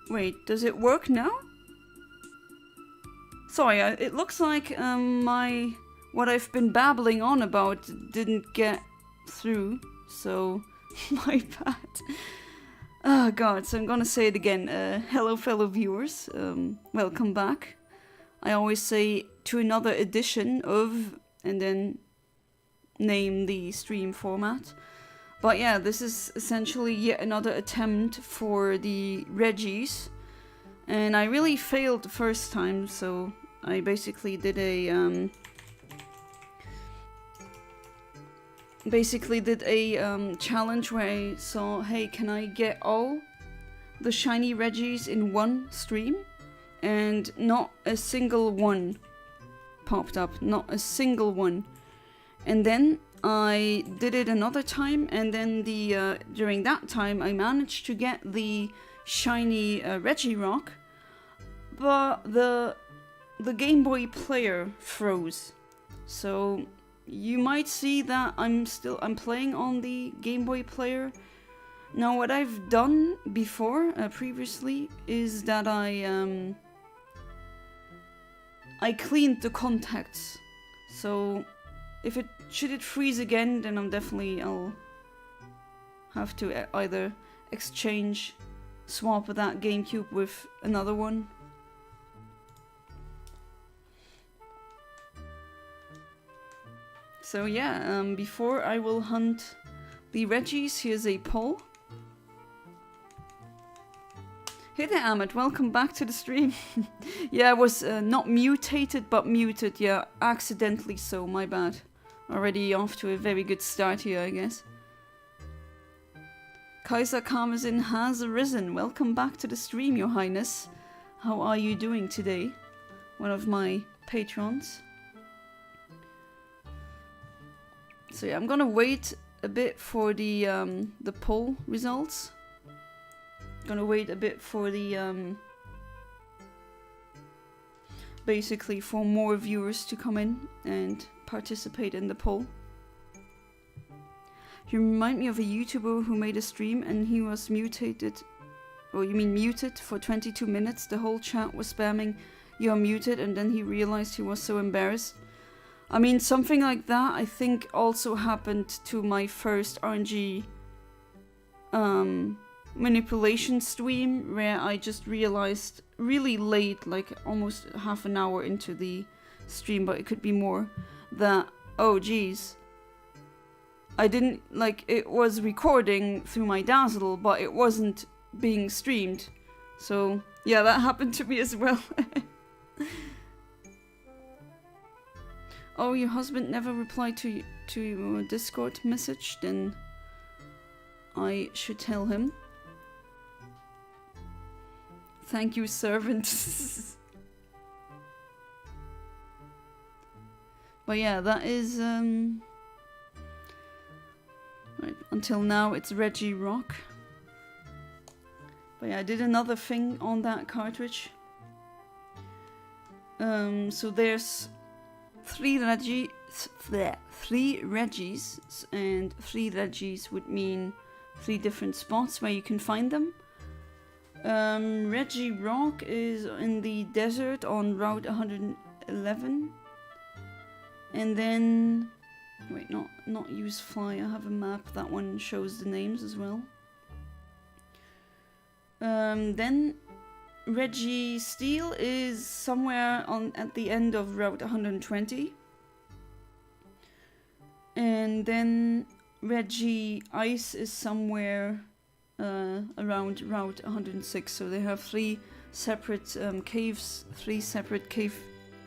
Wait, does it work now? Sorry, it looks like what I've been babbling on about didn't get through, so my bad. Oh god, so I'm gonna say it again. Hello fellow viewers, welcome back. I always say to another edition of, and then name the stream format. But yeah, this is essentially yet another attempt for the Regis. And I really failed the first time, so I basically did a challenge where I saw, hey, can I get all the shiny Regis in one stream? And not a single one popped up, not a single one. And then I did it another time, and then during that time I managed to get the shiny Regirock, but the Game Boy player froze. So you might see that I'm playing on the Game Boy player. Now what I've done before, previously, is that I cleaned the contacts. So should it freeze again, then I'll have to either swap that GameCube with another one. So yeah, before I will hunt the Regis, here's a poll. Hey there, Ahmed, welcome back to the stream. Yeah, I was not mutated, but muted, yeah, accidentally so, my bad. Already off to a very good start here, I guess. Kaiser Karmazin has arisen. Welcome back to the stream, Your Highness. How are you doing today? One of my patrons. So yeah, I'm gonna wait a bit for the poll results. Gonna wait a bit for the basically for more viewers to come in and participate in the poll. You remind me of a YouTuber who made a stream and he was muted for 22 minutes. The whole chat was spamming, "You're muted," and then he realized he was so embarrassed. I mean, something like that I think also happened to my first RNG manipulation stream, where I just realized really late, like almost half an hour into the stream, but it could be more, that, oh geez, I didn't, like, it was recording through my Dazzle, but it wasn't being streamed. So yeah, that happened to me as well. Oh, your husband never replied to your Discord message? Then I should tell him. Thank you, servant. But yeah, that is right, until now it's Regirock. But yeah, I did another thing on that cartridge. So there's three Regis, and 3 Regis would mean 3 different spots where you can find them. Regirock is in the desert on Route 111. And then, wait, not use fly, I have a map, that one shows the names as well. Then Registeel is somewhere at the end of Route 120. And then Regice is somewhere around Route 106. So they have 3 separate caves, 3 separate cave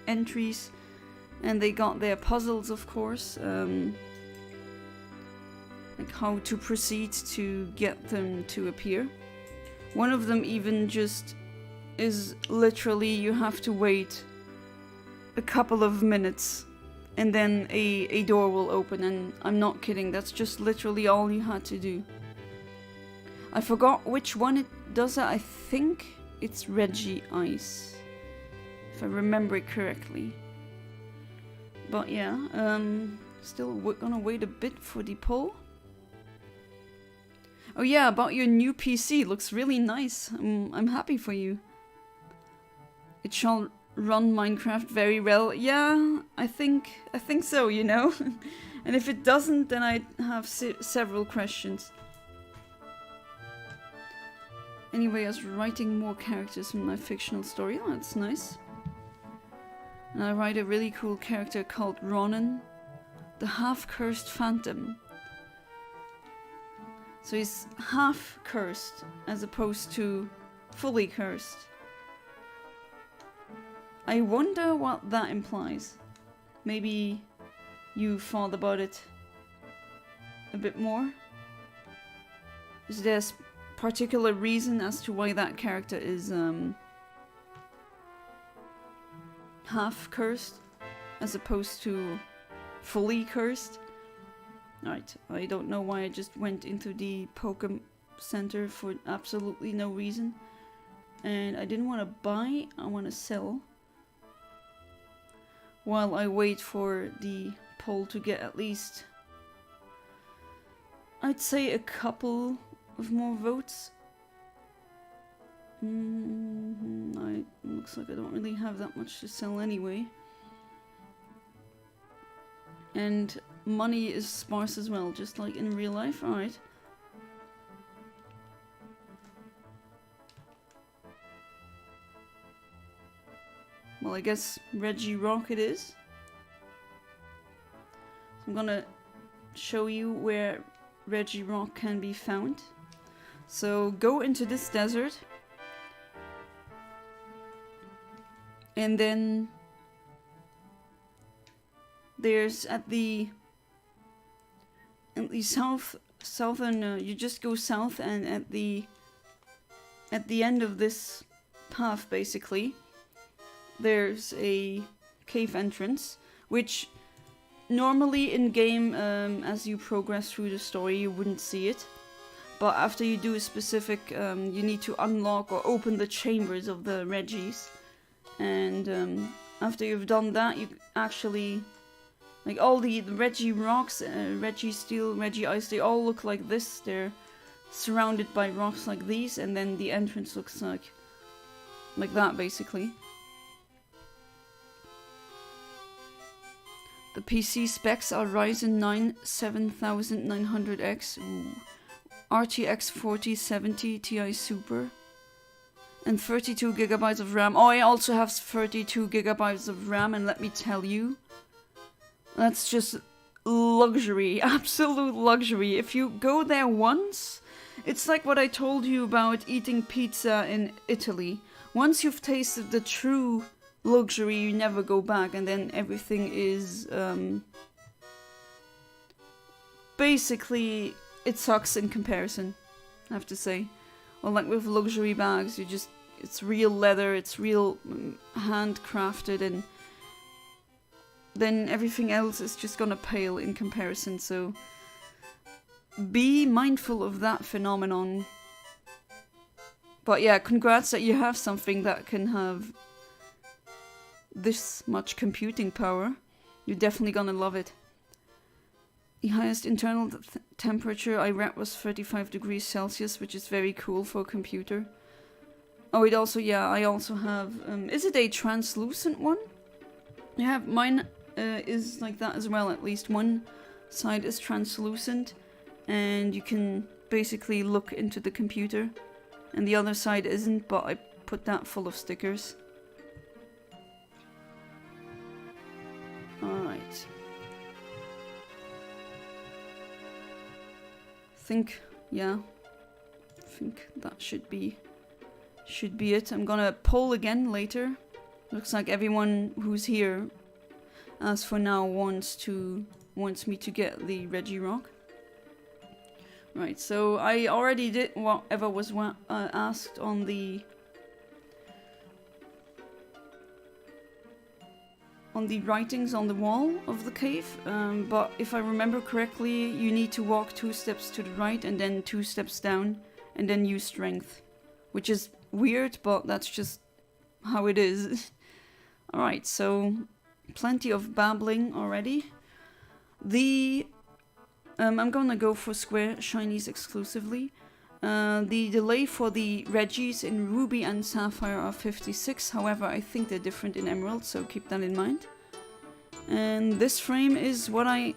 entries. And they got their puzzles, of course. Like how to proceed to get them to appear. One of them even just is literally you have to wait a couple of minutes and then a door will open, and I'm not kidding, that's just literally all you had to do. I forgot which one it does that. I think it's Regice, if I remember it correctly. But yeah, still we're gonna wait a bit for the poll. Oh yeah, about your new PC. Looks really nice. I'm happy for you. It shall run Minecraft very well. Yeah, I think so, you know? And if it doesn't, then I have several questions. Anyway, I was writing more characters in my fictional story. Oh, that's nice. And I write a really cool character called Ronan, the half-cursed phantom. So he's half-cursed, as opposed to fully cursed. I wonder what that implies. Maybe you thought about it a bit more? Is there a particular reason as to why that character is half cursed as opposed to fully cursed? Alright, I don't know why I just went into the Pokémon Center for absolutely no reason. And I didn't want to buy, I want to sell. While I wait for the poll to get at least, I'd say, a couple of more votes. Looks like I don't really have that much to sell anyway. And money is sparse as well, just like in real life. Alright. Well, I guess Regirock it is. So I'm gonna show you where Regirock can be found. So go into this desert. And then there's at the southern you just go south, and at the end of this path basically there's a cave entrance, which normally in game as you progress through the story you wouldn't see it, but after you do a specific you need to unlock or open the chambers of the Regis, and after you've done that you actually, like, all the Regi rocks, Regi steel, Regi ice, they all look like this. They're surrounded by rocks like these, and then the entrance looks like that basically. The PC specs are Ryzen 9 7900X, RTX 4070 Ti Super, and 32 gigabytes of RAM. Oh, I also have 32 gigabytes of RAM, and let me tell you, that's just luxury, absolute luxury. If you go there once, it's like what I told you about eating pizza in Italy. Once you've tasted the true luxury, you never go back, and then everything is basically, it sucks in comparison, I have to say. Well, like with luxury bags, it's real leather, it's real handcrafted, and then everything else is just gonna pale in comparison. So be mindful of that phenomenon. But yeah, congrats that you have something that can have this much computing power. You're definitely gonna love it. The highest internal temperature I read was 35 degrees Celsius, which is very cool for a computer. Oh, it also, yeah, I also have, is it a translucent one? Yeah, mine is like that as well. At least one side is translucent, and you can basically look into the computer, and the other side isn't, but I put that full of stickers. Alright. I think that should be it. I'm gonna poll again later. Looks like everyone who's here, as for now, wants me to get the Regirock. Right, so I already did whatever was asked on the writings on the wall of the cave, but if I remember correctly, you need to walk 2 steps to the right and then 2 steps down, and then use strength, which is weird, but that's just how it is. Alright, so plenty of babbling already. I'm gonna go for square shinies exclusively. The delay for the Regis in Ruby and Sapphire are 56, however I think they're different in Emerald, so keep that in mind. And this frame is what I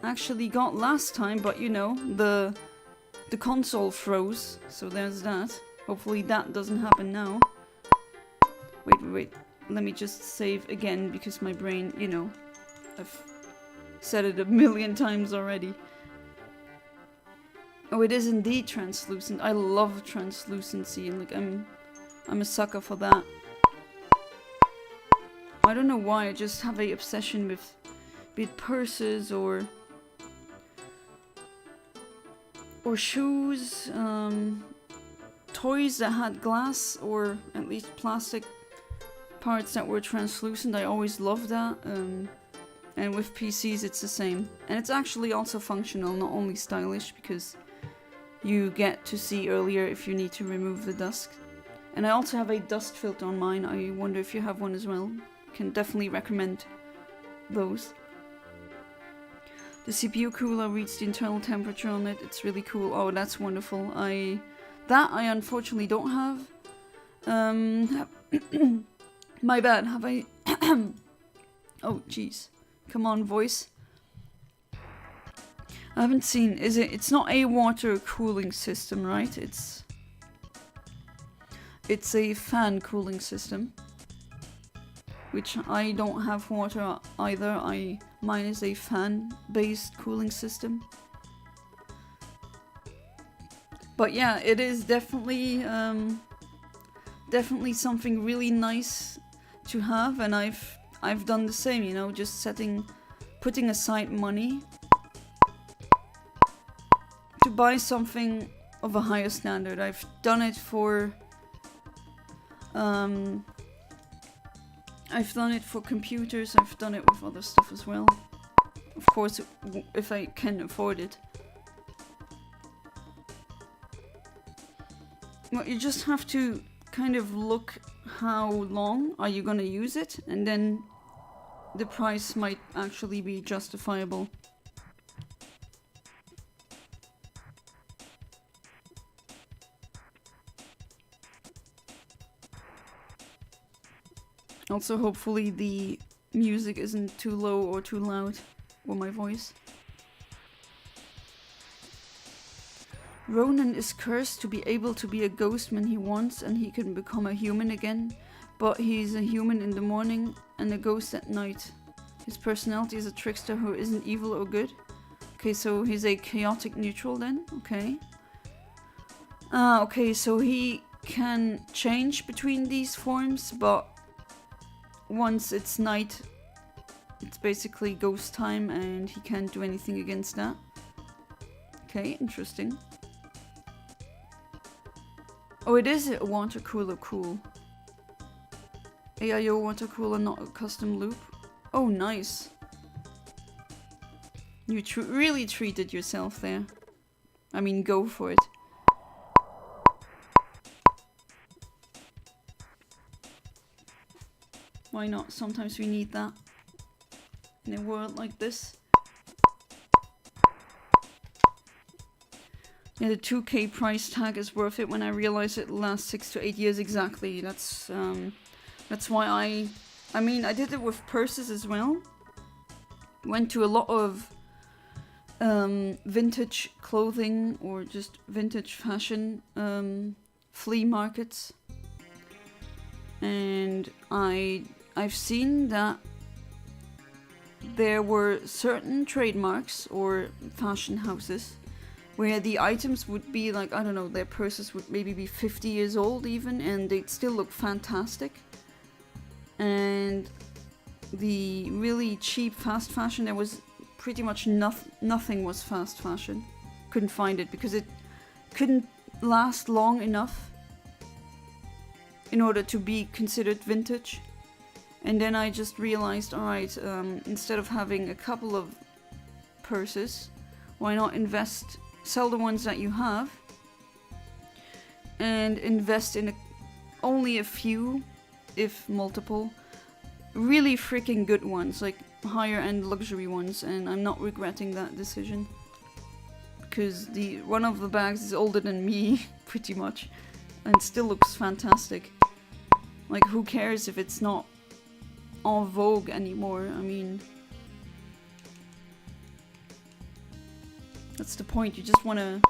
actually got last time, but you know, the console froze, so there's that. Hopefully that doesn't happen now. Wait, let me just save again, because my brain, you know, I've said it a million times already. Oh, it is indeed translucent. I love translucency, and like I'm a sucker for that. I don't know why, I just have a obsession with be it purses or shoes, toys that had glass or at least plastic parts that were translucent. I always loved that. And with PCs it's the same. And it's actually also functional, not only stylish, because you get to see earlier if you need to remove the dust. And I also have a dust filter on mine. I wonder if you have one as well. Can definitely recommend those. The CPU cooler reads the internal temperature on it. It's really cool. Oh, that's wonderful. That I unfortunately don't have. My bad. Have I? Oh, jeez. Come on, voice. I haven't seen. Is it? It's not a water cooling system, right? It's a fan cooling system, which I don't have water either. Mine is a fan-based cooling system. But yeah, it is definitely definitely something really nice to have, and I've done the same, you know, just putting aside money to buy something of a higher standard. I've done it for computers, I've done it with other stuff as well. Of course, if I can afford it. Well, you just have to kind of look how long are you gonna use it, and then the price might actually be justifiable. Also, hopefully the music isn't too low or too loud, or my voice. Ronan is cursed to be able to be a ghost when he wants, and he can become a human again, but he's a human in the morning and a ghost at night. His personality is a trickster who isn't evil or good. Okay, so he's a chaotic neutral then, okay. Okay, so he can change between these forms, but once it's night, it's basically ghost time, and he can't do anything against that. Okay, interesting. Oh, it is a water cooler, cool. AIO water cooler, not a custom loop. Oh, nice. You really treated yourself there. I mean, go for it. Why not? Sometimes we need that in a world like this. Yeah, the 2K price tag is worth it when I realize it lasts 6 to 8 years exactly. That's why I mean, I did it with purses as well. Went to a lot of vintage clothing or just vintage fashion flea markets, and I've seen that there were certain trademarks or fashion houses where the items would be like, I don't know, their purses would maybe be 50 years old even, and they'd still look fantastic. And the really cheap fast fashion, there was pretty much nothing was fast fashion. Couldn't find it because it couldn't last long enough in order to be considered vintage. And then I just realized, alright, instead of having a couple of purses, why not sell the ones that you have and invest in only a few, if multiple, really freaking good ones, like higher end luxury ones, and I'm not regretting that decision. because one of the bags is older than me, pretty much, and still looks fantastic. Like, who cares if it's not en vogue anymore? I mean, that's the point. You just want to...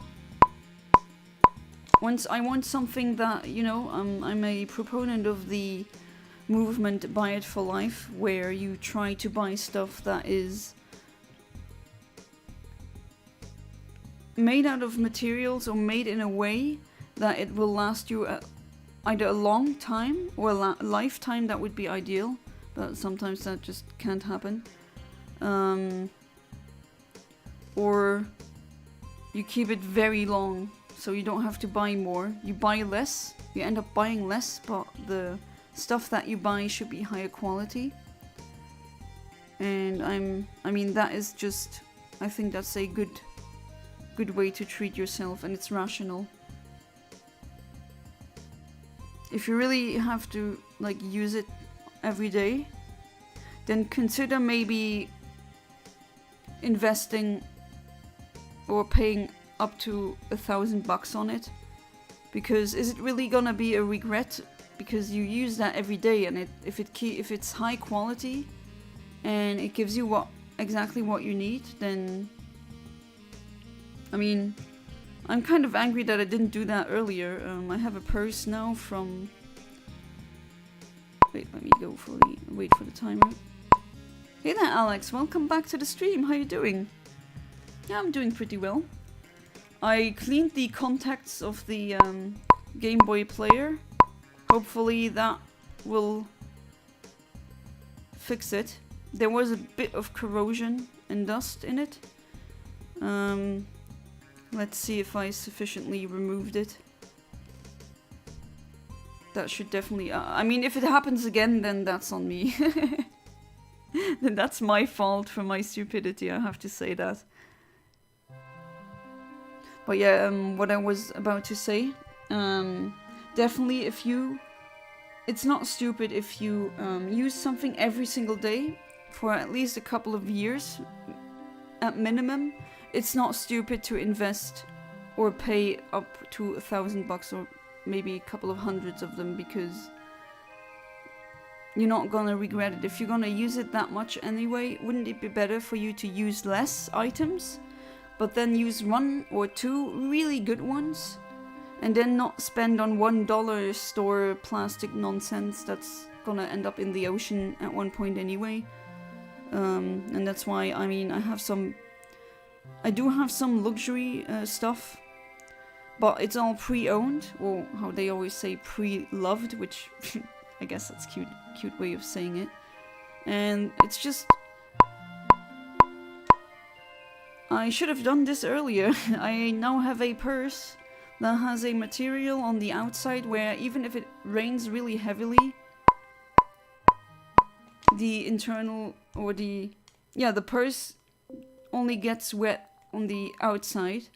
I want something that, you know, I'm a proponent of the movement Buy It for Life, where you try to buy stuff that is made out of materials or made in a way that it will last you either a long time or a lifetime. That would be ideal, but sometimes that just can't happen. Or you keep it very long, so you don't have to buy more. You buy less, you end up buying less, but the stuff that you buy should be higher quality. And I mean, that is just, I think that's a good way to treat yourself, and it's rational. If you really have to, like, use it every day, then consider maybe investing or paying up to $1,000 on it. Because is it really gonna be a regret? Because you use that every day, and if it's high quality and it gives you exactly what you need, then I mean, I'm kind of angry that I didn't do that earlier. I have a purse now from... Wait, let me wait for the timer. Hey there, Alex. Welcome back to the stream. How you doing? Yeah, I'm doing pretty well. I cleaned the contacts of the Game Boy player. Hopefully that will fix it. There was a bit of corrosion and dust in it. Let's see if I sufficiently removed it. That should definitely... I mean, if it happens again, then that's on me. Then that's my fault for my stupidity, I have to say that. But yeah, what I was about to say... definitely if you... It's not stupid if you use something every single day for at least a couple of years, at minimum. It's not stupid to invest or pay up to $1,000 or maybe a couple of hundreds of them, because you're not gonna regret it. If you're gonna use it that much anyway, wouldn't it be better for you to use less items, but then use 1 or 2 really good ones, and then not spend on $1 store plastic nonsense that's gonna end up in the ocean at one point anyway. And that's why, I mean, I do have some luxury stuff, but it's all pre-owned, or how they always say, pre-loved, which I guess that's cute way of saying it. And it's just... I should have done this earlier. I now have a purse that has a material on the outside where even if it rains really heavily, the internal, or the purse only gets wet on the outside,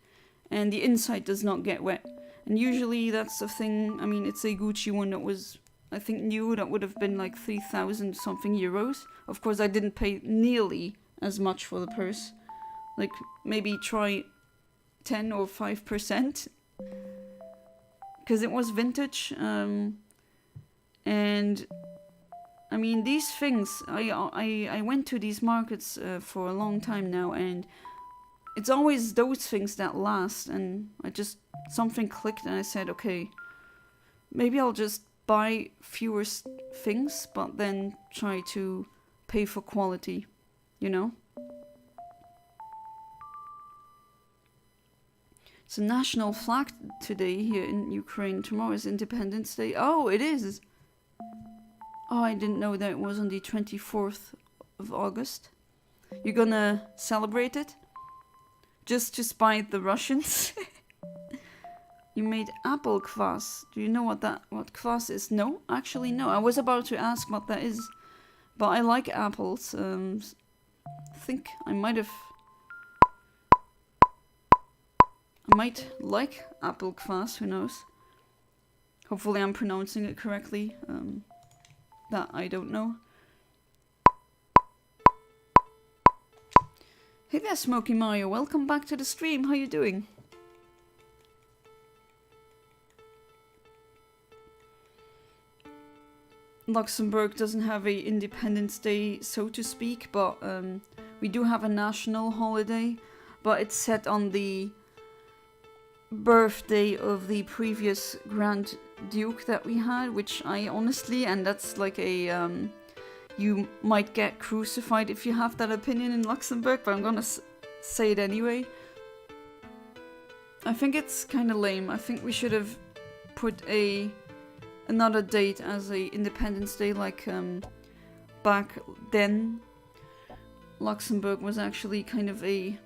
and the inside does not get wet. And usually that's a thing. I mean, it's a Gucci one that was, I think, new. That would have been like 3,000 something euros. Of course, I didn't pay nearly as much for the purse. Like, maybe try 10 or 5%. Because it was vintage. And I mean, these things, I went to these markets for a long time now, and it's always those things that last. And something clicked, and I said, okay, maybe I'll just buy fewer things, but then try to pay for quality, you know? It's a national flag today here in Ukraine. Tomorrow is Independence Day. Oh, it is! Oh, I didn't know that it was on the 24th of August. You're gonna celebrate it? Just to spite the Russians? You made apple kvass. Do you know what kvass is? No? Actually, no. I was about to ask what that is. But I like apples. I think I might like apple kvass, who knows? Hopefully I'm pronouncing it correctly. That I don't know. Hey there, Smoky Mario. Welcome back to the stream. How you doing? Luxembourg doesn't have a Independence Day, so to speak, but we do have a national holiday, but it's set on the birthday of the previous Grand Duke that we had, which I honestly, and that's like a, you might get crucified if you have that opinion in Luxembourg, but I'm gonna say it anyway. I think it's kind of lame. I think we should have put another date as a Independence Day, like back then. Luxembourg was actually kind of a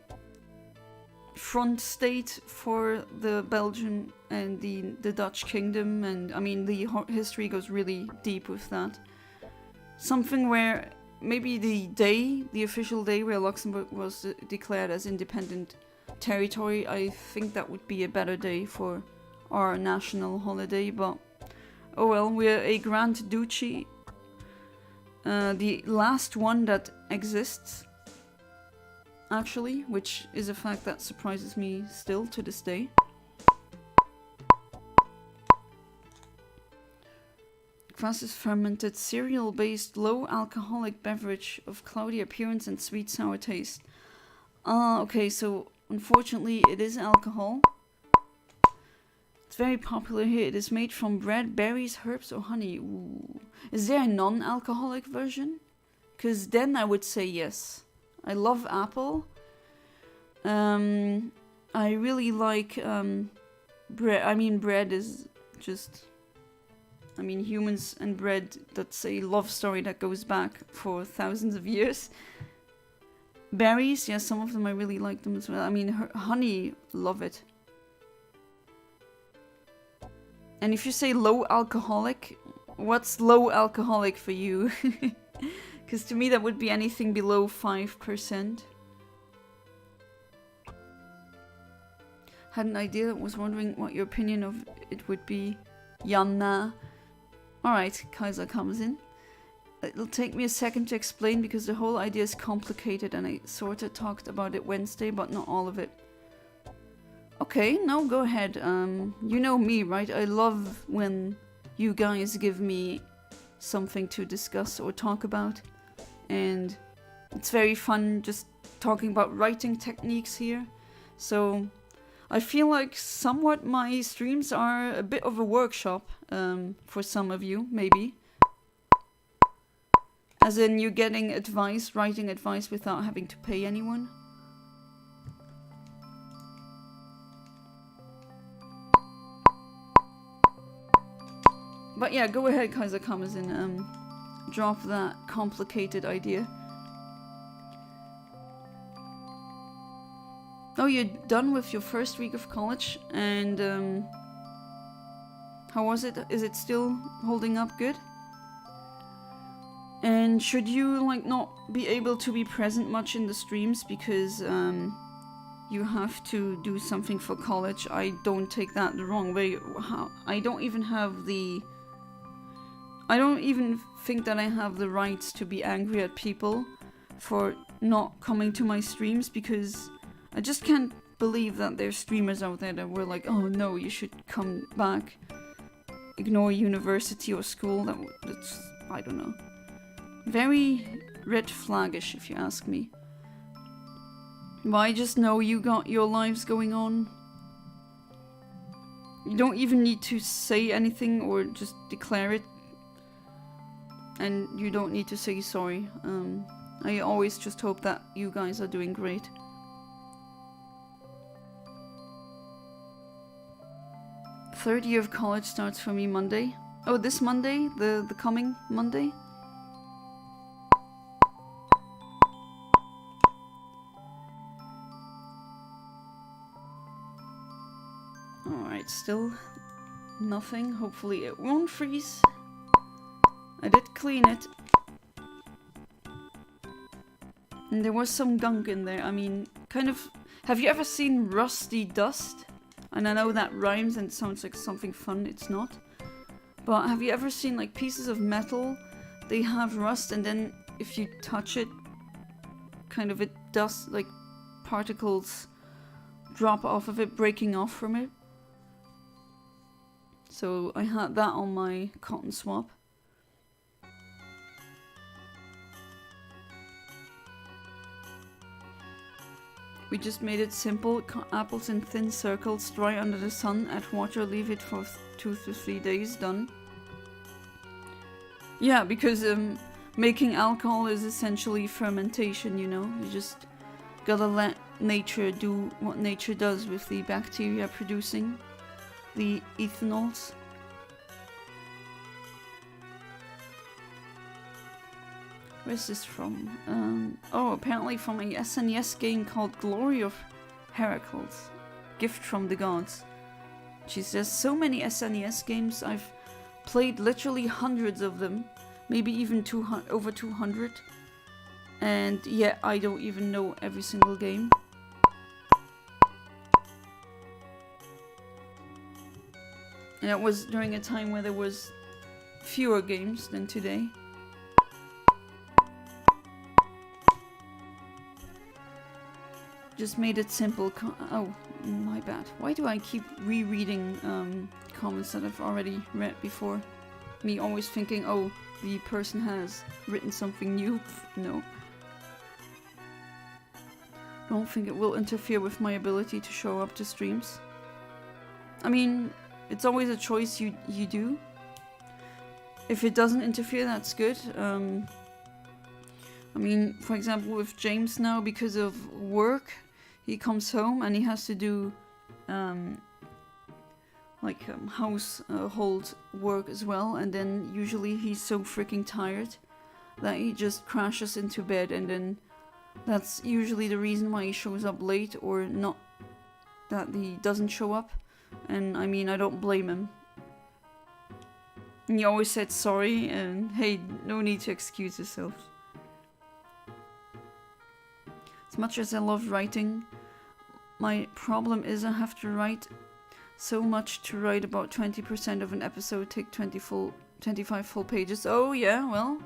front state for the Belgian and the Dutch kingdom, and I mean the history goes really deep with that. Something where maybe the official day where Luxembourg was declared as independent territory, I think that would be a better day for our national holiday, but oh well, we're a Grand Duchy, the last one that exists, actually, which is a fact that surprises me still to this day. Kvass is fermented cereal-based low-alcoholic beverage of cloudy appearance and sweet sour taste. Okay, so unfortunately it is alcohol. It's very popular here. It is made from bread, berries, herbs, or honey. Ooh. Is there a non-alcoholic version? Because then I would say yes. I love apple. I really like bread. I mean, bread is just... I mean, humans and bread, that's a love story that goes back for thousands of years. Berries, yeah, some of them I really like them as well. I mean, honey, love it. And if you say low alcoholic, what's low alcoholic for you? Because to me that would be anything below 5%. Had an idea, was wondering what your opinion of it would be. Janna. Alright, Kaiser comes in. It'll take me a second to explain because the whole idea is complicated and I sorta talked about it Wednesday, but not all of it. Okay, no, go ahead. You know me, right? I love when you guys give me something to discuss or talk about. And it's very fun just talking about writing techniques here. So I feel like somewhat my streams are a bit of a workshop for some of you, maybe. As in you're getting advice, writing advice without having to pay anyone. But yeah, go ahead, Kaiser comes in. Drop that complicated idea. Oh, you're done with your first week of college, and how was it? Is it still holding up good? And should you like not be able to be present much in the streams because you have to do something for college? I don't take that the wrong way. I don't even think that I have the rights to be angry at people for not coming to my streams, because I just can't believe that there's streamers out there that were like, oh no, you should come back. Ignore university or school. That's, I don't know. Very red flaggish, if you ask me. But I just know you got your lives going on. You don't even need to say anything or just declare it. And you don't need to say sorry. I always just hope that you guys are doing great. Third year of college starts for me Monday. Oh, this Monday? The coming Monday? Alright, still nothing. Hopefully it won't freeze. I did clean it. And there was some gunk in there. I mean, kind of... Have you ever seen rusty dust? And I know that rhymes and sounds like something fun. It's not. But have you ever seen like pieces of metal? They have rust, and then if you touch it, kind of it does like particles drop off of it, breaking off from it. So I had that on my cotton swab. We just made it simple. Apples in thin circles, dry under the sun, add water, leave it for 2 to 3 days, done. Yeah, because making alcohol is essentially fermentation, you know? You just gotta let nature do what nature does with the bacteria producing the ethanols. Where's this from? Oh, apparently from a SNES game called Glory of Heracles. Gift from the Gods. Jeez, there's so many SNES games. I've played literally hundreds of them. Maybe even over 200. And yeah, I don't even know every single game. And it was during a time where there was fewer games than today. Just made it simple. Oh, my bad. Why do I keep rereading comments that I've already read before? Me always thinking, oh, the person has written something new. No. Don't think it will interfere with my ability to show up to streams. I mean, it's always a choice you do. If it doesn't interfere, that's good. I mean, for example, with James now, because of work, he comes home and he has to do household work as well, and then usually he's so freaking tired that he just crashes into bed, and then that's usually the reason why he shows up late, or not that he doesn't show up. And I mean, I don't blame him. And he always said sorry, and hey, no need to excuse yourself. As much as I love writing, my problem is I have to write so much to write about 20% of an episode, take 25 full pages. Oh yeah, well,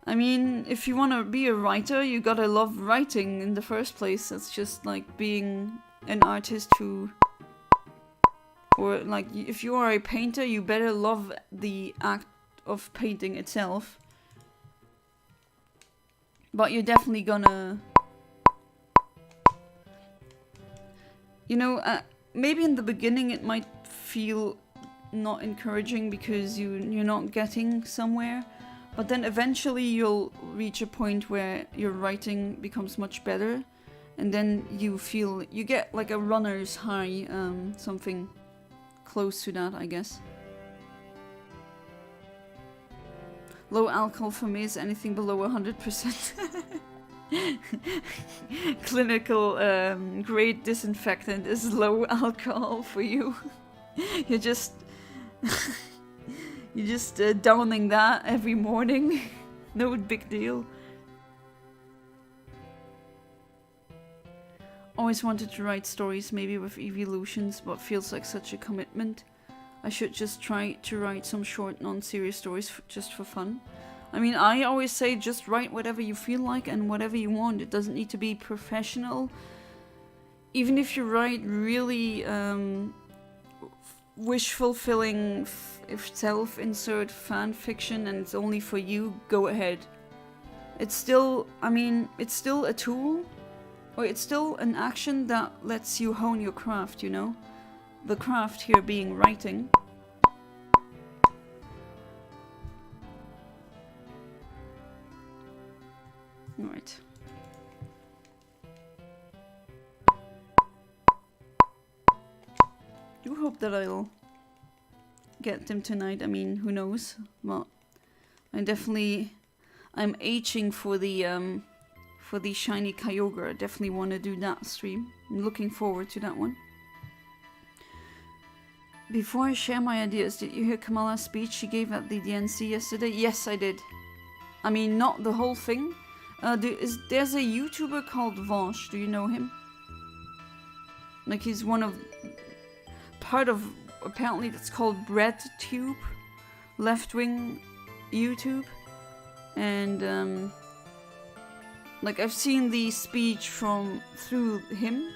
I mean, if you want to be a writer, you gotta love writing in the first place. That's just like being an artist who... Or like, if you are a painter, you better love the act of painting itself. But you're definitely gonna... You know, maybe in the beginning it might feel not encouraging because you're not getting somewhere. But then eventually you'll reach a point where your writing becomes much better. And then you get like a runner's high, something close to that, I guess. Low alcohol for me is anything below 100%. Clinical grade disinfectant is low alcohol for you. You're just downing that every morning. No big deal. Always wanted to write stories, maybe with evolutions, but feels like such a commitment. I should just try to write some short, non-serious stories just for fun. I mean, I always say just write whatever you feel like and whatever you want. It doesn't need to be professional. Even if you write really wish-fulfilling, self-insert fan fiction and it's only for you, go ahead. It's still, I mean, it's still a tool. Or it's still an action that lets you hone your craft, you know? The craft here being writing. Alright. Do hope that I'll get them tonight. I mean, who knows? Well, I'm itching for the shiny Kyogre. I definitely want to do that stream. I'm looking forward to that one. Before I share my ideas, did you hear Kamala's speech she gave at the DNC yesterday? Yes, I did. I mean, not the whole thing. There's a YouTuber called Vosh. Do you know him? Like, he's part of, apparently that's called BreadTube. Left-wing YouTube. And, Like, I've seen the speech through him,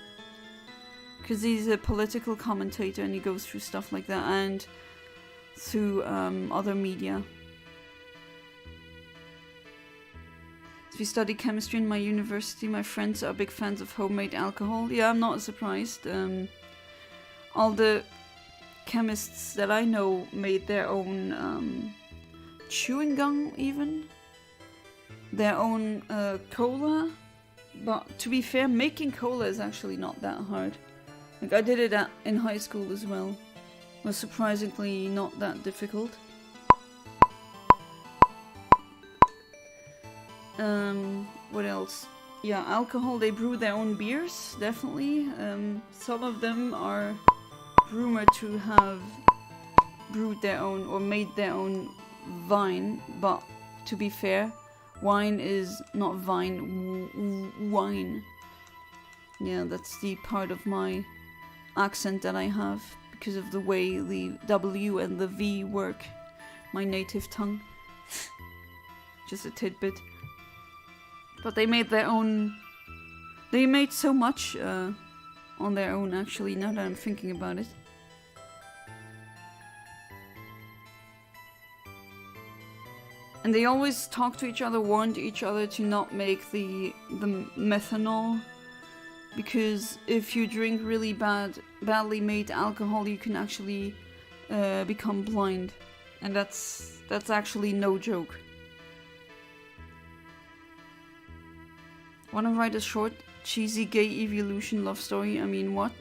because he's a political commentator and he goes through stuff like that, and through other media. If you study chemistry in my university, my friends are big fans of homemade alcohol. Yeah, I'm not surprised. All the chemists that I know made their own chewing gum, even. Their own cola. But to be fair, making cola is actually not that hard. Like, I did it in high school as well. It was surprisingly not that difficult. What else? Yeah, alcohol, they brew their own beers, definitely. Some of them are rumored to have brewed their own or made their own wine, but to be fair, wine is not vine, wine. Yeah, that's the part of my accent that I have because of the way the W and the V work, my native tongue. Just a tidbit. But they made their own. They made so much on their own, actually, now that I'm thinking about it. And they always talk to each other, warned each other to not make the methanol. Because if you drink really badly made alcohol, you can actually become blind. And that's actually no joke. Wanna write a short, cheesy gay evolution love story? I mean, what?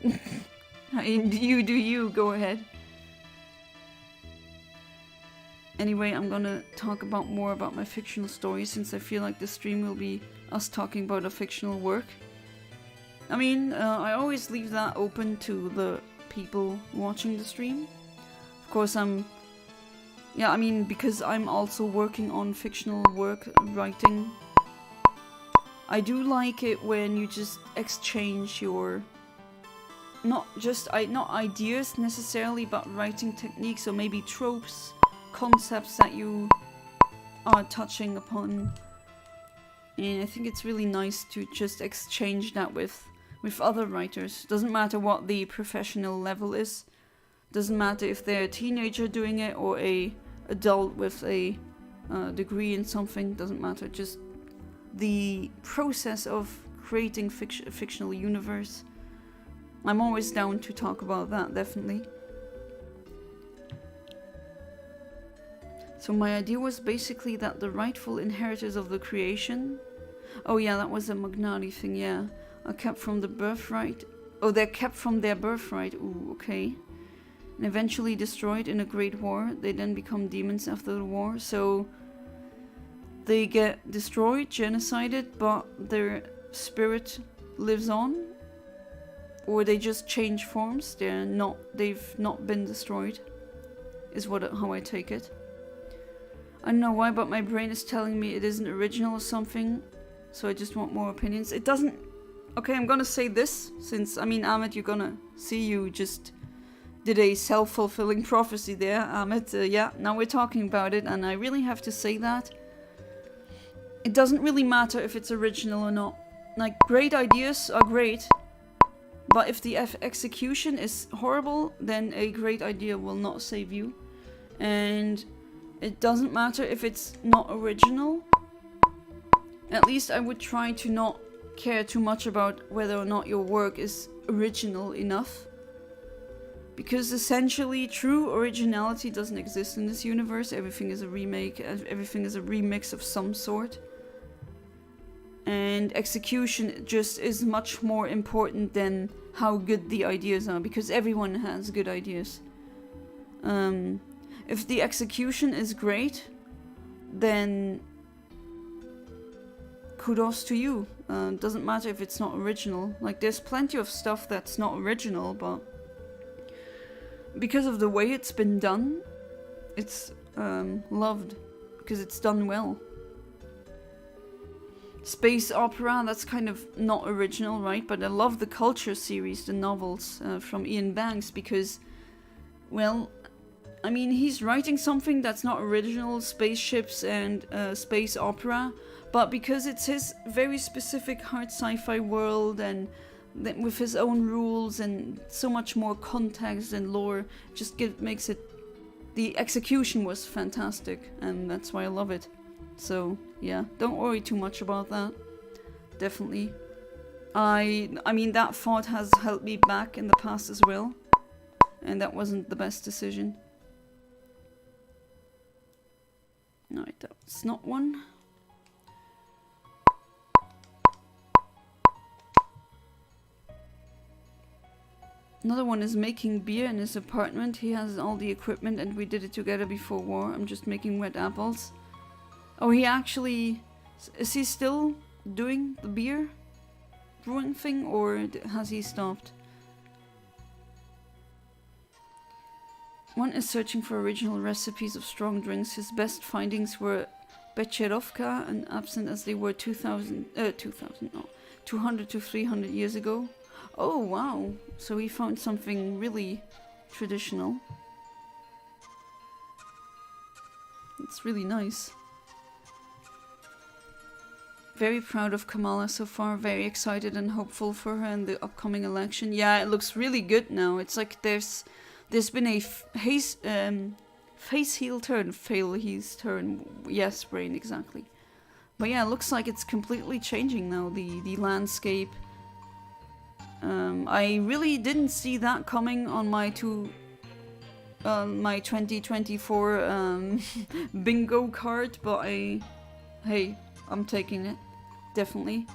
You, go ahead. Anyway, I'm gonna talk more about my fictional stories, since I feel like the stream will be us talking about a fictional work. I mean, I always leave that open to the people watching the stream. Of course, because I'm also working on fictional work, writing. I do like it when you just exchange your not ideas necessarily, but writing techniques, or maybe tropes, concepts that you are touching upon. And I think it's really nice to just exchange that with other writers. Doesn't matter what the professional level is. Doesn't matter if they're a teenager doing it or a adult with a degree in something. Doesn't matter. Just the process of creating a fictional universe. I'm always down to talk about that, definitely. So my idea was basically that the rightful inheritors of the creation... Oh yeah, that was a Magnati thing, yeah. Are kept from the birthright. Oh, they're kept from their birthright. Ooh, okay. And eventually destroyed in a great war. They then become demons after the war. So... they get destroyed, genocided, but their spirit lives on, or they just change forms. They've not been destroyed, is how I take it. I don't know why, but my brain is telling me it isn't original or something, so I just want more opinions. It doesn't. Okay, I'm gonna say this, since Ahmed, you're gonna see, you just did a self-fulfilling prophecy there, Ahmed. Yeah, now we're talking about it, and I really have to say that. It doesn't really matter if it's original or not. Like, great ideas are great, but if the execution is horrible, then a great idea will not save you. And it doesn't matter if it's not original. At least I would try to not care too much about whether or not your work is original enough. Because essentially, true originality doesn't exist in this universe. Everything is a remake, everything is a remix of some sort. And execution just is much more important than how good the ideas are, because everyone has good ideas. If the execution is great, then kudos to you. Doesn't matter if it's not original. Like, there's plenty of stuff that's not original, but because of the way it's been done, it's loved, because it's done well. Space opera, that's kind of not original, right? But I love the Culture series, the novels from Ian Banks, because, well, I mean, he's writing something that's not original, spaceships and space opera, but because it's his very specific hard sci-fi world and with his own rules and so much more context and lore, just makes it... The execution was fantastic, and that's why I love it. So, yeah, don't worry too much about that. Definitely. I mean, that thought has held me back in the past as well, and that wasn't the best decision. Alright, that's not one. Another one is making beer in his apartment. He has all the equipment and we did it together before war. I'm just making red apples. Oh, he actually... Is he still doing the beer brewing thing, or has he stopped? One is searching for original recipes of strong drinks. His best findings were Becherovka and absent as they were 200 to 300 years ago. Oh wow, so he found something really traditional. It's really nice. Very proud of Kamala so far, very excited and hopeful for her in the upcoming election. Yeah, it looks really good now. It's like there's been a face heel turn, fail heels turn. Yes, brain, exactly. But yeah, it looks like it's completely changing now, the landscape. I really didn't see that coming on my my 2024 bingo card, but hey, I'm taking it, definitely.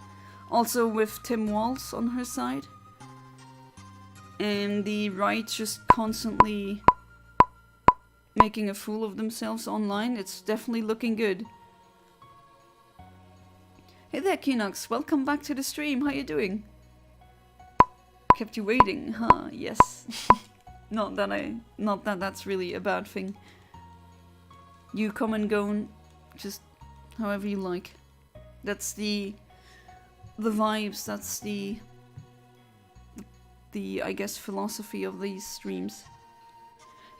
Also with Tim Walz on her side. And the right just constantly making a fool of themselves online. It's definitely looking good. Hey there, Kinox. Welcome back to the stream. How you doing? Kept you waiting, huh? Yes. Not that that's really a bad thing. You come and go, just however you like. That's the vibes. That's the I guess philosophy of these streams.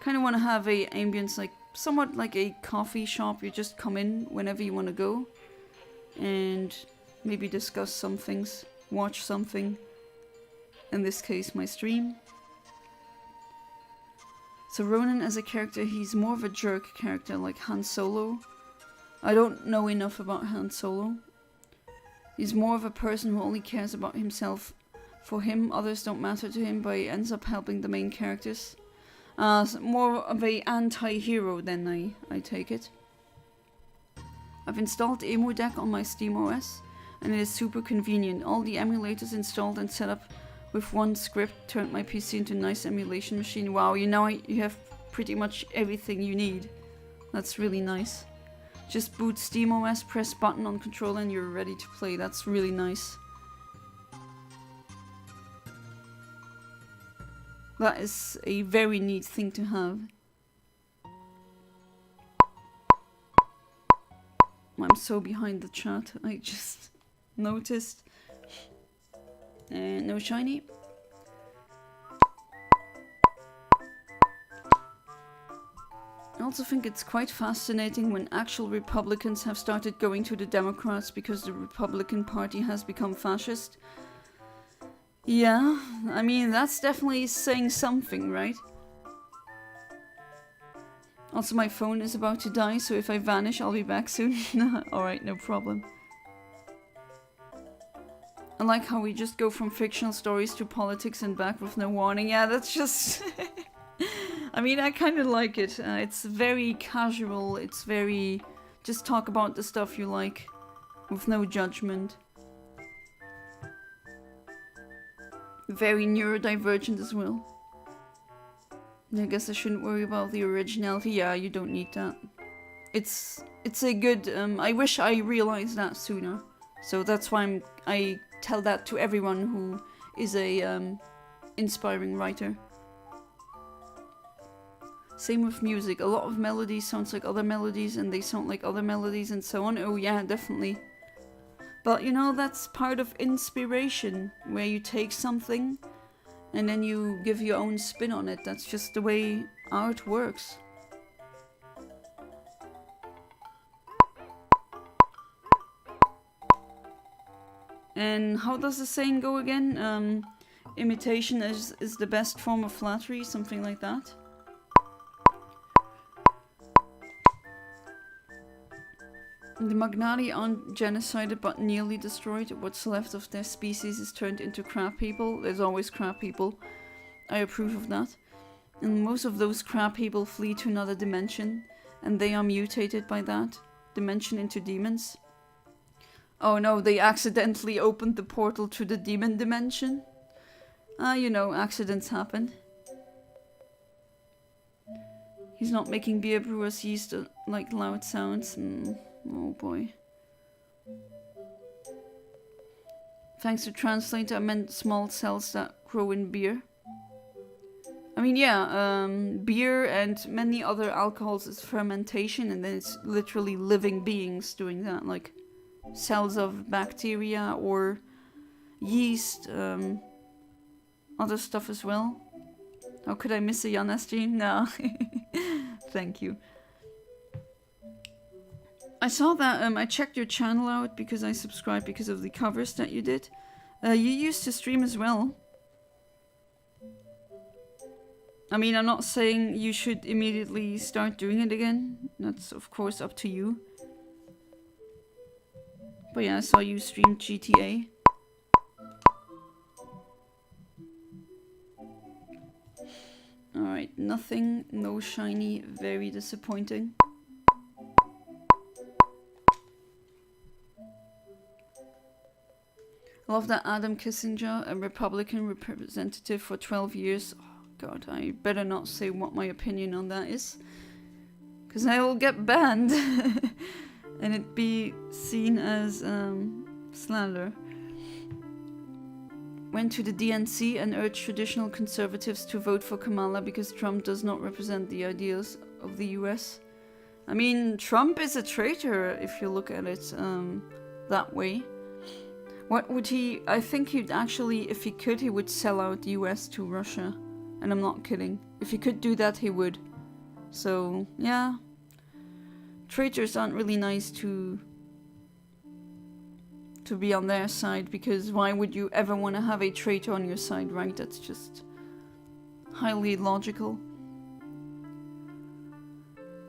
Kind of want to have a ambience like somewhat like a coffee shop. You just come in whenever you want to go and maybe discuss some things, watch something. In this case, my stream. So Ronan as a character, he's more of a jerk character like Han Solo. I don't know enough about Han Solo. He's more of a person who only cares about himself. For him, others don't matter to him, but he ends up helping the main characters. More of a anti-hero than I take it. I've installed Emu Deck on my SteamOS, and it is super convenient. All the emulators installed and set up with one script turned my PC into a nice emulation machine. Wow, you have pretty much everything you need. That's really nice. Just boot SteamOS, press button on controller and you're ready to play. That's really nice. That is a very neat thing to have. I'm so behind the chat, I just noticed. No shiny. I also think it's quite fascinating when actual Republicans have started going to the Democrats because the Republican Party has become fascist. Yeah, I mean, that's definitely saying something, right? Also, my phone is about to die, so if I vanish, I'll be back soon. Alright, no problem. I like how we just go from fictional stories to politics and back with no warning. Yeah, that's just... I mean, I kind of like it. It's very casual, it's very... Just talk about the stuff you like, with no judgment. Very neurodivergent as well. I guess I shouldn't worry about the originality. Yeah, you don't need that. It's a good... I wish I realized that sooner. So that's why I tell that to everyone who is a inspiring writer. Same with music. A lot of melodies sounds like other melodies and they sound like other melodies and so on. Oh yeah, definitely. But you know, that's part of inspiration, where you take something and then you give your own spin on it. That's just the way art works. And how does the saying go again? Imitation is the best form of flattery, something like that. The Magnati aren't genocided but nearly destroyed. What's left of their species is turned into crab people. There's always crab people. I approve of that. And most of those crab people flee to another dimension, and they are mutated by that dimension into demons. Oh no, they accidentally opened the portal to the demon dimension. You know, accidents happen. He's not making beer brewers yeast like loud sounds. Oh boy. Thanks to translator, I meant small cells that grow in beer. I mean, yeah, beer and many other alcohols is fermentation, and then it's literally living beings doing that, like cells of bacteria or yeast, other stuff as well. How could I miss a Jan SG? No. Thank you. I saw that, I checked your channel out because I subscribed because of the covers that you did. You used to stream as well. I mean, I'm not saying you should immediately start doing it again. That's, of course, up to you. But yeah, I saw you stream GTA. Alright, nothing, no shiny, very disappointing. I love that Adam Kissinger, a Republican representative for 12 years. Oh god, I better not say what my opinion on that is. Because I will get banned. And it be seen as slander. Went to the DNC and urged traditional conservatives to vote for Kamala because Trump does not represent the ideals of the US. I mean, Trump is a traitor if you look at it that way. What would he... I think he'd actually, if he could, he would sell out the US to Russia. And I'm not kidding. If he could do that, he would. So, yeah. Traitors aren't really nice to be on their side, because why would you ever want to have a traitor on your side, right? That's just highly illogical.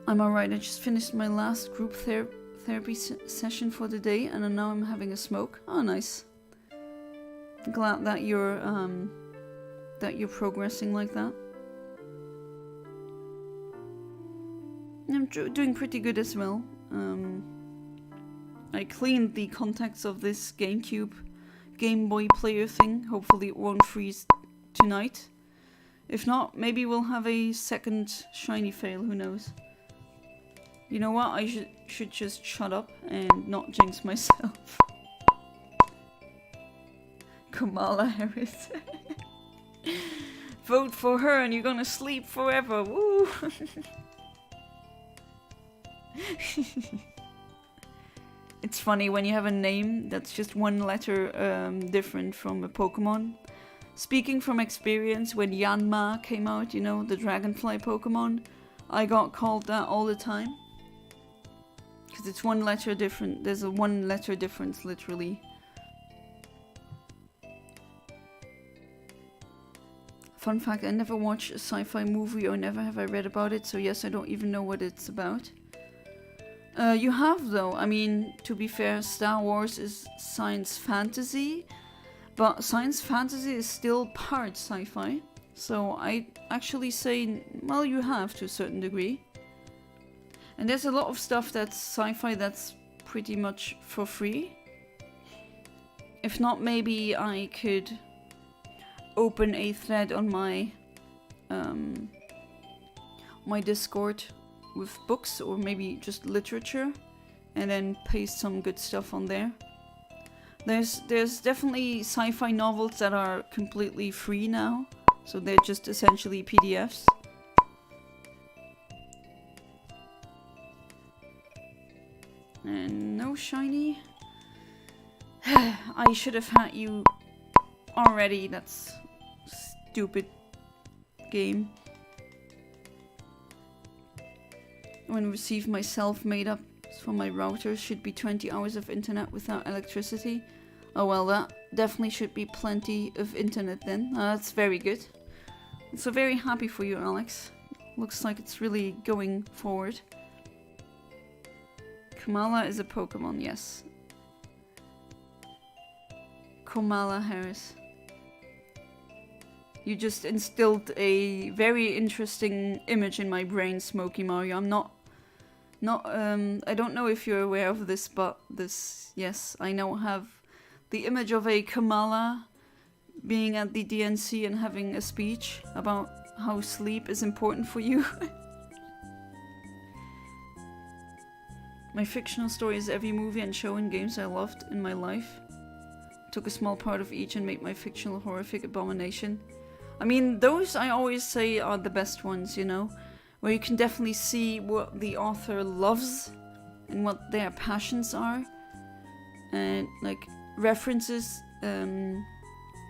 I'm alright, I just finished my last group therapy session for the day, and now I'm having a smoke. Oh, nice. Glad that you're progressing like that. I'm doing pretty good as well. I cleaned the contacts of this GameCube Game Boy player thing. Hopefully it won't freeze tonight. If not, maybe we'll have a second shiny fail, who knows. You know what, I should just shut up and not jinx myself. Kamala Harris. Vote for her and you're gonna sleep forever, woo! It's funny when you have a name that's just one letter different from a Pokemon. Speaking from experience, when Yanma came out, you know, the dragonfly Pokemon, I got called that all the time. Because it's one letter different. There's a one letter difference, literally. Fun fact, I never watched a sci-fi movie or never have I read about it, so yes, I don't even know what it's about. You have, though. I mean, to be fair, Star Wars is science fantasy, but science fantasy is still part sci-fi. So I actually say, well, you have to a certain degree. And there's a lot of stuff that's sci-fi that's pretty much for free. If not, maybe I could open a thread on my my Discord with books or maybe just literature, and then paste some good stuff on there. There's definitely sci-fi novels that are completely free now, so they're just essentially PDFs. And no shiny. I should have had you already. That's stupid game. When receive my self-made up for my router should be 20 hours of internet without electricity. Oh well, that definitely should be plenty of internet then. That's very good. So very happy for you, Alex. Looks like it's really going forward. Kamala is a Pokemon, yes. Kamala Harris. You just instilled a very interesting image in my brain, Smokey Mario. I'm not, I don't know if you're aware of this, but this, yes, I now have the image of a Kamala being at the DNC and having a speech about how sleep is important for you. My fictional story is every movie and show and games I loved in my life. Took a small part of each and made my fictional horrific abomination. I mean, those I always say are the best ones, you know? Where you can definitely see what the author loves and what their passions are. And, like, references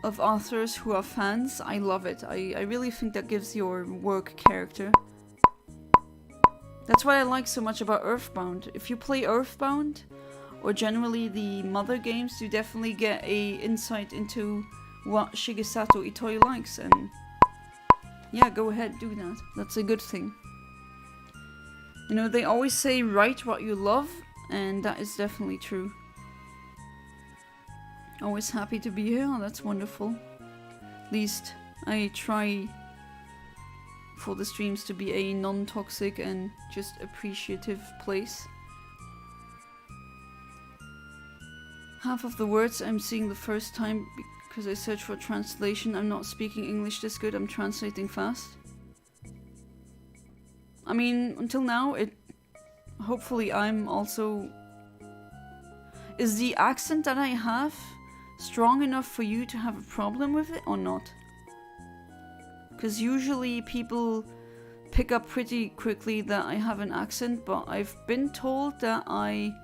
of authors who are fans, I love it. I really think that gives your work character. That's what I like so much about Earthbound. If you play Earthbound, or generally the Mother games, you definitely get a insight into what Shigesato Itoi likes, and yeah, go ahead, do that. That's a good thing. You know, they always say write what you love, and that is definitely true. Always happy to be here. Oh, that's wonderful. At least I try for the streams to be a non-toxic and just appreciative place. Half of the words I'm seeing the first time because I search for translation. I'm not speaking English this good, I'm translating fast. I mean, until now, hopefully I'm also... Is the accent that I have strong enough for you to have a problem with it or not? Because usually people pick up pretty quickly that I have an accent, but I've been told that I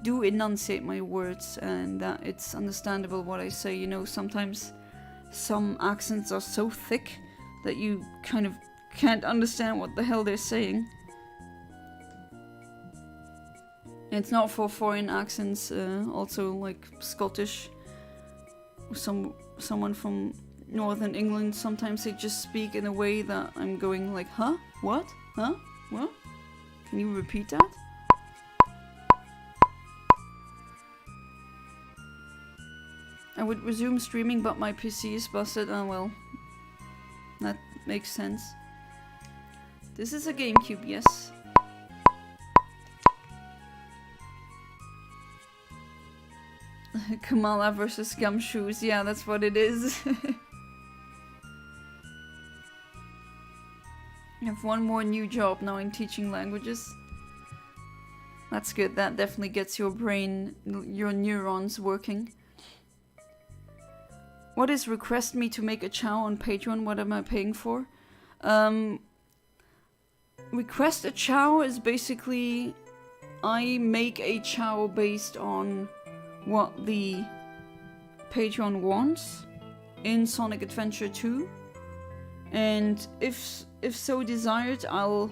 do enunciate my words and that it's understandable what I say. You know, sometimes some accents are so thick that you kind of can't understand what the hell they're saying. And it's not for foreign accents, also like Scottish, someone from Northern England, sometimes they just speak in a way that I'm going like, huh? What? Huh? What? Can you repeat that? I would resume streaming, but my PC is busted. Oh well. That makes sense. This is a GameCube, yes. Kamala versus Gumshoes, yeah, that's what it is. I have one more new job now in teaching languages. That's good, that definitely gets your brain, your neurons working. What is request me to make a chow on Patreon? What am I paying for? Request a chow is basically I make a chow based on what the Patreon wants in Sonic Adventure 2, and if so desired, I'll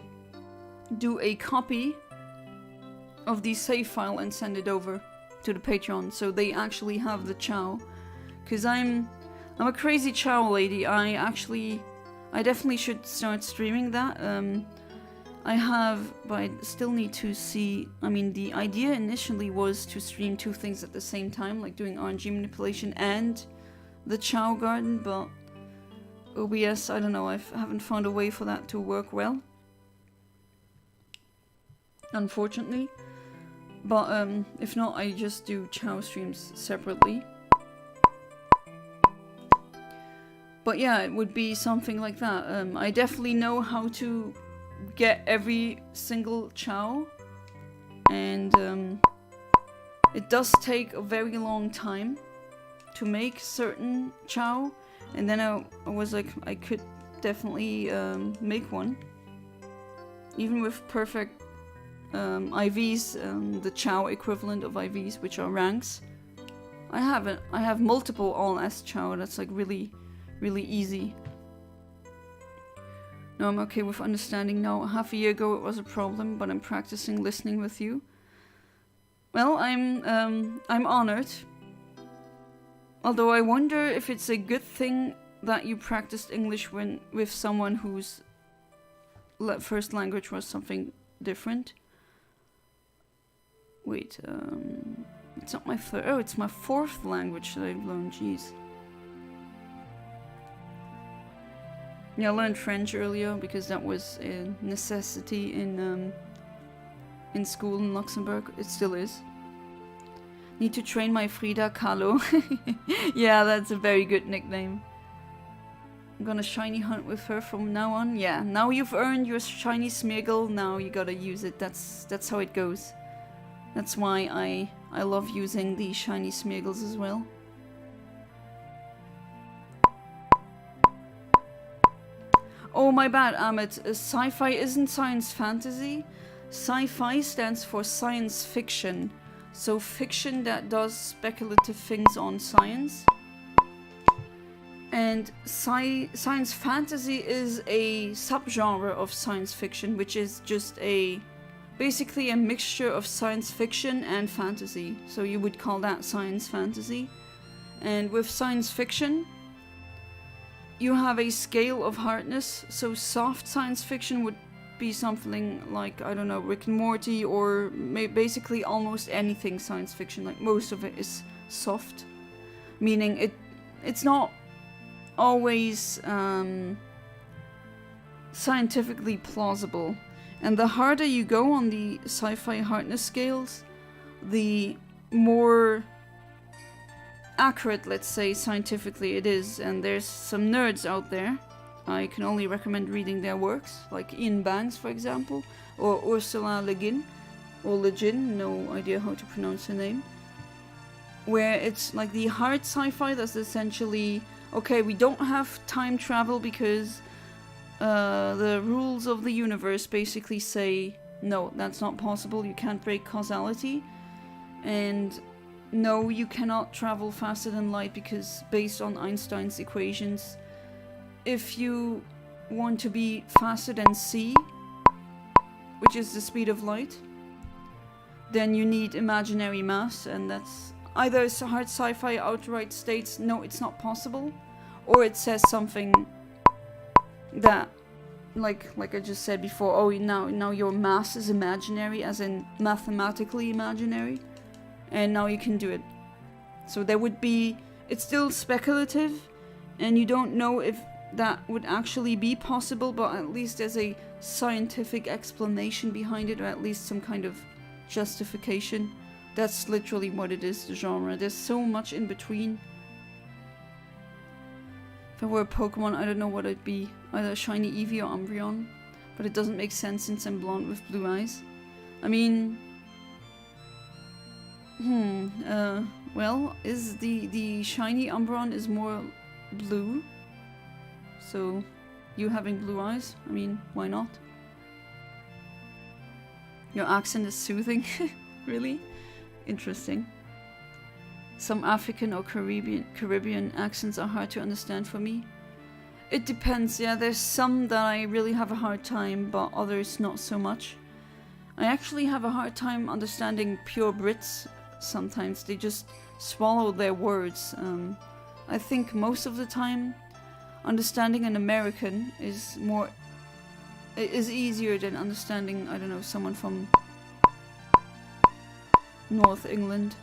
do a copy of the save file and send it over to the Patreon so they actually have the chow. Because I'm a crazy chow lady. I definitely should start streaming that. I have, but I still need to see. I mean, the idea initially was to stream two things at the same time, like doing RNG manipulation and the chow garden, but OBS, I don't know, I haven't found a way for that to work well, unfortunately. But if not, I just do chow streams separately. But yeah, it would be something like that. I definitely know how to get every single chow, and it does take a very long time to make certain chow, and then I was like, I could definitely make one even with perfect IVs, the chow equivalent of IVs, which are ranks. I have multiple all S chow. That's like really easy. No, I'm okay with understanding now. Half a year ago it was a problem, but I'm practicing listening with you. Well, I'm honored. Although I wonder if it's a good thing that you practiced English with someone whose first language was something different. Wait, it's not my third. Oh, it's my fourth language that I've learned. Jeez. Yeah, I learned French earlier because that was a necessity in school in Luxembourg. It still is. Need to train my Frida Kahlo. Yeah, that's a very good nickname. I'm gonna shiny hunt with her from now on. Yeah, now you've earned your shiny Smeargle. Now you gotta use it. That's how it goes. That's why I love using the shiny Smeargles as well. Oh, my bad, Amit. Sci-fi isn't science fantasy. Sci-fi stands for science fiction. So fiction that does speculative things on science. And science fantasy is a subgenre of science fiction, which is just basically a mixture of science fiction and fantasy. So you would call that science fantasy. And with science fiction, you have a scale of hardness. So soft science fiction would be something like, I don't know, Rick and Morty, or basically almost anything science fiction. Like most of it is soft, meaning it's not always scientifically plausible. And the harder you go on the sci-fi hardness scales, the more accurate, let's say, scientifically it is. And there's some nerds out there. I can only recommend reading their works, like Ian Banks, for example, or Ursula Le Guin, or Le Guin, no idea how to pronounce her name. Where it's like the hard sci-fi that's essentially, okay, we don't have time travel because the rules of the universe basically say, no, that's not possible, you can't break causality. And no, you cannot travel faster than light because based on Einstein's equations, if you want to be faster than c, which is the speed of light, then you need imaginary mass, and that's either hard sci-fi outright states, no, it's not possible, or it says something that, like I just said before, oh, now your mass is imaginary, as in mathematically imaginary, and now you can do it. So there would be, it's still speculative, and you don't know if that would actually be possible, but at least there's a scientific explanation behind it, or at least some kind of justification. That's literally what it is, the genre. There's so much in between. If I were a Pokemon, I don't know what I'd be. Either shiny Eevee or Umbreon. But it doesn't make sense since I'm blonde with blue eyes. I mean... well, is the shiny Umbreon is more blue. So, you having blue eyes? I mean, why not? Your accent is soothing. Really? Interesting. Some African or Caribbean accents are hard to understand for me. It depends, yeah, there's some that I really have a hard time, but others not so much. I actually have a hard time understanding pure Brits sometimes. They just swallow their words. I think most of the time understanding an American is easier than understanding, I don't know, someone from North England.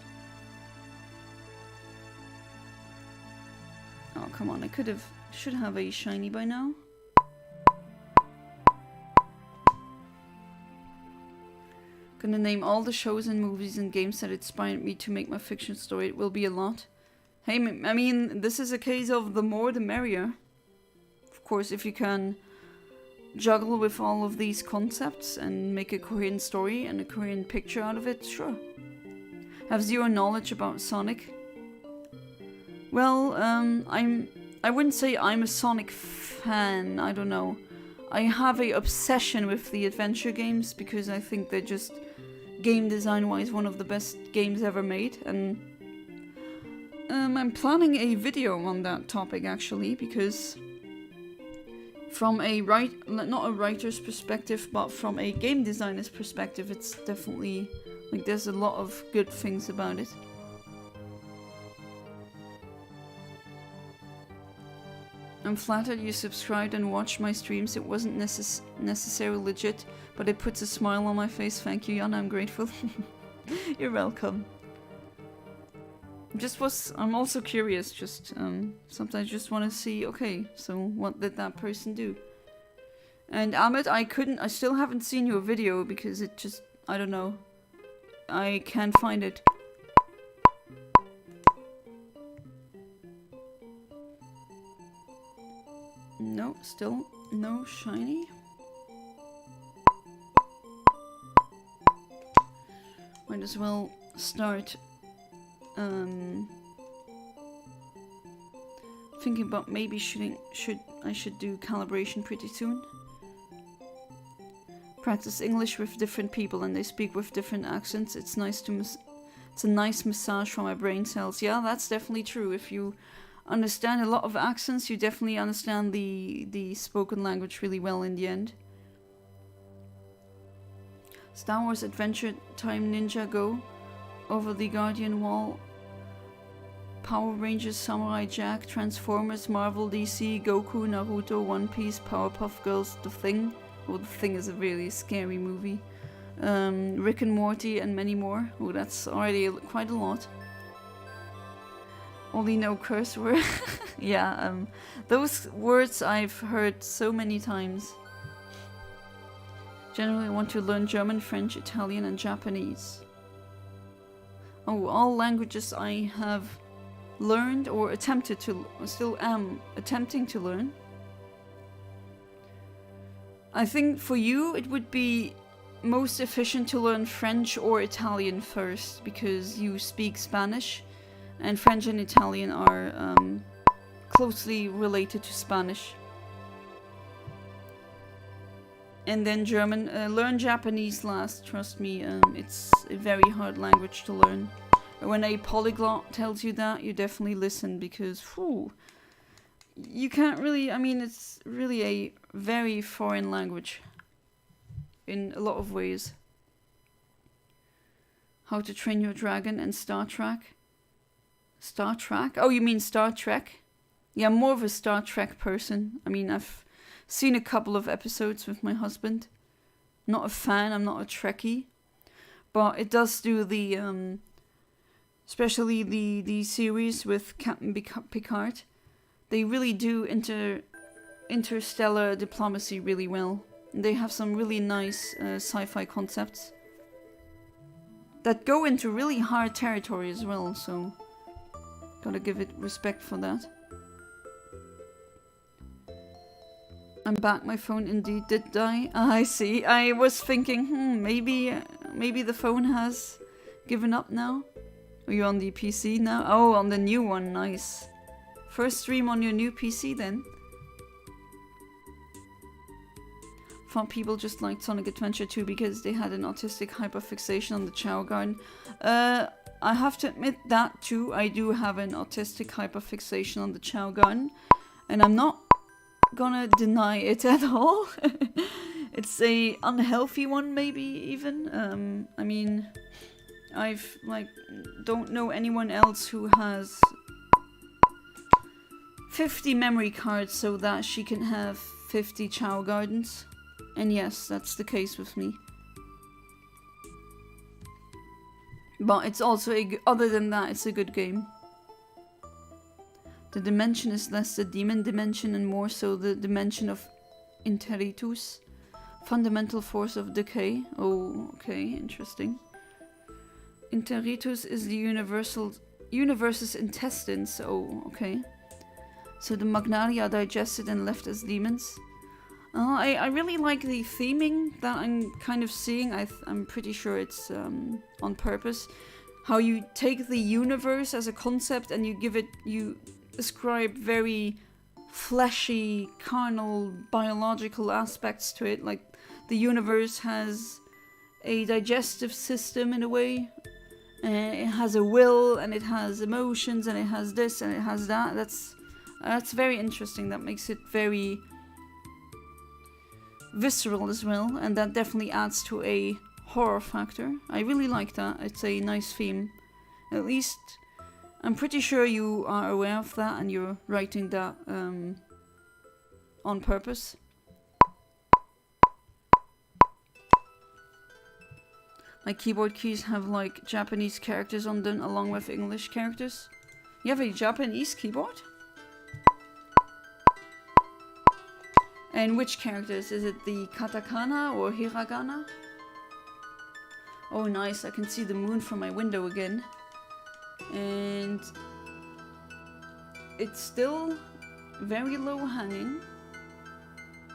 Oh, come on, should have a shiny by now. Gonna name all the shows and movies and games that inspired me to make my fiction story. It will be a lot. Hey, I mean, this is a case of the more the merrier. Of course, if you can juggle with all of these concepts and make a coherent story and a coherent picture out of it, sure. Have zero knowledge about Sonic. Well, I wouldn't say I'm a Sonic fan, I don't know. I have a obsession with the adventure games because I think they're just, game design-wise, one of the best games ever made, and I'm planning a video on that topic actually, because from a not a writer's perspective, but from a game designer's perspective, it's definitely, like, there's a lot of good things about it. I'm flattered you subscribed and watched my streams. It wasn't necessarily legit, but it puts a smile on my face. Thank you, Jan. I'm grateful. You're welcome. I'm also curious. Just sometimes just want to see. Okay, so what did that person do? And Ahmed, I still haven't seen your video because it just, I don't know. I can't find it. No, still no shiny. Might as well start thinking about maybe I should do calibration pretty soon. Practice English with different people and they speak with different accents. It's nice to it's a nice massage for my brain cells. Yeah, that's definitely true. If you understand a lot of accents, you definitely understand the spoken language really well in the end. Star Wars Adventure Time Ninja Go, Over the Guardian Wall, Power Rangers, Samurai Jack, Transformers, Marvel, DC, Goku, Naruto, One Piece, Powerpuff Girls, The Thing. Oh, The Thing is a really scary movie. Rick and Morty and many more. Oh, that's already quite a lot. Only no curse word. Yeah, those words I've heard so many times. Generally I want to learn German, French, Italian and Japanese. Oh, all languages I have learned or attempted to, still am attempting to learn. I think for you it would be most efficient to learn French or Italian first because you speak Spanish and French and Italian are closely related to Spanish. And then German. Learn Japanese last, trust me, it's a very hard language to learn. When a polyglot tells you that, you definitely listen because, whew, you can't really, I mean, it's really a very foreign language in a lot of ways. How to Train Your Dragon and Star Trek. Star Trek? Oh, you mean Star Trek? Yeah, I'm more of a Star Trek person. I mean, I've seen a couple of episodes with my husband. Not a fan, I'm not a Trekkie. But it does do the, especially the series with Captain Picard. They really do interstellar diplomacy really well. They have some really nice sci-fi concepts that go into really hard territory as well, so gotta give it respect for that. I'm back, my phone indeed did die. I see. I was thinking, maybe the phone has given up now. Are you on the PC now? Oh, on the new one, nice. First stream on your new PC then. Thought people just liked Sonic Adventure 2 because they had an autistic hyperfixation on the Chow Garden. I have to admit that too. I do have an autistic hyperfixation on the Chow Garden. And I'm not gonna deny it at all. It's a unhealthy one maybe even. I mean, I've don't know anyone else who has 50 memory cards so that she can have 50 Chow Gardens. And yes, that's the case with me. But it's also other than that, it's a good game. The dimension is less the demon dimension and more so the dimension of interitus. Fundamental force of decay. Oh, okay, interesting. Interitus is the universe's intestines. Oh, okay. So the Magnalia are digested and left as demons. I really like the theming that I'm kind of seeing. I'm pretty sure it's on purpose. How you take the universe as a concept and you ascribe very fleshy, carnal, biological aspects to it. Like the universe has a digestive system in a way. It has a will and it has emotions and it has this and it has that. That's very interesting. That makes it very visceral as well, and that definitely adds to a horror factor. I really like that. It's a nice theme. At least I'm pretty sure you are aware of that and you're writing that on purpose. My keyboard keys have like Japanese characters on them along with English characters. You have a Japanese keyboard? And which characters? Is it the katakana or hiragana? Oh nice, I can see the moon from my window again. And it's still very low hanging.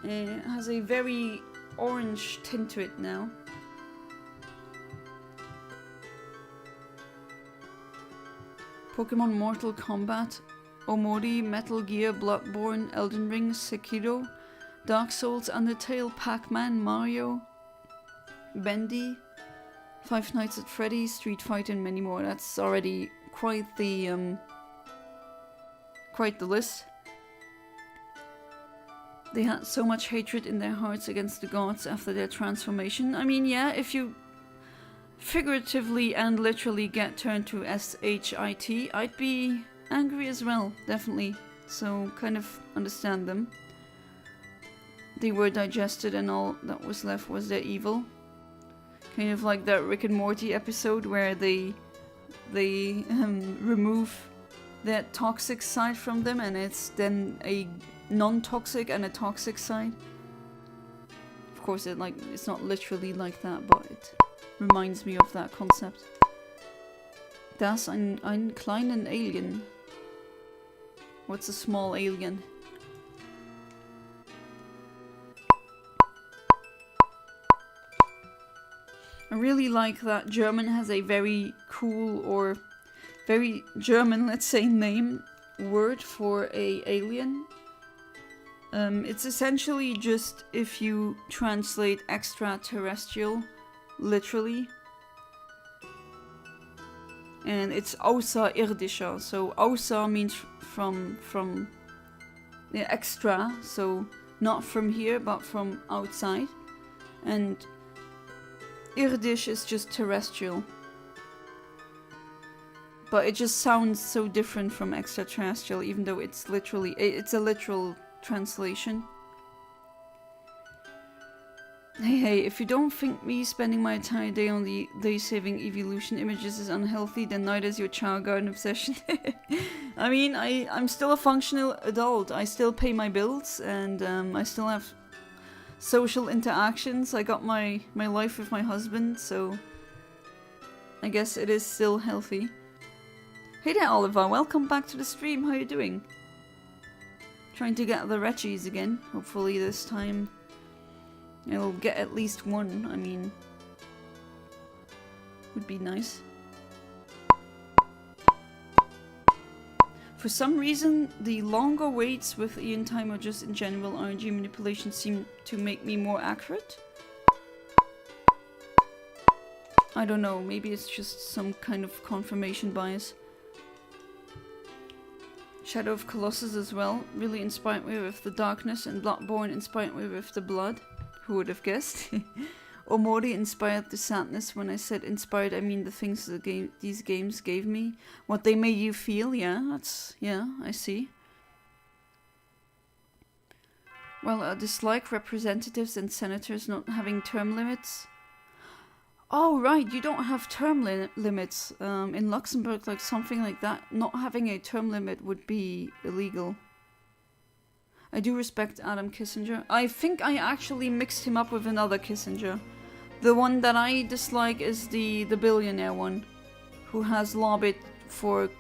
It has a very orange tint to it now. Pokemon Mortal Kombat, Omori, Metal Gear, Bloodborne, Elden Ring, Sekiro, Dark Souls, Undertale, Pac-Man, Mario, Bendy, Five Nights at Freddy's, Street Fighter, and many more. That's already quite the list. They had so much hatred in their hearts against the gods after their transformation. I mean, yeah, if you figuratively and literally get turned to S-H-I-T, I'd be angry as well, definitely. So, kind of understand them. They were digested and all that was left was their evil. Kind of like that Rick and Morty episode where they remove that toxic side from them and it's then a non-toxic and a toxic side. Of course, it's not literally like that, but it reminds me of that concept. Das ein kleinen Alien. What's a small alien? I really like that German has a very cool or very German, let's say, name word for a alien. It's essentially just if you translate extraterrestrial literally. And it's außerirdischer. So außer means from the extra, so not from here but from outside. And irdisch is just terrestrial. But it just sounds so different from extraterrestrial, even though it's a literal translation. Hey, if you don't think me spending my entire day on the day-saving evolution images is unhealthy, then neither is your child garden obsession. I mean, I'm still a functional adult. I still pay my bills, and I still have social interactions. I got my life with my husband, so I guess it is still healthy. Hey there, Oliver. Welcome back to the stream. How you doing? Trying to get the Regis again. Hopefully this time I'll get at least one. I mean, would be nice. For some reason, the longer waits with Ian time or just in general RNG manipulation seem to make me more accurate. I don't know, maybe it's just some kind of confirmation bias. Shadow of Colossus as well, really inspired me with the darkness, and Bloodborne inspired me with the blood. Who would have guessed? Omori inspired the sadness. When I said inspired, I mean the things these games gave me. What they made you feel, yeah, I see. Well, I dislike representatives and senators not having term limits. Oh, right, you don't have term limits. In Luxembourg, like something like that, not having a term limit would be illegal. I do respect Adam Kissinger. I think I actually mixed him up with another Kissinger. The one that I dislike is the billionaire one, who has lobbied for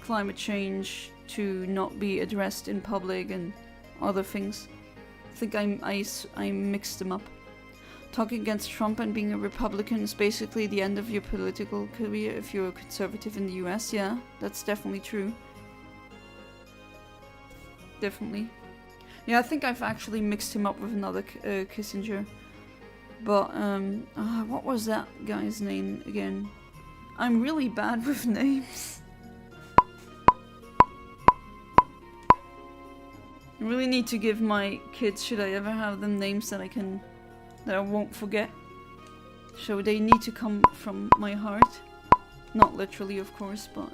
climate change to not be addressed in public and other things. I think I mixed them up. Talking against Trump and being a Republican is basically the end of your political career if you're a conservative in the US. Yeah, that's definitely true. Definitely. Yeah, I think I've actually mixed him up with another Kissinger. But, what was that guy's name again? I'm really bad with names. I really need to give my kids, should I ever have them, names that I won't forget. So they need to come from my heart. Not literally, of course, but...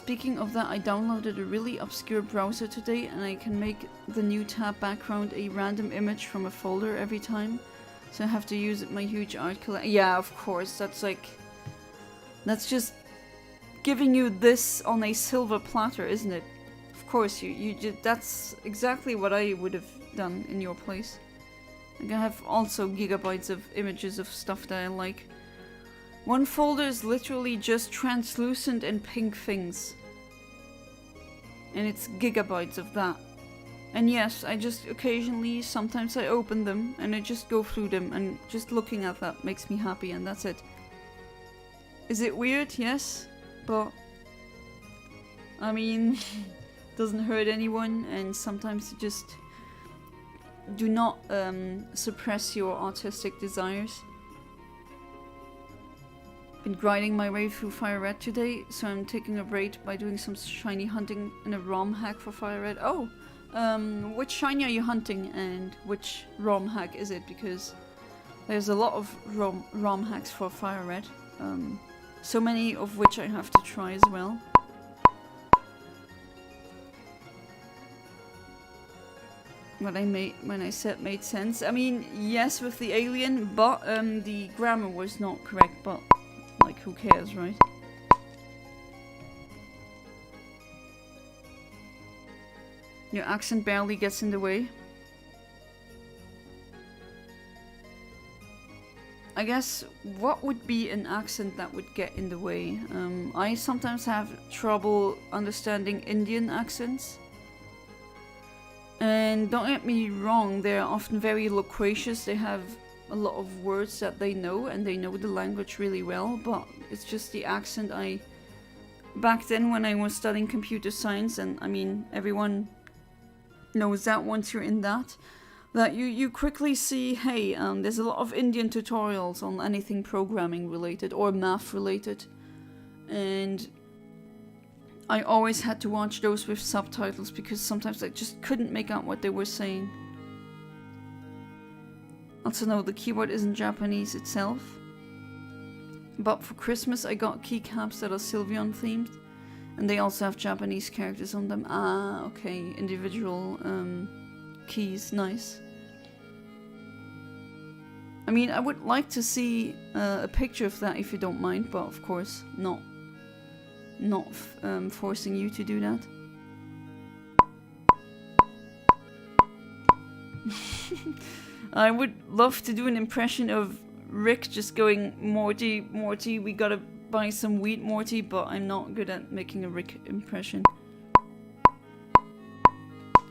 speaking of that, I downloaded a really obscure browser today, and I can make the new tab background a random image from a folder every time. So I have to use my huge art collection. Yeah, of course. That's like... That's just giving you this on a silver platter, isn't it? Of course, that's exactly what I would have done in your place. I have also gigabytes of images of stuff that I like. One folder is literally just translucent and pink things. And it's gigabytes of that. And yes, I just occasionally, sometimes I open them and I just go through them, and just looking at that makes me happy, and that's it. Is it weird? Yes. But, I mean, doesn't hurt anyone, and sometimes you just do not suppress your artistic desires. Been grinding my way through Fire Red today, so I'm taking a break by doing some shiny hunting in a ROM hack for Fire Red. Oh! Which shiny are you hunting, and which ROM hack is it? Because there's a lot of ROM hacks for Fire Red. So many of which I have to try as well. What I made when I said made sense. I mean, yes, with the alien, but the grammar was not correct. But like, who cares, right? Your accent barely gets in the way. I guess, what would be an accent that would get in the way? I sometimes have trouble understanding Indian accents. And don't get me wrong, they're often very loquacious. They have a lot of words that they know, and they know the language really well. But it's just the accent. Back then when I was studying computer science, and I mean, everyone knows that once you're in that you quickly see, hey, there's a lot of Indian tutorials on anything programming related or math related, and I always had to watch those with subtitles because sometimes I just couldn't make out what they were saying. Also, no, the keyboard isn't Japanese itself, but for Christmas I got keycaps that are Sylveon themed, and they also have Japanese characters on them. Ah, okay, individual keys, nice. I mean, I would like to see a picture of that if you don't mind, but of course not forcing you to do that. I would love to do an impression of Rick just going, Morty, Morty, we gotta buy some wheat, Morty, but I'm not good at making a Rick impression.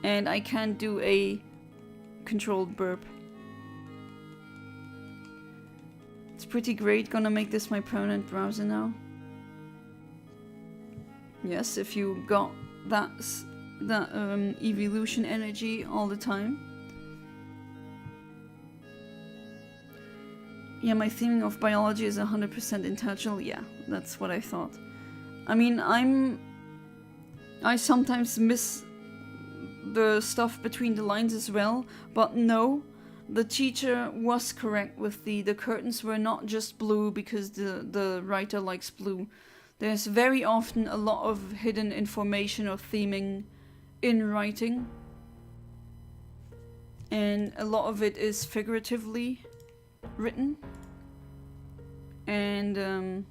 And I can't do a controlled burp. It's pretty great, gonna make this my permanent browser now. Yes, if you got that evolution energy all the time. Yeah, my theming of biology is 100% intentional. Yeah, that's what I thought. I mean, I sometimes miss the stuff between the lines as well, but no, the teacher was correct with the curtains were not just blue because the writer likes blue. There's very often a lot of hidden information or theming in writing, and a lot of it is figuratively written. And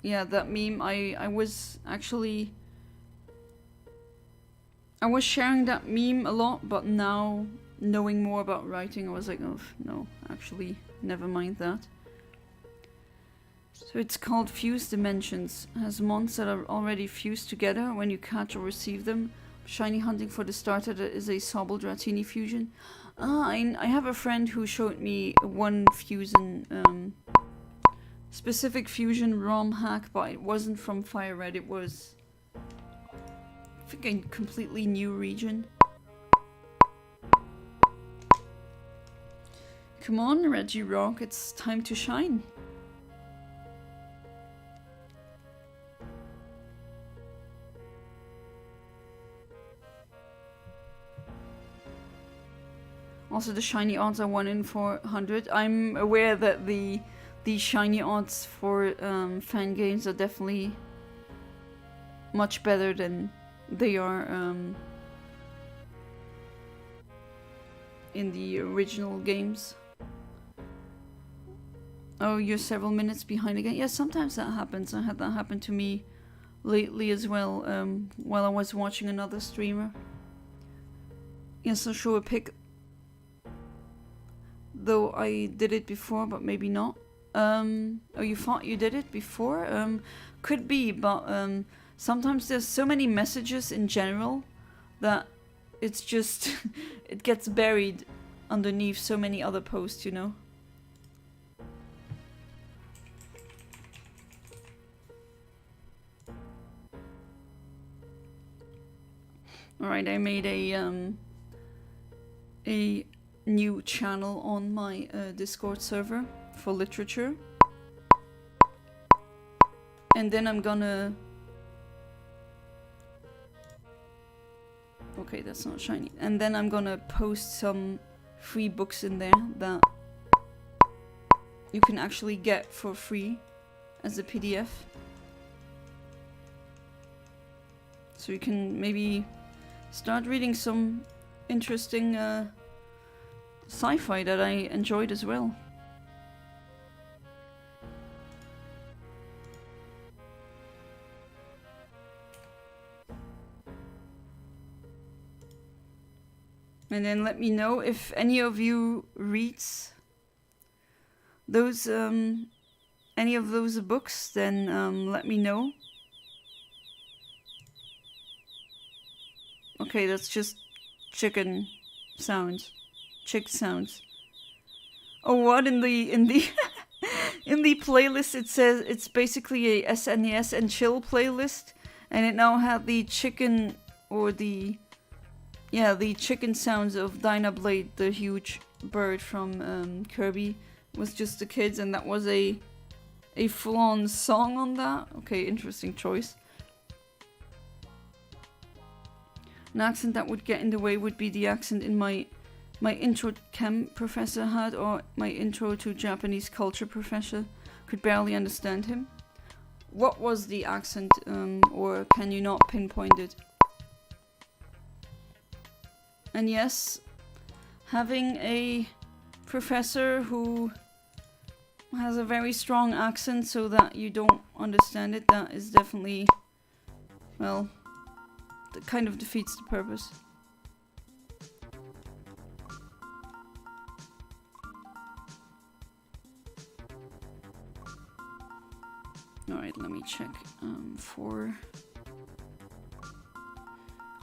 yeah, that meme, I was sharing that meme a lot, but now knowing more about writing, I was like, oh no, actually never mind that. So it's called Fused Dimensions. It has mons that are already fused together when you catch or receive them. Shiny hunting for the starter, that is a Sobble Dratini fusion. Ah, I have a friend who showed me one fusion, specific fusion ROM hack, but it wasn't from Fire Red, it was, I think, a completely new region. Come on, Reggie Rock, it's time to shine. Also, the shiny odds are 1 in 400. I'm aware that the shiny odds for fan games are definitely much better than they are in the original games. Oh, you're several minutes behind again. Yeah, sometimes that happens. I had that happen to me lately as well, while I was watching another streamer. Yes, I'll show a pic. Though I did it before, but maybe not. Oh, you thought you did it before? Could be, but sometimes there's so many messages in general that it's just it gets buried underneath so many other posts, you know. Alright, I made a new channel on my Discord server for literature. And then I'm gonna... Okay, that's not shiny. And then I'm gonna post some free books in there that you can actually get for free as a PDF. So you can maybe start reading some interesting sci-fi that I enjoyed as well. And then let me know if any of you reads those any of those books, then let me know. Okay, that's just chicken sounds. Chick sounds. Oh, what in the in the playlist it says it's basically a SNES and chill playlist, and it now had the chicken or the chicken sounds of Dynablade, the huge bird from Kirby, with just the kids, and that was a full-on song on that. Okay, interesting choice. An accent that would get in the way would be the accent in my intro chem professor had, or my intro to Japanese culture professor. Could barely understand him. What was the accent, or can you not pinpoint it? And yes, having a professor who has a very strong accent so that you don't understand it, that is definitely, well, that kind of defeats the purpose. Alright, let me check for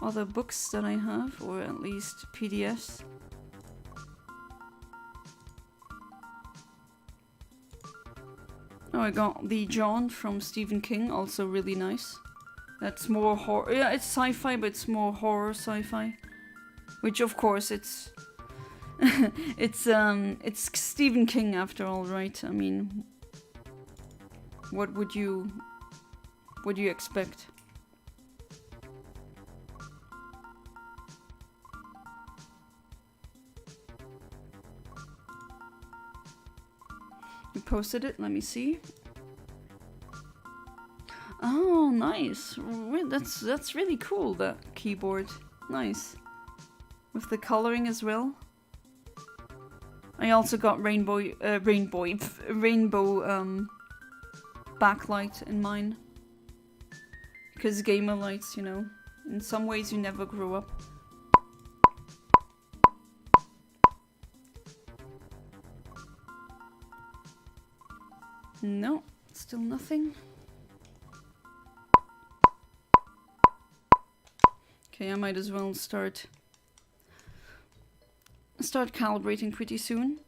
other books that I have, or at least PDFs. Oh, I got The John from Stephen King, also really nice. That's more horror. Yeah, it's sci-fi, but it's more horror sci-fi. Which, of course, it's it's Stephen King after all, right? I mean, what would you expect? You posted it. Let me see. Oh, nice. That's really cool, that keyboard. Nice. With the coloring as well. I also got rainbow backlight in mine. Because gamer lights, you know, in some ways you never grow up. No, still nothing. Okay, I might as well start calibrating pretty soon.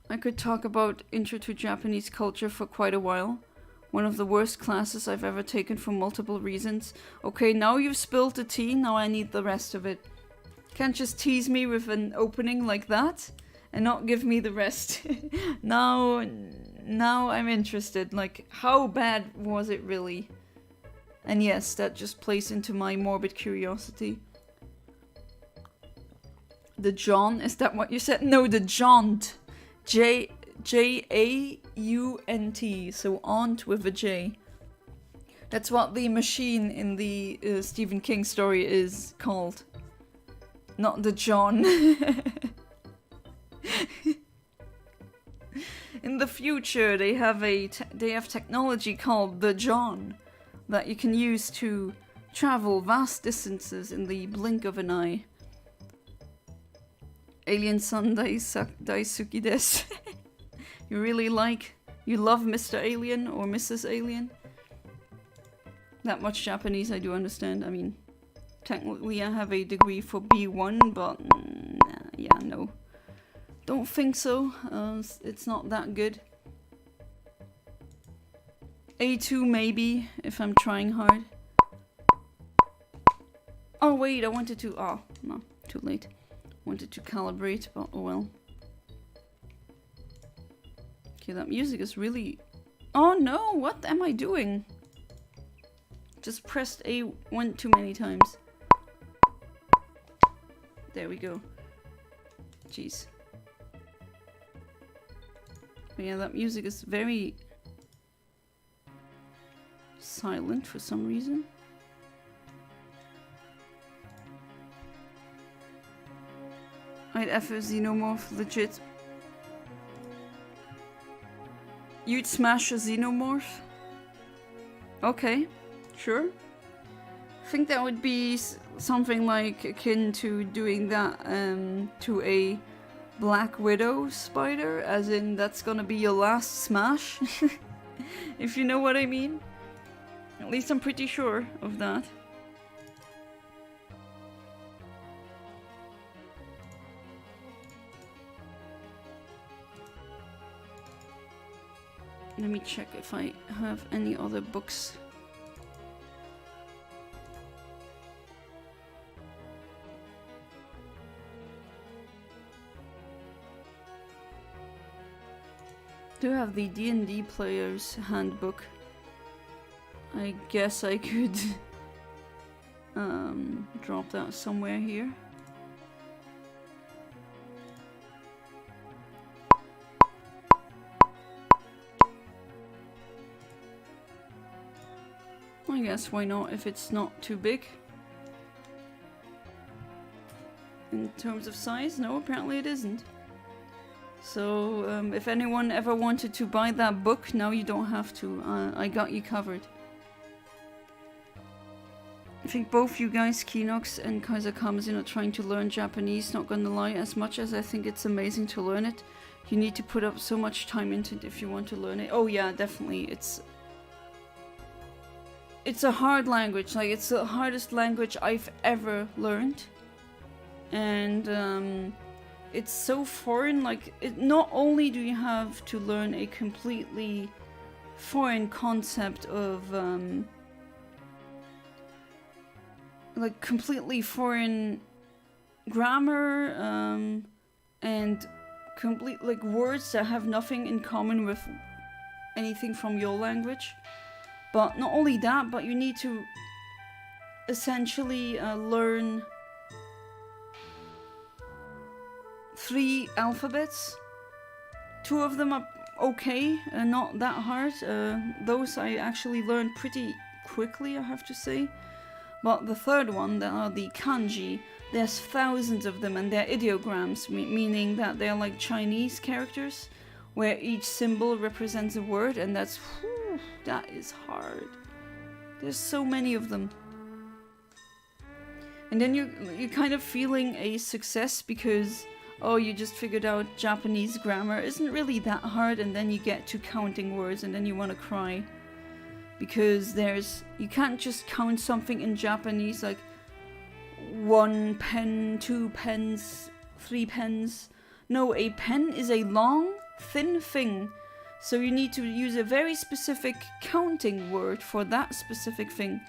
I could talk about Intro to Japanese Culture for quite a while. One of the worst classes I've ever taken for multiple reasons. Okay, now you've spilled the tea, now I need the rest of it. Can't just tease me with an opening like that and not give me the rest. Now I'm interested. Like, how bad was it really? And yes, that just plays into my morbid curiosity. The John, is that what you said? No, the Jaunt. J-A-U-N-T, so aunt with a J. That's what the machine in the Stephen King story is called. Not the John. In the future, they have technology called the John that you can use to travel vast distances in the blink of an eye. Alien-san daisuki desu. You love Mr. Alien or Mrs. Alien? That much Japanese I do understand. I mean, technically I have a degree for B1, but yeah, no. Don't think so. It's not that good. A2 maybe, if I'm trying hard. Oh wait, I wanted to... Oh, no, too late. Wanted to calibrate, but oh well. Okay, that music is really... Oh no, what am I doing? Just pressed A1 too many times. There we go. Jeez. But yeah, that music is very silent for some reason. I'd F a xenomorph, legit. You'd smash a xenomorph? Okay, sure. I think that would be something like akin to doing that to a Black Widow spider, as in that's gonna be your last smash. If you know what I mean. At least I'm pretty sure of that. Let me check if I have any other books. Do have the D&D player's handbook. I guess I could drop that somewhere here. I guess why not, if it's not too big. In terms of size, no, apparently it isn't. So, if anyone ever wanted to buy that book, now you don't have to. I got you covered. I think both you guys, Kinox and Kaiser Kamazin, are trying to learn Japanese, not gonna lie. As much as I think it's amazing to learn it, you need to put up so much time into it if you want to learn it. Oh yeah, definitely. It's a hard language. Like, it's the hardest language I've ever learned. And, it's so foreign. Like, not only do you have to learn a completely foreign concept of, like, completely foreign grammar, and complete, like, words that have nothing in common with anything from your language. But not only that, but you need to essentially learn 3 alphabets. 2 of them are okay, not that hard. Those I actually learned pretty quickly, I have to say. But the third one, that are the kanji, there's thousands of them, and they're ideograms, meaning that they're like Chinese characters, where each symbol represents a word, and that is hard. There's so many of them. And then you're kind of feeling a success because, oh, you just figured out Japanese grammar isn't really that hard, and then you get to counting words and then you want to cry. Because you can't just count something in Japanese like 1 pen, 2 pens, 3 pens. No, a pen is a long, thin thing. So you need to use a very specific counting word for that specific thing.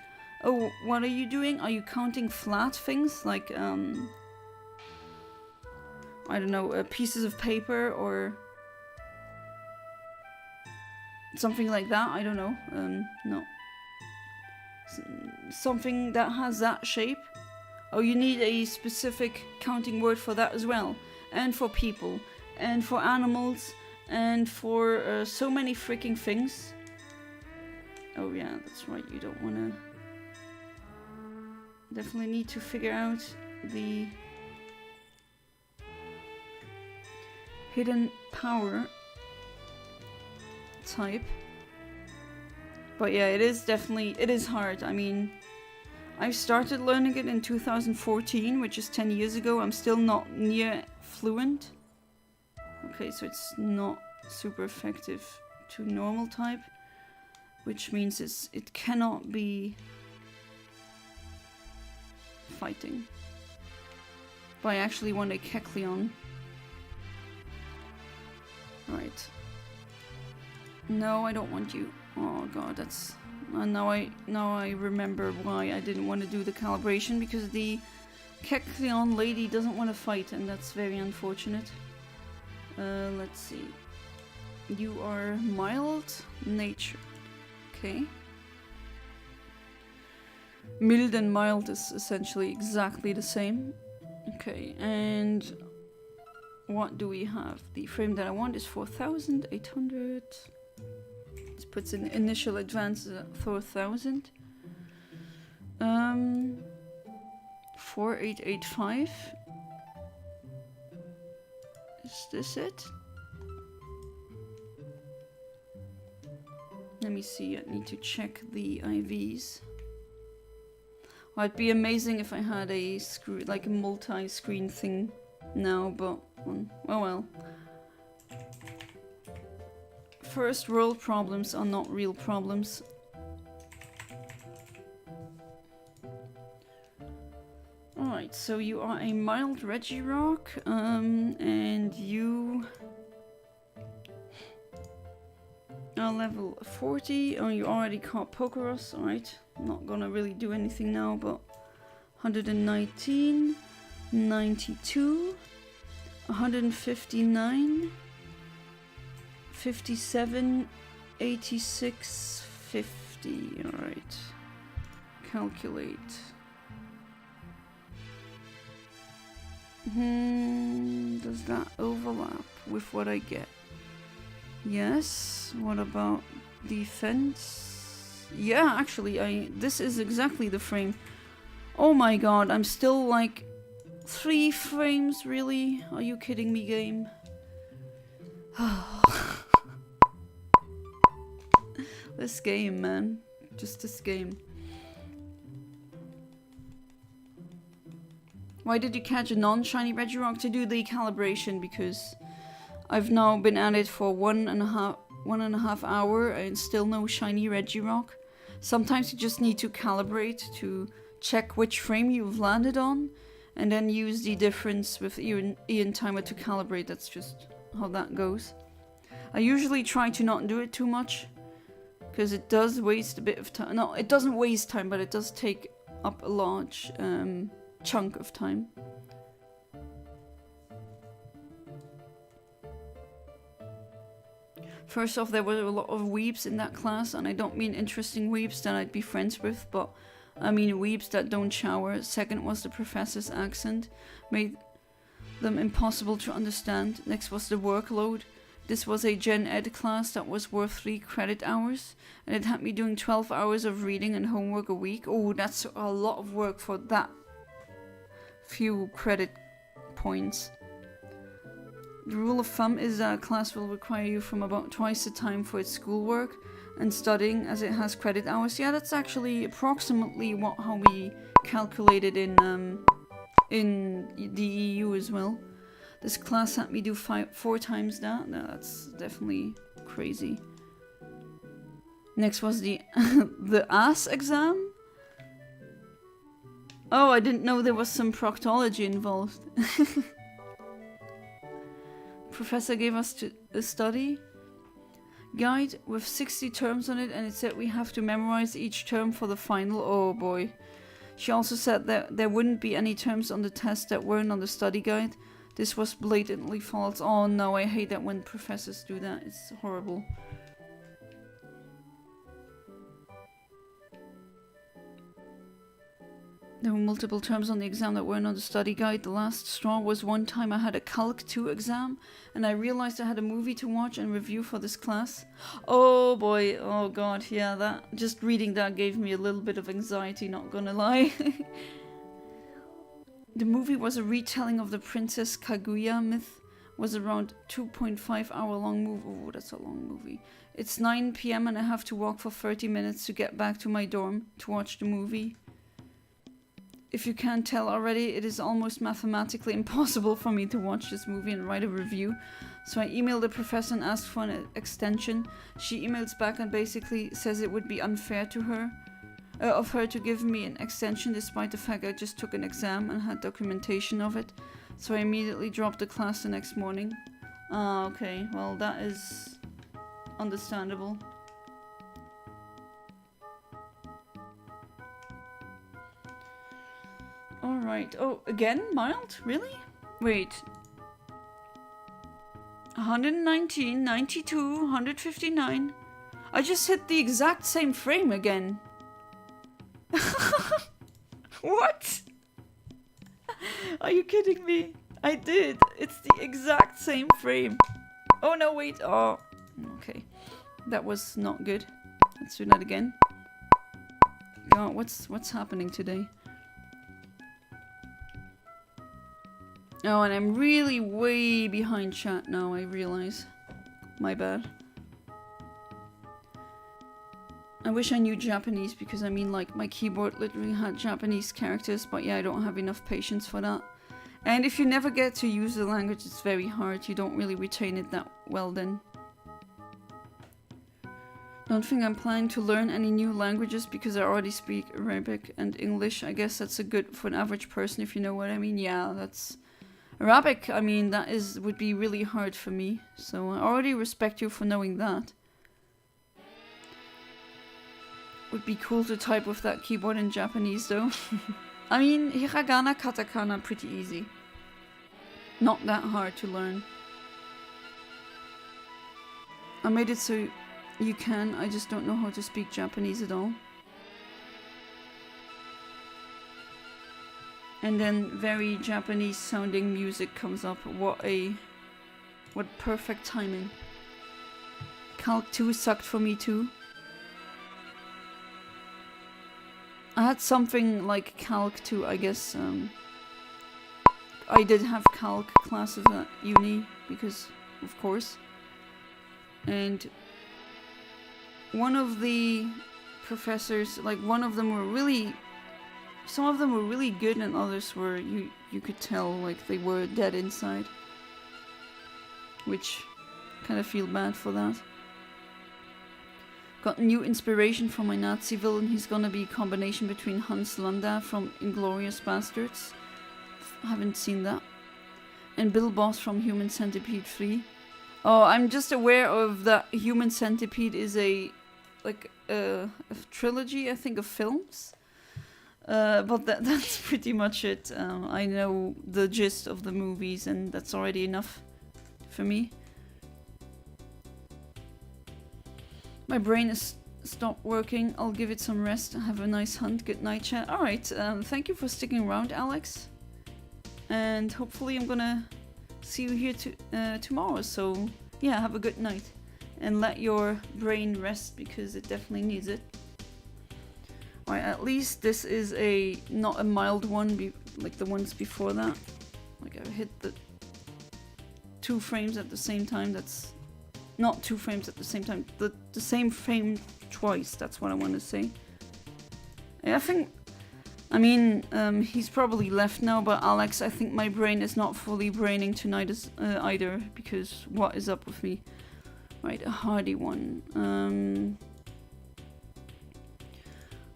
Oh, what are you doing? Are you counting flat things? Like, I don't know, pieces of paper or something like that? I don't know. No. Something that has that shape. Oh, you need a specific counting word for that as well. And for people. And for animals. And for so many freaking things. Oh yeah, that's right, you don't wanna... Definitely need to figure out the hidden power type. But yeah, it is hard. I mean, I started learning it in 2014, which is 10 years ago. I'm still not near fluent. Okay, so it's not super effective to normal type, which means it cannot be fighting. But I actually want a Kecleon. Right. No, I don't want you. Oh god, that's... now I remember why I didn't want to do the calibration, because the Kecleon lady doesn't want to fight, and that's very unfortunate. Let's see. You are mild natured. Okay. Mild and mild is essentially exactly the same. Okay, and what do we have? The frame that I want is 4,800. This puts an initial advance at 4,000. 4885. Is this it? Let me see, I need to check the IVs. Well, it'd be amazing if I had a like a multi-screen thing now, but oh well. First world problems are not real problems. Alright, so you are a mild Regirock, and you are level 40. Oh, you already caught Pokeros, alright. Not gonna really do anything now, but 119, 92, 159, 57, 86, 50. Alright. Calculate. Does that overlap with what I get? Yes. What about defense? Yeah, actually, this is exactly the frame. Oh my god, I'm still like 3 frames, really? Are you kidding me, game? This game, man. Just this game. Why did you catch a non-shiny Regirock? To do the calibration, because I've now been at it for one and a half hour and still no shiny Regirock. Sometimes you just need to calibrate to check which frame you've landed on, and then use the difference with Ian Timer to calibrate. That's just how that goes. I usually try to not do it too much, because it does waste a bit of time. No, it doesn't waste time, but it does take up a large chunk of time. First off, there were a lot of weebs in that class, and I don't mean interesting weebs that I'd be friends with, but I mean weebs that don't shower. Second was the professor's accent, made them impossible to understand. Next was the workload. This was a Gen Ed class that was worth 3 credit hours, and it had me doing 12 hours of reading and homework a week. Oh, that's a lot of work for that few credit points. The rule of thumb is that a class will require you from about twice the time for its schoolwork and studying as it has credit hours. Yeah, that's actually approximately how we calculated in the EU as well. This class had me do 4 times that. No, that's definitely crazy. Next was the the AS exam. Oh, I didn't know there was some proctology involved. Professor gave us a study guide with 60 terms on it, and it said we have to memorize each term for the final. Oh boy. She also said that there wouldn't be any terms on the test that weren't on the study guide. This was blatantly false. Oh no, I hate that when professors do that. It's horrible. There were multiple terms on the exam that weren't on the study guide. The last straw was one time I had a Calc 2 exam and I realized I had a movie to watch and review for this class. Oh boy, oh god, yeah, that just reading that gave me a little bit of anxiety, not gonna lie. The movie was a retelling of the Princess Kaguya myth. Was around 2.5 hour long movie. Oh, that's a long movie. It's 9 PM and I have to walk for 30 minutes to get back to my dorm to watch the movie. If you can't tell already, it is almost mathematically impossible for me to watch this movie and write a review. So I emailed the professor and asked for an extension. She emails back and basically says it would be unfair to her, of her to give me an extension despite the fact I just took an exam and had documentation of it. So I immediately dropped the class the next morning. Ah, okay. Well, that is understandable. Alright. Oh, again? Mild? Really? Wait. 119, 92, 159. I just hit the exact same frame again. What? Are you kidding me? I did. It's the exact same frame. Oh no, wait. Oh, okay. That was not good. Let's do that again. God, what's happening today? Oh, and I'm really way behind chat now, I realize. My bad. I wish I knew Japanese because I mean, like, my keyboard literally had Japanese characters, but yeah, I don't have enough patience for that. And if you never get to use the language, it's very hard. You don't really retain it that well then. Don't think I'm planning to learn any new languages because I already speak Arabic and English. I guess that's a good for an average person, if you know what I mean. Yeah, that's... Arabic, I mean, that would be really hard for me. So I already respect you for knowing that. Would be cool to type with that keyboard in Japanese though. I mean, hiragana, katakana, pretty easy. Not that hard to learn. I made it so you can, I just don't know how to speak Japanese at all. And then very Japanese sounding music comes up. What perfect timing. Calc 2 sucked for me too. I had something like Calc 2, I guess. I did have Calc classes at uni, because, of course. And one of the professors, like one of them were really... Some of them were really good and others were, you could tell, like they were dead inside. Which, kind of feel bad for that. Got new inspiration from my Nazi villain. He's gonna be a combination between Hans Landa from Inglourious Basterds. Haven't seen that. And Bill Boss from Human Centipede 3. Oh, I'm just aware of that Human Centipede is a trilogy, I think, of films. But that's pretty much it. I know the gist of the movies and that's already enough for me. My brain is stopped working. I'll give it some rest. Have a nice hunt. Good night, chat. Alright, thank you for sticking around, Alex. And hopefully I'm gonna see you here tomorrow. So yeah, have a good night. And let your brain rest because it definitely needs it. Alright, at least this is not a mild one like the ones before that. Like I hit the 2 frames at the same time. That's not 2 frames at the same time. The same frame twice. That's what I want to say. I think... I mean, he's probably left now, but Alex, I think my brain is not fully braining tonight either, because what is up with me? Right, a hardy one.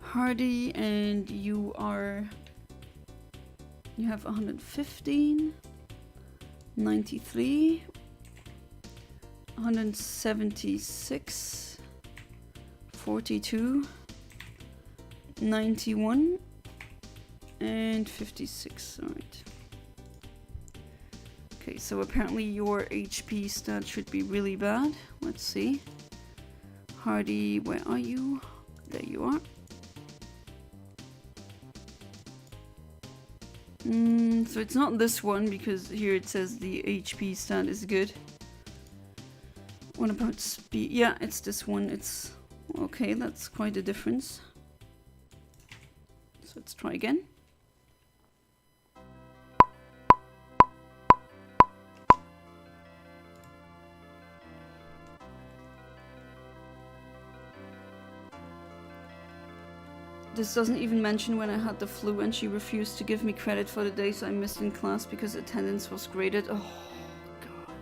Hardy, and you have 115, 93, 176, 42, 91, and 56. Alright. Okay, so apparently your HP stat should be really bad. Let's see. Hardy, where are you? There you are. So it's not this one because here it says the HP stat is good. What about speed? Yeah, it's this one. It's okay, that's quite a difference. So let's try again. This doesn't even mention when I had the flu and she refused to give me credit for the days I missed in class because attendance was graded. Oh, God.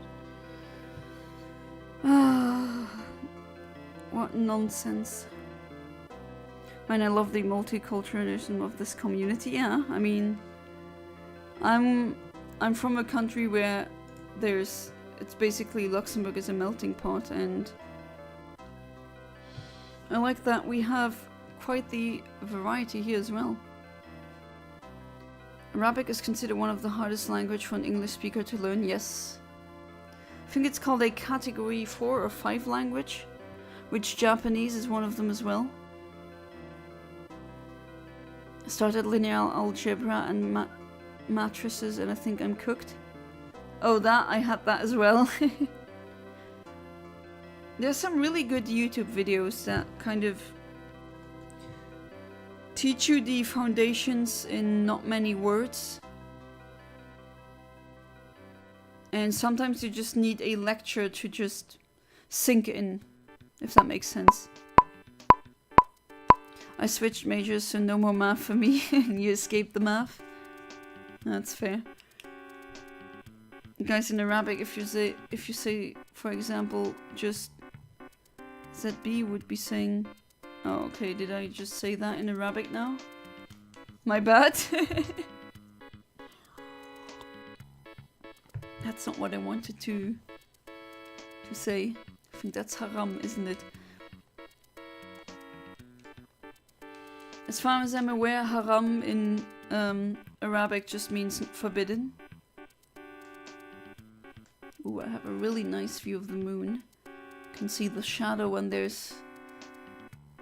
Ah, what nonsense. And I love the multiculturalism of this community. Yeah, I mean, I'm from a country where it's basically Luxembourg is a melting pot, and I like that we have quite the variety here as well. Arabic is considered one of the hardest language for an English speaker to learn, yes. I think it's called a category 4 or 5 language, which Japanese is one of them as well. I started linear algebra and matrices and I think I'm cooked. Oh, I had that as well. There's some really good YouTube videos that kind of teach you the foundations in not many words. And sometimes you just need a lecture to just sink in, if that makes sense. I switched majors, so no more math for me, and you escaped the math. That's fair. Guys, in Arabic, if you say, for example, just ZB would be saying... Oh, okay, did I just say that in Arabic now? My bad. That's not what I wanted to say. I think that's haram, isn't it? As far as I'm aware, haram in Arabic just means forbidden. Ooh, I have a really nice view of the moon. You can see the shadow when there's...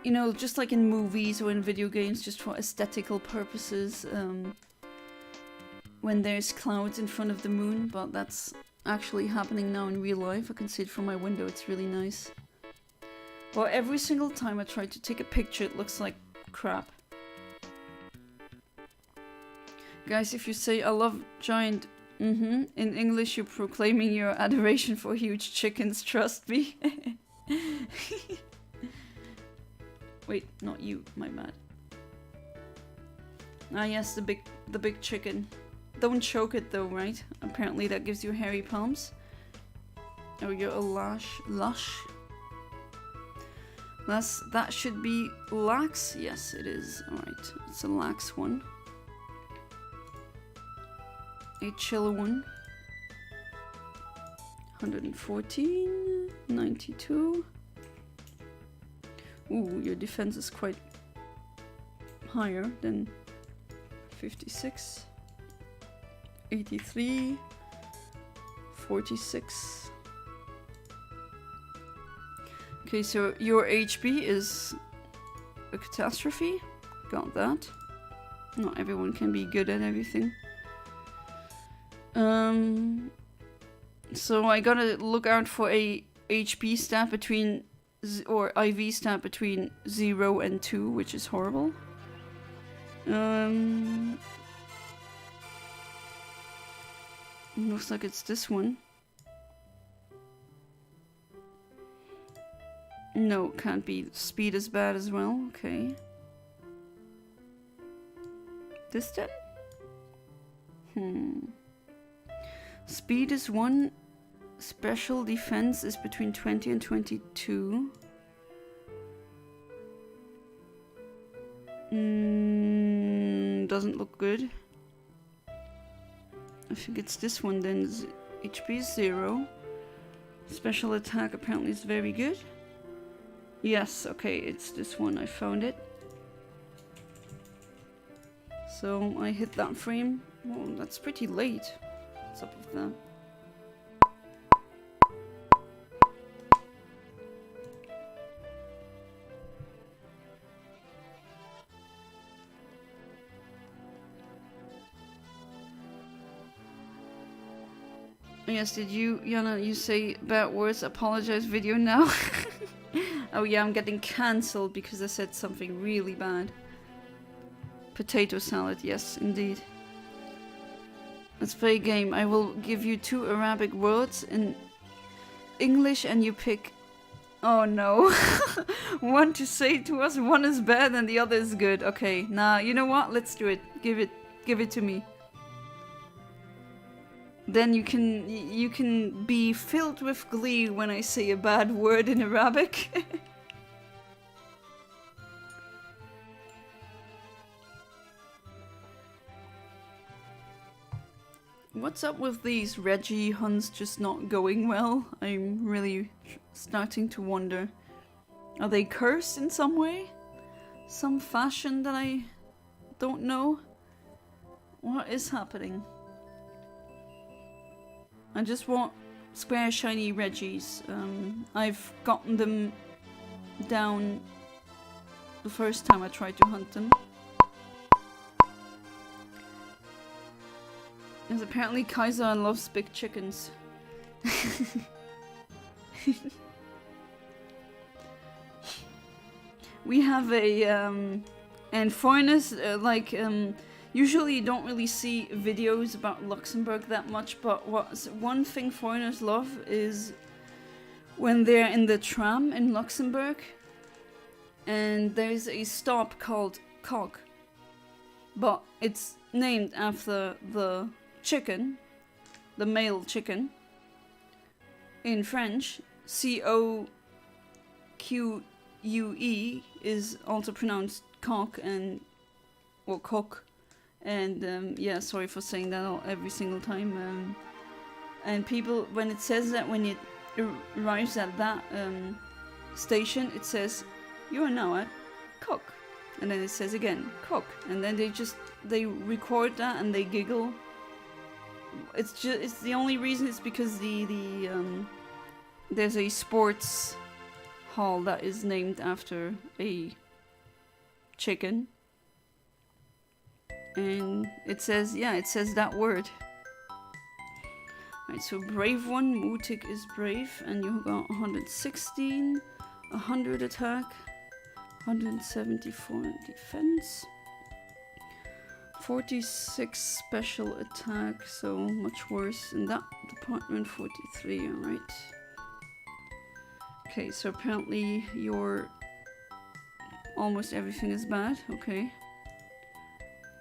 You know, just like in movies or in video games, just for aesthetical purposes, when there's clouds in front of the moon, but that's actually happening now in real life. I can see it from my window, it's really nice. But every single time I try to take a picture, it looks like crap. Guys, if you say, I love giant, in English you're proclaiming your adoration for huge chickens, trust me. Wait, not you, my bad. Ah yes, the big chicken. Don't choke it though, right? Apparently that gives you hairy palms. Oh, you're a lush. That should be lax. Yes, it is. Alright, it's a lax one. A chill one. 114, 92. Ooh, your defense is quite higher than 56, 83, 46. Okay, so your HP is a catastrophe. Got that. Not everyone can be good at everything. So I gotta look out for a HP stat between or IV stat between 0 and 2, which is horrible. Looks like it's this one. No, can't be. Speed is bad as well. Okay. This then? Speed is 1. Special defense is between 20 and 22. Doesn't look good. I think it's this one then. HP is 0. Special attack apparently is very good. Yes, okay, it's this one. I found it. So I hit that frame. Oh, that's pretty late. What's up with that? Yes, did you, Yana, you say bad words, apologize video now? Oh yeah, I'm getting cancelled because I said something really bad. Potato salad, yes, indeed. Let's play a game. I will give you 2 Arabic words in English and you pick... Oh no. One to say to us, one is bad and the other is good. Okay, nah, you know what? Let's do it. Give it to me. Then you can be filled with glee when I say a bad word in Arabic. What's up with these Reggie hunts just not going well? I'm really starting to wonder. Are they cursed in some way? Some fashion that I don't know? What is happening? I just want square shiny Regis. I've gotten them down the first time I tried to hunt them. Because apparently Kaiser loves big chickens. We have a and foreigners usually you don't really see videos about Luxembourg that much, but one thing foreigners love is when they're in the tram in Luxembourg and there's a stop called Coq, but it's named after the chicken, the male chicken. In French, C-O-Q-U-E is also pronounced coq and or coq. And yeah, sorry for saying that every single time. And people, when it says that, when it arrives at that station, it says, "You are now at Coq," and then it says again, "Coq," and then they record that and they giggle. It's the only reason is because there's a sports hall that is named after a chicken. And it says that word. Right, so brave one, Mutik is brave, and you got 116, 100 attack, 174 defense, 46 special attack, so much worse in that department, 43, alright. Okay, so apparently your almost everything is bad, okay.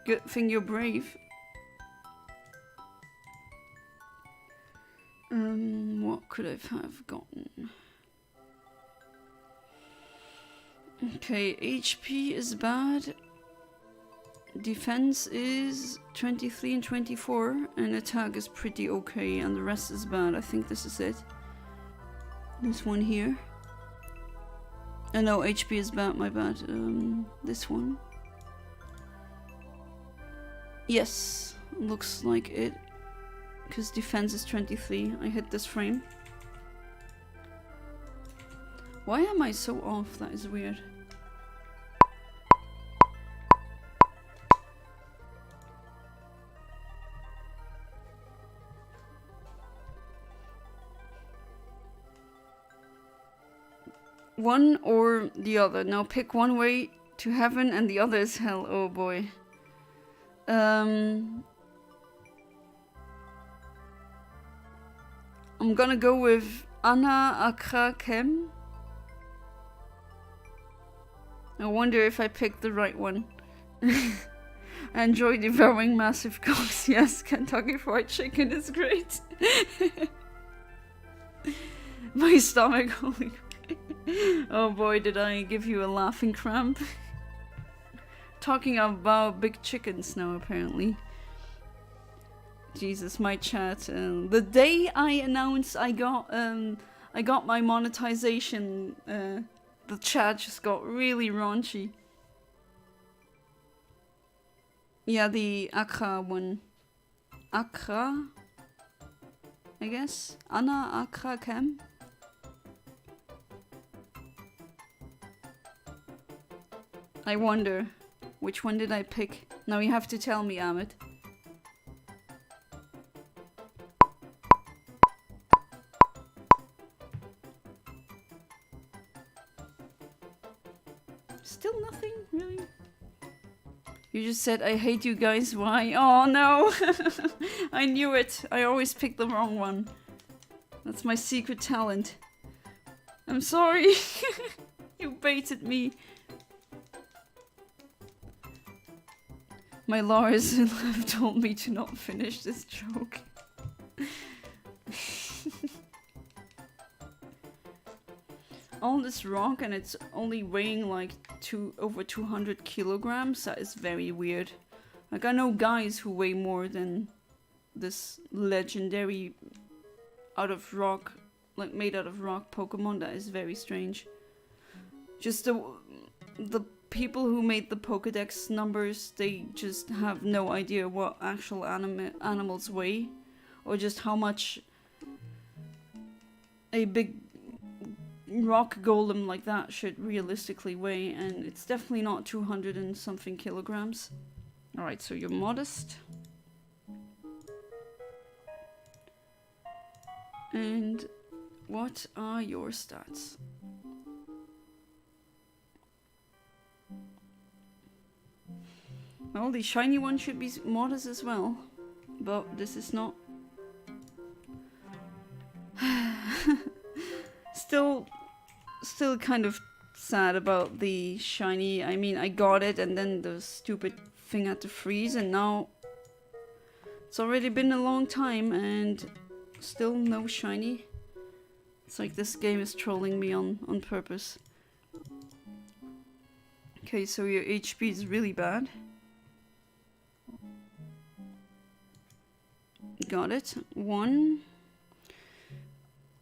Good thing you're brave. What could I have gotten? Okay, HP is bad. Defense is 23 and 24, and attack is pretty okay, and the rest is bad. I think this is it. This one here. No, HP is bad, my bad. This one. Yes, looks like it. Because defense is 23. I hit this frame. Why am I so off? That is weird. One or the other. Now pick one way to heaven and the other is hell. Oh boy. I'm gonna go with Anna Akra Kem. I wonder if I picked the right one. I enjoy devouring massive cocks. Yes, Kentucky Fried Chicken is great. My stomach, holy crap. Oh boy, did I give you a laughing cramp. Talking about big chickens now, apparently. Jesus, my chat. The day I announced I got my monetization, the chat just got really raunchy. Yeah, the Accra one. Accra, I guess. Anna Accra Kem. I wonder, which one did I pick? Now you have to tell me, Amit. Still nothing, really? You just said, I hate you guys, why? Oh no! I knew it! I always pick the wrong one. That's my secret talent. I'm sorry! You baited me. My lawyers have told me to not finish this joke. All this rock and it's only weighing like over 200 kilograms. That is very weird. Like I know guys who weigh more than this legendary out of rock, like made out of rock Pokemon. That is very strange. Just the people who made the Pokedex numbers, they just have no idea what actual animals weigh, or just how much a big rock golem like that should realistically weigh, and it's definitely not 200 and something kilograms. Alright, so you're modest. And what are your stats? Well, the shiny one should be modest as well, but this is not. Still kind of sad about the shiny. I mean, I got it and then the stupid thing had to freeze, and now it's already been a long time and still no shiny. It's like this game is trolling me on purpose. Okay, so your HP is really bad. Got it. 1.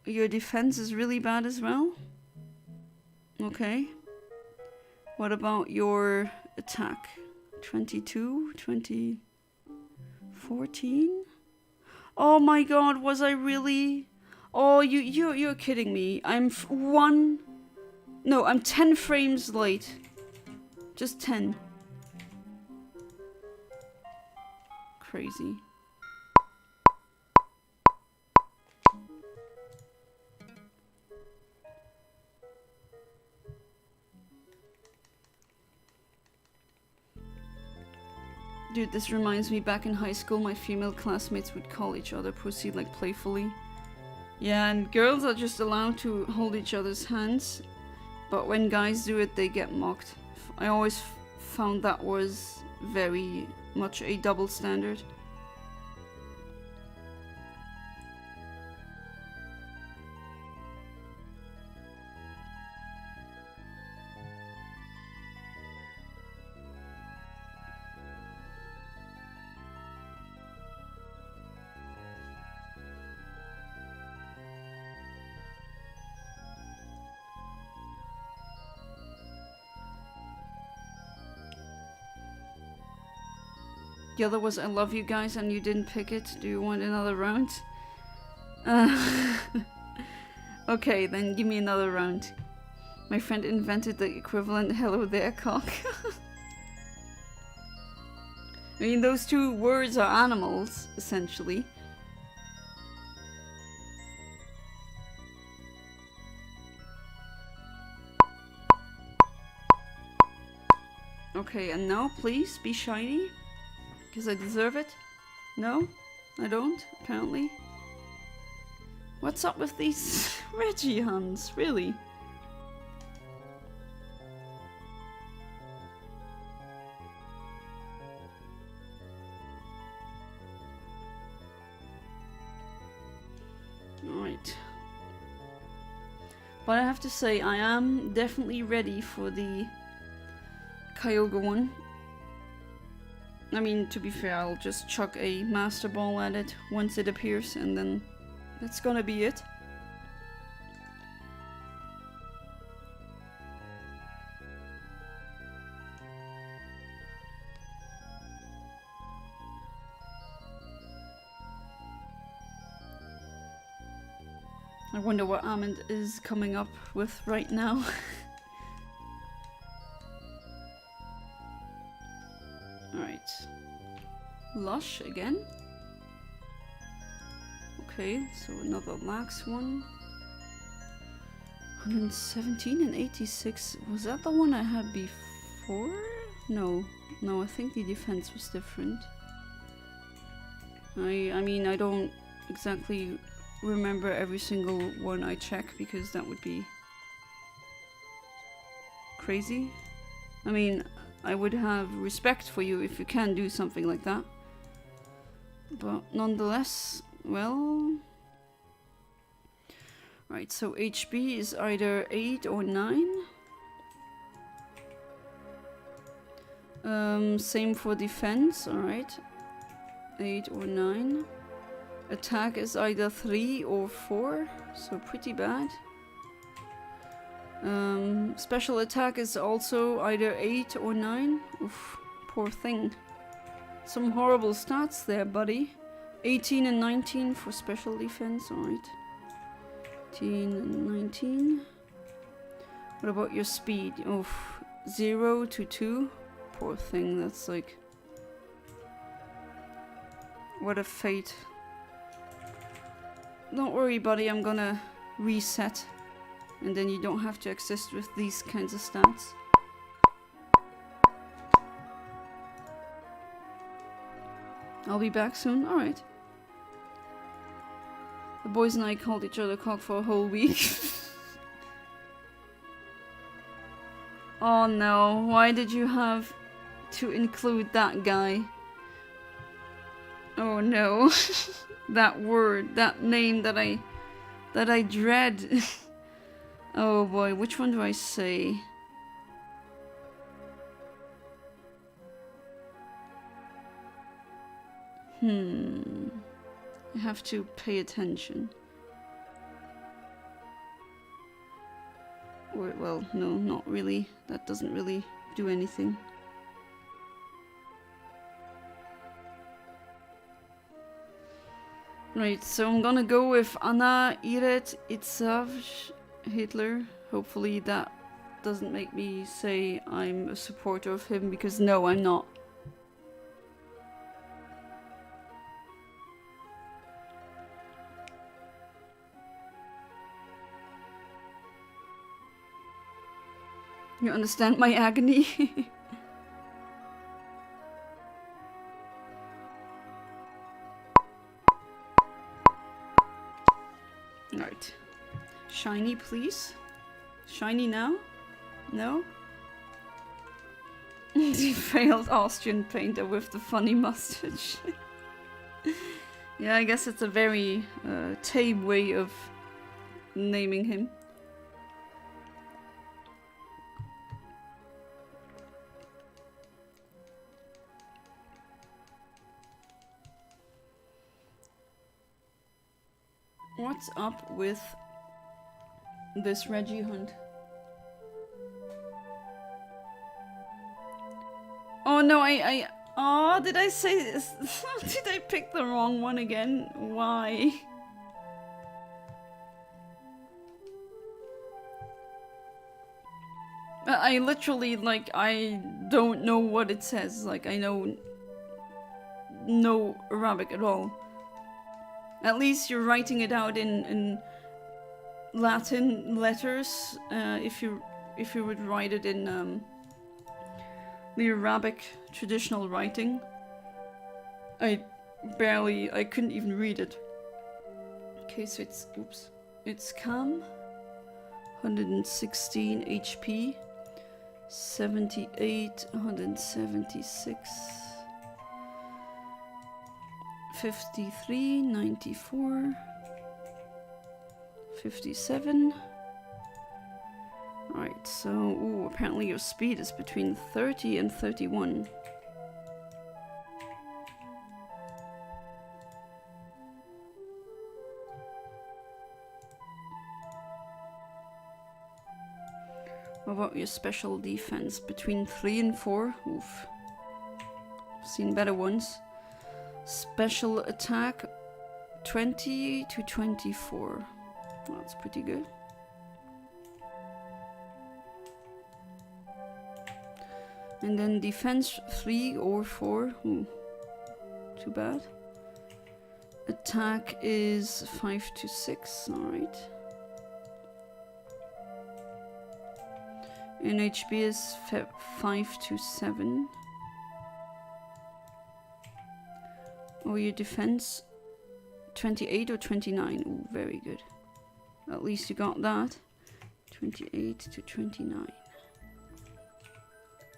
Your defense is really bad as well. Okay. What about your attack? 22? 20? 14? Oh my god, was I really? Oh, you're kidding me. I'm 10 frames late. Just 10. Crazy. Dude, this reminds me, back in high school, my female classmates would call each other pussy, like, playfully. Yeah, and girls are just allowed to hold each other's hands, but when guys do it, they get mocked. I always found that was very much a double standard. The other was I love you guys and you didn't pick it. Do you want another round? Okay, then give me another round. My friend invented the equivalent hello there cock. I mean, those two words are animals, essentially. Okay, and now please be shiny. Because I deserve it? No? I don't, apparently. What's up with these Regihuns, really? Alright. But I have to say, I am definitely ready for the Kyogre one. I mean, to be fair, I'll just chuck a Master Ball at it once it appears, and then that's gonna be it. I wonder what Amond is coming up with right now. Alright. Lush again. Okay, so another max one. 117 and 86. Was that the one I had before? No. No, I think the defense was different. I mean, I don't exactly remember every single one I check because that would be crazy. I mean, I would have respect for you if you can do something like that. But nonetheless, well... Right, so HP is either 8 or 9. Same for defense, alright. 8 or 9. Attack is either 3 or 4, so pretty bad. Special attack is also either 8 or 9. Oof, poor thing. Some horrible stats there, buddy. 18 and 19 for special defense, alright. 18 and 19. What about your speed? Oof, 0 to 2. Poor thing, that's like... What a fate. Don't worry, buddy, I'm gonna reset. And then you don't have to exist with these kinds of stats. I'll be back soon. Alright. The boys and I called each other cock for a whole week. Oh no, why did you have to include that guy? Oh no. That word, that name that I dread. Oh boy, which one do I say? I have to pay attention. Or, well, no, not really. That doesn't really do anything. Right, so I'm gonna go with Anna Iret Itzavj Hitler. Hopefully that doesn't make me say I'm a supporter of him, because no, I'm not. You understand my agony? Right. Shiny, please. Shiny now? No? The failed Austrian painter with the funny mustache. Yeah, I guess it's a very tame way of naming him. What's up with this Reggie hunt? Oh no, oh, did I say this? Did I pick the wrong one again? Why? I literally, like, I don't know what it says. Like, I know no Arabic at all. At least you're writing it out in Latin letters. If you would write it in the Arabic traditional writing, I couldn't even read it. Okay, so it's calm. 116 HP, 78, 176. 53, 94, 57. Alright, so, ooh, apparently your speed is between 30 and 31. What about your special defense? Between 3 and 4? Oof. I've seen better ones. Special attack 20 to 24. Well, that's pretty good. And then defense 3 or 4. Ooh, too bad. Attack is 5 to 6. Alright. And HP is 5 to 7. Oh, your defense 28 or 29. Ooh, very good. At least you got that. 28 to 29.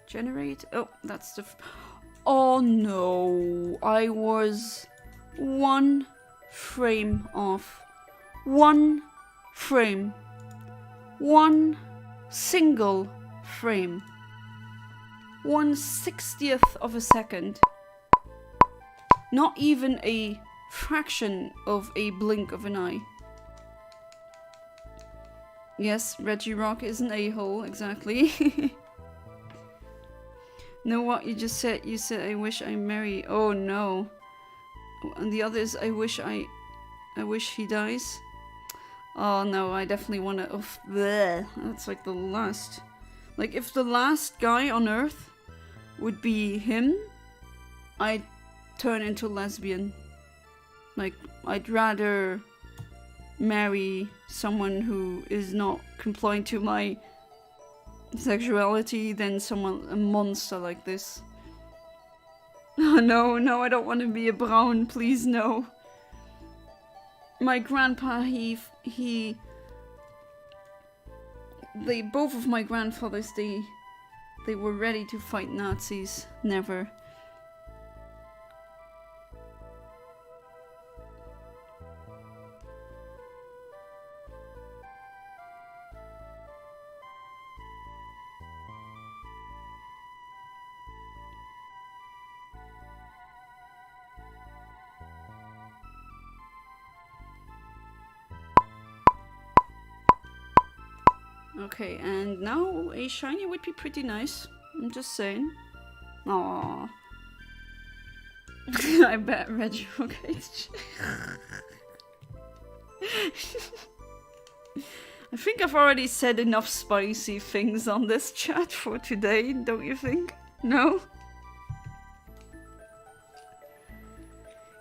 Generate. Oh, that's the... Oh no. I was 1 frame off. 1 frame. 1 single frame. 1/60th of a second. Not even a fraction of a blink of an eye. Yes, Regirock is an a-hole, exactly. Know what you just said? You said, I wish I marry. Oh no. And the other is, I wish he dies. Oh no, I definitely want to. Oh, bleh. That's like the last. Like, if the last guy on Earth would be him, I'd turn into lesbian. Like, I'd rather marry someone who is not compliant to my sexuality than a monster like this. Oh no, no, I don't want to be a Brown, please no. My grandpa, both of my grandfathers, they were ready to fight Nazis. Never. Okay, and now a shiny would be pretty nice. I'm just saying. Aww. I bet Reggie okay. I think I've already said enough spicy things on this chat for today, don't you think? No?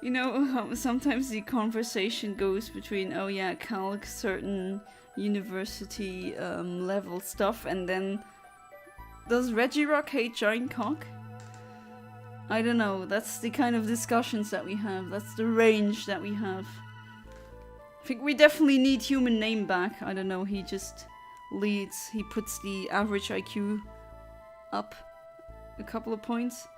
You know how sometimes the conversation goes between, oh yeah, calc, certain university level stuff, and then does Regirock hate giant cock? I don't know, that's the kind of discussions that we have, that's the range that we have. I think we definitely need human name back. I don't know, he just leads, he puts the average IQ up a couple of points.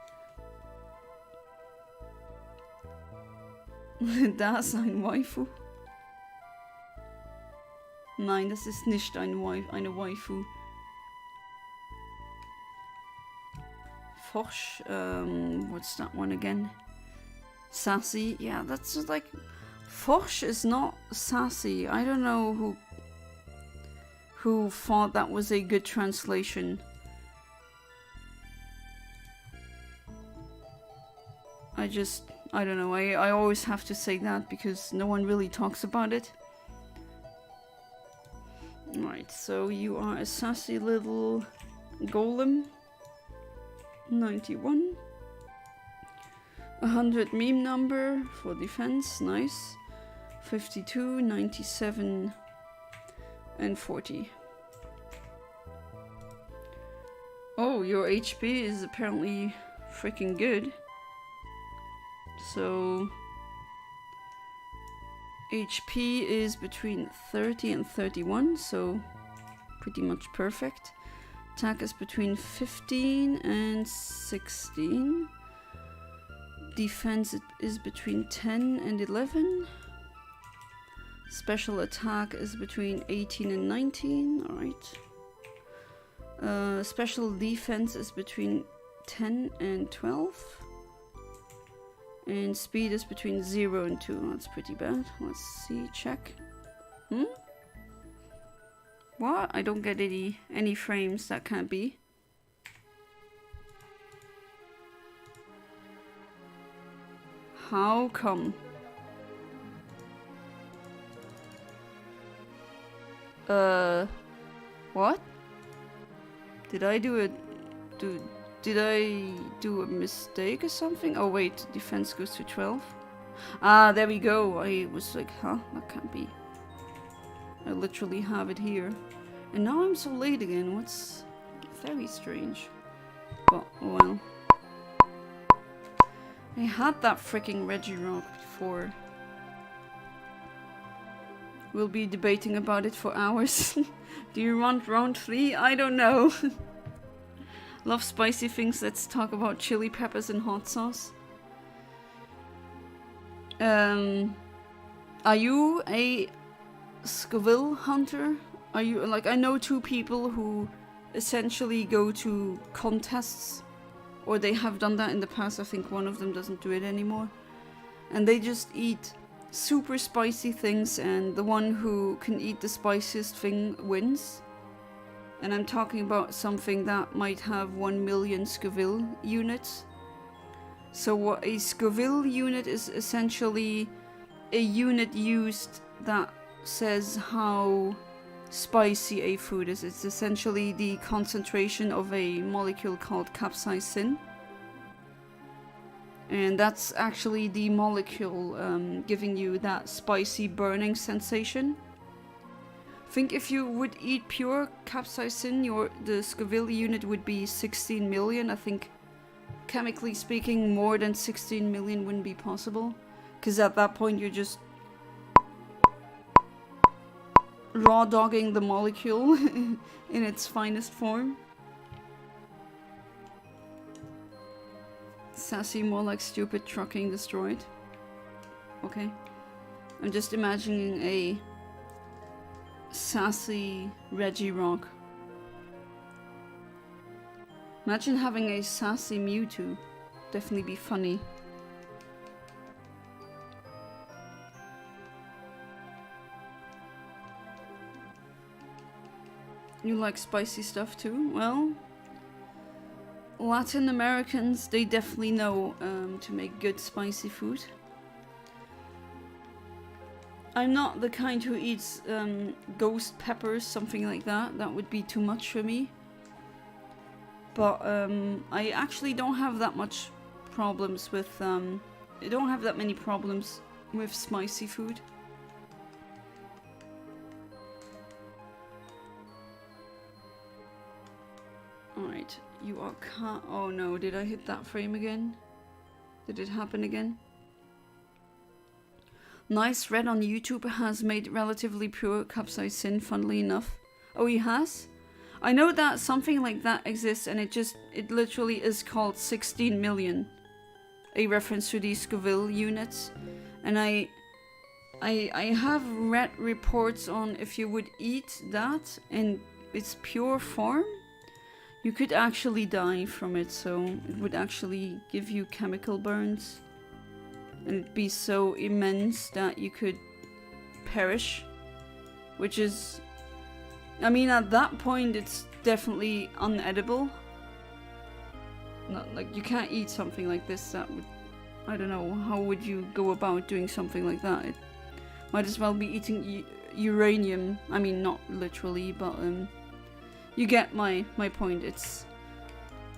Das ein Waifu. Nein, das ist nicht eine Waifu. Fosh, what's that one again? Sassy, yeah, that's just like... Fosh is not sassy. I don't know who thought that was a good translation. I don't know, I always have to say that because no one really talks about it. Right, so you are a sassy little golem. 91. 100 meme number for defense, nice. 52, 97, and 40. Oh, your HP is apparently freaking good. So HP is between 30 and 31, so pretty much perfect. Attack is between 15 and 16. Defense is between 10 and 11. Special attack is between 18 and 19, alright. Special defense is between 10 and 12. And speed is between 0 and 2. That's pretty bad. Let's see, check. What? I don't get any frames. That can't be. How come? What? Did I do a mistake or something? Oh wait, defense goes to 12. Ah, there we go. I was like, huh? That can't be. I literally have it here. And now I'm so late again. Very strange. But, oh well. I had that freaking Regirock before. We'll be debating about it for hours. Do you want round 3? I don't know. Love spicy things. Let's talk about chili peppers and hot sauce. Are you a Scoville hunter? Are you like, I know 2 people who essentially go to contests, or they have done that in the past. I think one of them doesn't do it anymore, and they just eat super spicy things, and the one who can eat the spiciest thing wins. And I'm talking about something that might have 1 million Scoville units. So what a Scoville unit is essentially a unit used that says how spicy a food is. It's essentially the concentration of a molecule called capsaicin. And that's actually the molecule giving you that spicy burning sensation. I think if you would eat pure capsaicin, the Scoville unit would be 16 million. I think, chemically speaking, more than 16 million wouldn't be possible. Because at that point you're just raw dogging the molecule in its finest form. Sassy, more like stupid, trucking destroyed. Okay. I'm just imagining a sassy Regirock. Imagine having a sassy Mewtwo. Definitely be funny. You like spicy stuff too? Well, Latin Americans, they definitely know to make good spicy food. I'm not the kind who eats ghost peppers, something like that. That would be too much for me. But I actually don't have that much problems with I don't have that many problems with spicy food. Alright, you are oh no, did I hit that frame again? Did it happen again? Nice Red on YouTube has made relatively pure capsaicin, funnily enough. Oh, he has? I know that something like that exists, and it literally is called 16 million. A reference to these Scoville units. And I have read reports on if you would eat that in its pure form, you could actually die from it, so it would actually give you chemical burns. And it'd be so immense that you could perish. Which is... I mean, at that point, it's definitely unedible. Not like, you can't eat something like this. That would... I don't know, how would you go about doing something like that? It might as well be eating uranium. I mean, not literally, but... you get my point. It's...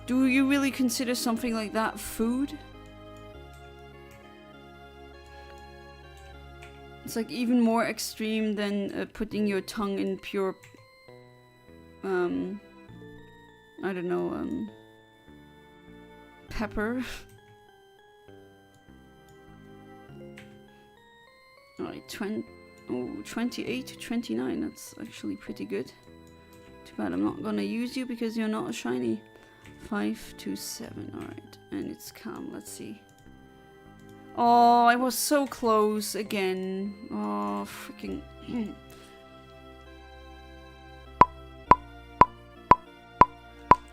Do you really consider something like that food? It's like even more extreme than putting your tongue in pure... I don't know, pepper. Alright, 28 to 29, that's actually pretty good. Too bad I'm not gonna use you because you're not a shiny. 5 to 7, alright. And it's calm, let's see. Oh, I was so close again. Oh, freaking...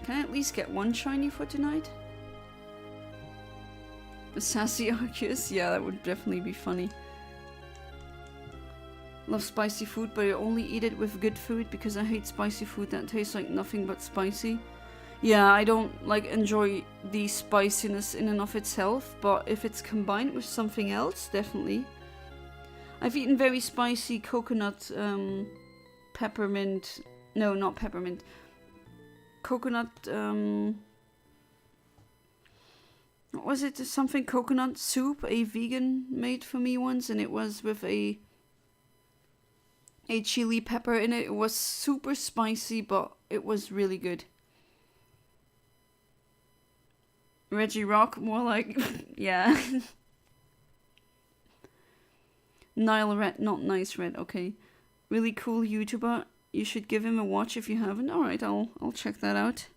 Can I at least get one shiny for tonight? A sassy Arceus? Yeah, that would definitely be funny. Love spicy food, but I only eat it with good food because I hate spicy food that tastes like nothing but spicy. Yeah, I don't like enjoy the spiciness in and of itself, but if it's combined with something else, definitely. I've eaten very spicy coconut, peppermint... No, not peppermint. Coconut, what was it? Something coconut soup a vegan made for me once, and it was with a chili pepper in it. It was super spicy, but it was really good. Reggie Rock, more like, yeah. Nile Red, not Nice Red, okay. Really cool YouTuber. You should give him a watch if you haven't. Alright, I'll check that out.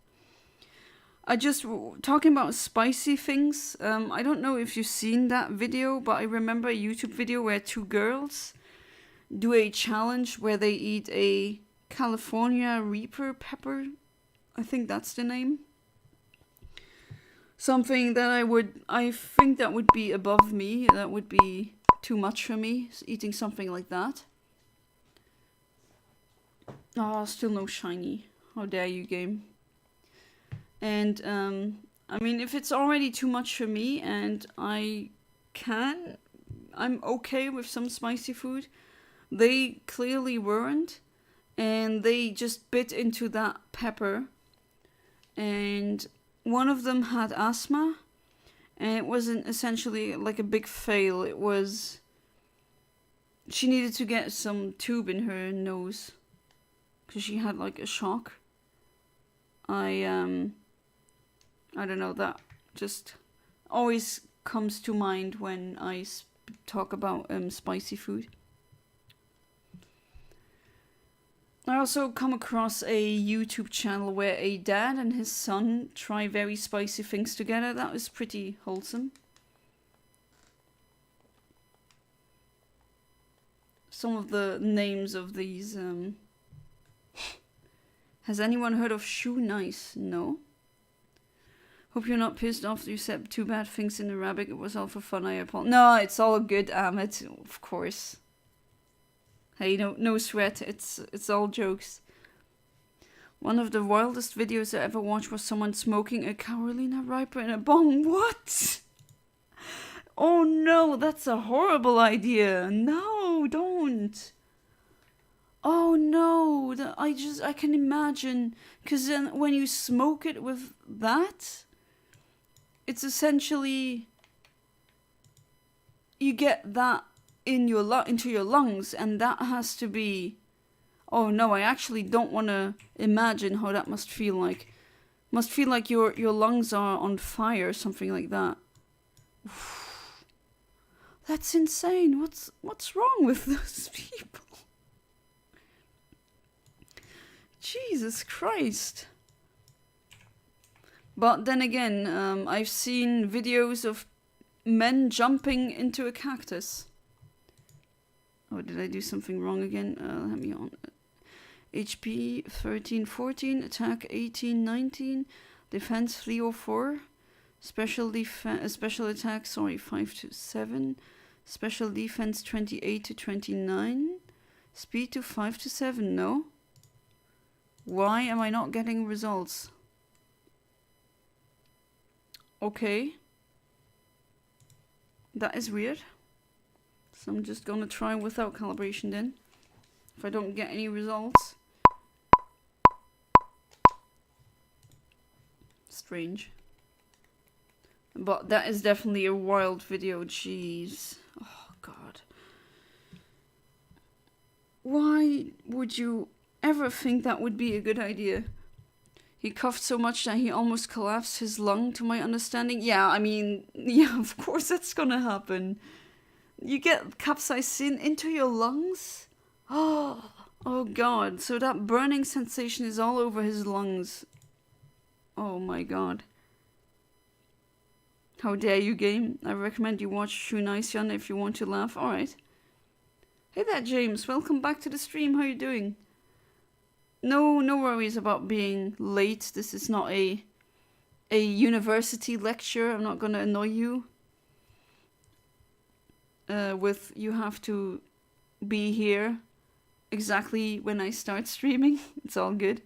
I just, talking about spicy things, I don't know if you've seen that video, but I remember a YouTube video where two girls do a challenge where they eat a California Reaper pepper. I think that's the name. Something that I think that would be above me. That would be too much for me, eating something like that. Oh, still no shiny. How dare you, game. And, I mean, if it's already too much for me and I'm okay with some spicy food, they clearly weren't. And they just bit into that pepper. And one of them had asthma. And it wasn't essentially like a big fail. It was... She needed to get some tube in her nose. Because she had like a shock. I don't know, that just always comes to mind when I talk about spicy food. I also come across a YouTube channel where a dad and his son try very spicy things together. That was pretty wholesome. Some of the names of these... Has anyone heard of shinies? No. Hope you're not pissed off you said two bad things in Arabic. It was all for fun. I apologize. No, it's all good, Ahmed. Of course. Hey, no sweat. It's all jokes. One of the wildest videos I ever watched was someone smoking a Carolina Reaper in a bong. What? Oh no, that's a horrible idea. No, don't. Oh no, I can imagine. Because then when you smoke it with that, it's essentially, you get that into your lungs, and that has to be, oh no, I actually don't want to imagine how that must feel like. Must feel like your lungs are on fire, something like that. That's insane. What's wrong with those people? Jesus Christ. But then again, I've seen videos of men jumping into a cactus. Oh, did I do something wrong again? Let me on. HP 1314, attack 1819, defense 304, special attack, sorry, 5 to 7, special defense 28 to 29, speed to 5 to 7, no? Why am I not getting results? Okay. That is weird. So I'm just gonna try without calibration then. If I don't get any results. Strange. But that is definitely a wild video, jeez. Oh god. Why would you ever think that would be a good idea? He coughed so much that he almost collapsed his lung, to my understanding. Yeah, I mean, yeah, of course that's gonna happen. You get capsaicin into your lungs? Oh god, so that burning sensation is all over his lungs. Oh my god. How dare you, game? I recommend you watch Shunice if you want to laugh. Alright. Hey there, James. Welcome back to the stream. How you doing? No worries about being late. This is not a university lecture. I'm not gonna annoy you. With you have to be here exactly when I start streaming. It's all good.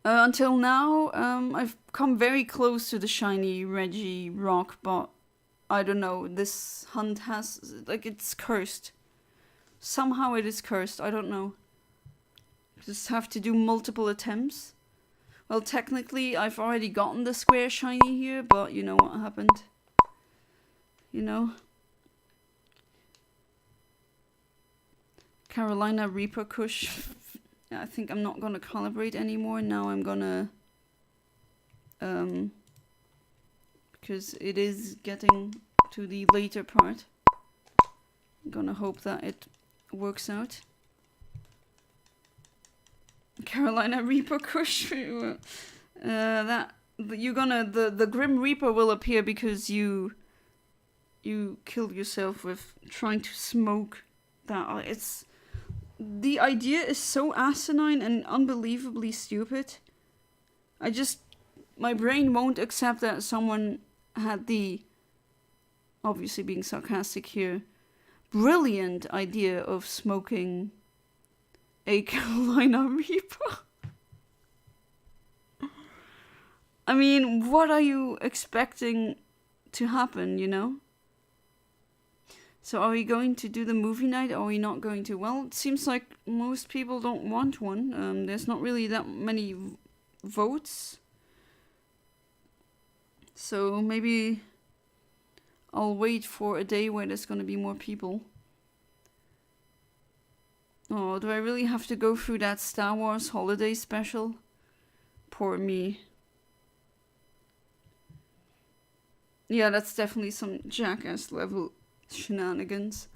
Until now, I've come very close to the shiny Reggie rock, but I don't know. This hunt has, like, it's cursed. Somehow it is cursed, I don't know. Just have to do multiple attempts. Well, technically, I've already gotten the square shiny here, but you know what happened. You know. Carolina Reaper Kush. I think I'm not gonna calibrate anymore. Now I'm gonna Because it is getting to the later part. I'm gonna hope that it works out. Carolina Reaper Kush. That you're gonna the Grim Reaper will appear because you killed yourself with trying to smoke that. It's the idea is so asinine and unbelievably stupid. My brain won't accept that someone had the, obviously being sarcastic here, brilliant idea of smoking a Carolina Reaper. I mean, what are you expecting to happen, you know? So are we going to do the movie night or are we not going to? Well, it seems like most people don't want one. There's not really that many votes. So maybe I'll wait for a day where there's gonna be more people. Oh, do I really have to go through that Star Wars holiday special? Poor me. Yeah, that's definitely some jackass level shenanigans.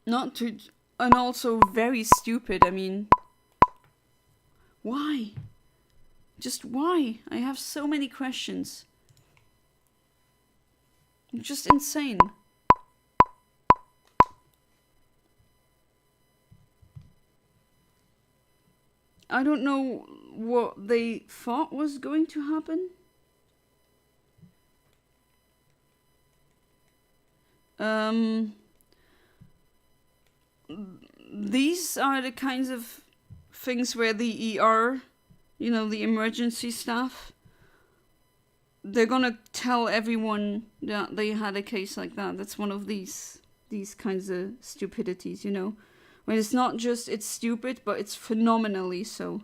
And also very stupid. I mean, why? Just why? I have so many questions. Just insane. I don't know what they thought was going to happen. These are the kinds of things where the ER, you know, the emergency staff, they're gonna tell everyone that they had a case like that. That's one of these kinds of stupidities, you know. When it's not just it's stupid, but it's phenomenally so.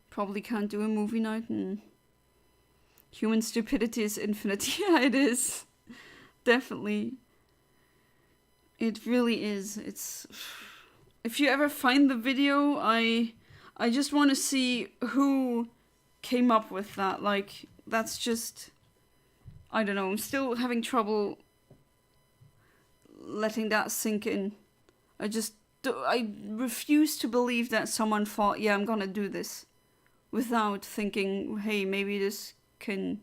Probably can't do a movie night. Human stupidity is infinite. Yeah, it is. Definitely. It really is. It's. If you ever find the video, I just want to see who came up with that. Like, that's just. I don't know. I'm still having trouble letting that sink in. I refuse to believe that someone thought, yeah, I'm gonna do this, without thinking, hey, maybe this can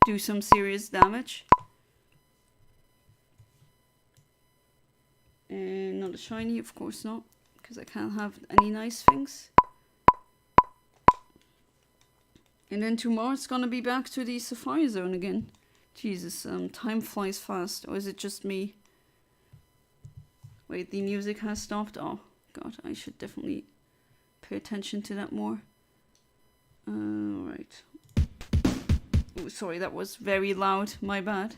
do some serious damage. And not a shiny, of course not, because I can't have any nice things. And then tomorrow it's gonna be back to the Sapphire zone again. Jesus, time flies fast. Or is it just me? Wait, the music has stopped? Oh, God, I should definitely pay attention to that more. Right. Oh, sorry, that was very loud. My bad.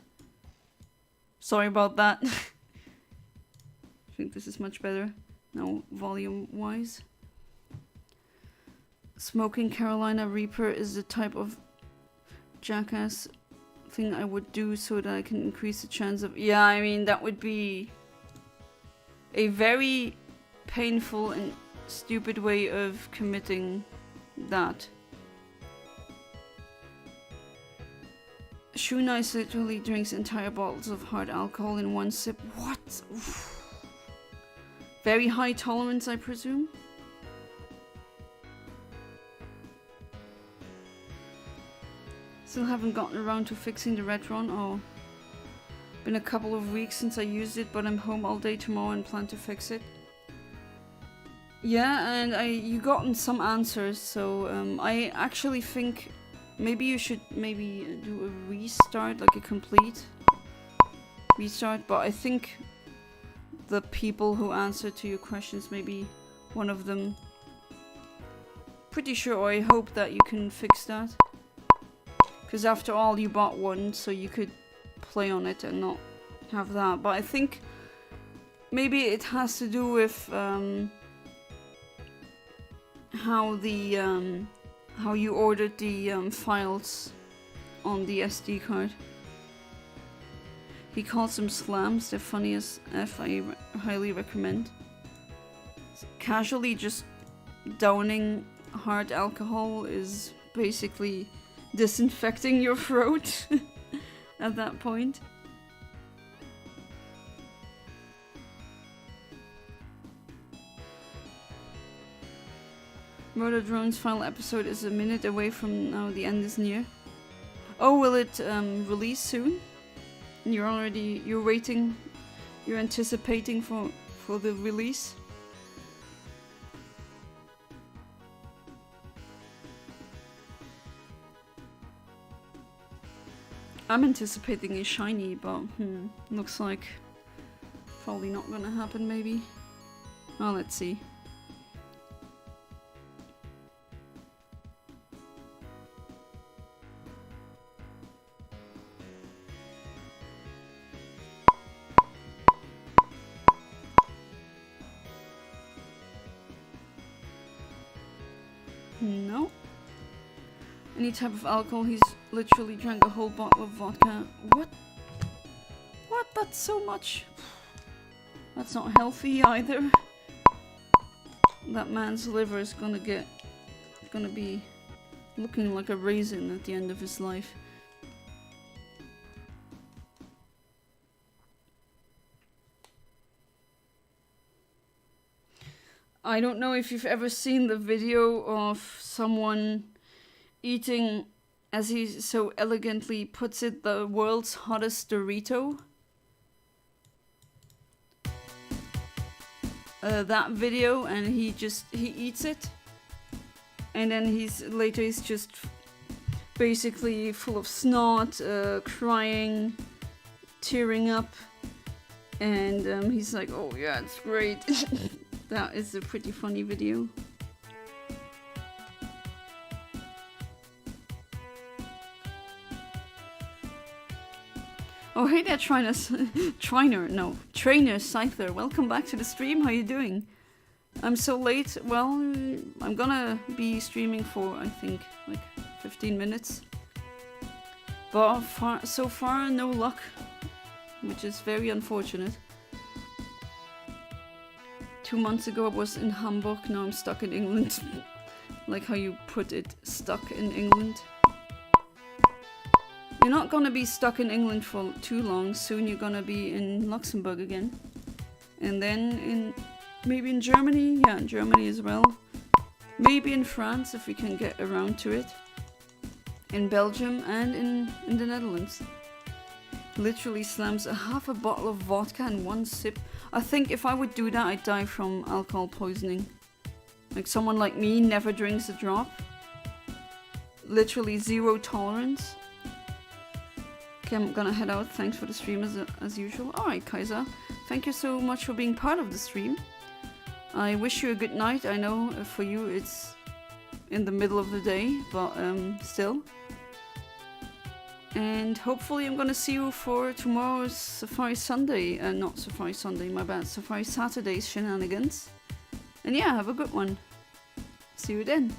Sorry about that. I think this is much better now, volume-wise. Smoking Carolina Reaper is the type of jackass thing I would do so that I can increase the chance of... Yeah, I mean, that would be a very painful and stupid way of committing that. Shinies literally drinks entire bottles of hard alcohol in one sip. What? Oof. Very high tolerance, I presume? Still haven't gotten around to fixing the Retron. Oh. Been a couple of weeks since I used it, but I'm home all day tomorrow and plan to fix it. Yeah, and you gotten some answers, so I actually think maybe you should do a restart, like a complete restart, but I think the people who answered to your questions, maybe one of them, pretty sure, or I hope that you can fix that. Because after all, you bought one, so you could play on it and not have that. But I think maybe it has to do with how you ordered the files on the SD card. He calls them slams. They're funny as F. I highly recommend. Casually just downing hard alcohol is basically disinfecting your throat at that point. Murder Drone's final episode is a minute away from now. The end is near. Oh, will it release soon? You're waiting, you're anticipating for the release? I'm anticipating a shiny, but looks like probably not gonna happen maybe. Oh, let's see. No. Any type of alcohol, he's literally drank a whole bottle of vodka. What? What? That's so much. That's not healthy either. That man's liver is gonna be looking like a raisin at the end of his life. I don't know if you've ever seen the video of someone eating, as he so elegantly puts it, the world's hottest Dorito. That video, and he eats it, and then he's just basically full of snot, crying, tearing up, and he's like, oh yeah, it's great. That is a pretty funny video. Oh hey there, Trainer Scyther. Welcome back to the stream. How you doing? I'm so late. Well, I'm gonna be streaming for I think like 15 minutes. But so far no luck, which is very unfortunate. 2 months ago I was in Hamburg, now I'm stuck in England. Like how you put it, stuck in England. You're not gonna be stuck in England for too long. Soon you're gonna be in Luxembourg again. And then maybe in Germany, yeah, in Germany as well. Maybe in France if we can get around to it. In Belgium and in the Netherlands. Literally slams half a bottle of vodka in one sip. I think if I would do that, I'd die from alcohol poisoning. Like someone like me never drinks a drop. Literally zero tolerance. Okay, I'm gonna head out. Thanks for the stream as usual. Alright, Kaiser. Thank you so much for being part of the stream. I wish you a good night. I know for you it's in the middle of the day, but still. And hopefully I'm gonna see you for tomorrow's Safari Sunday. Not Safari Sunday, my bad. Safari Saturday's shenanigans. And yeah, have a good one. See you then.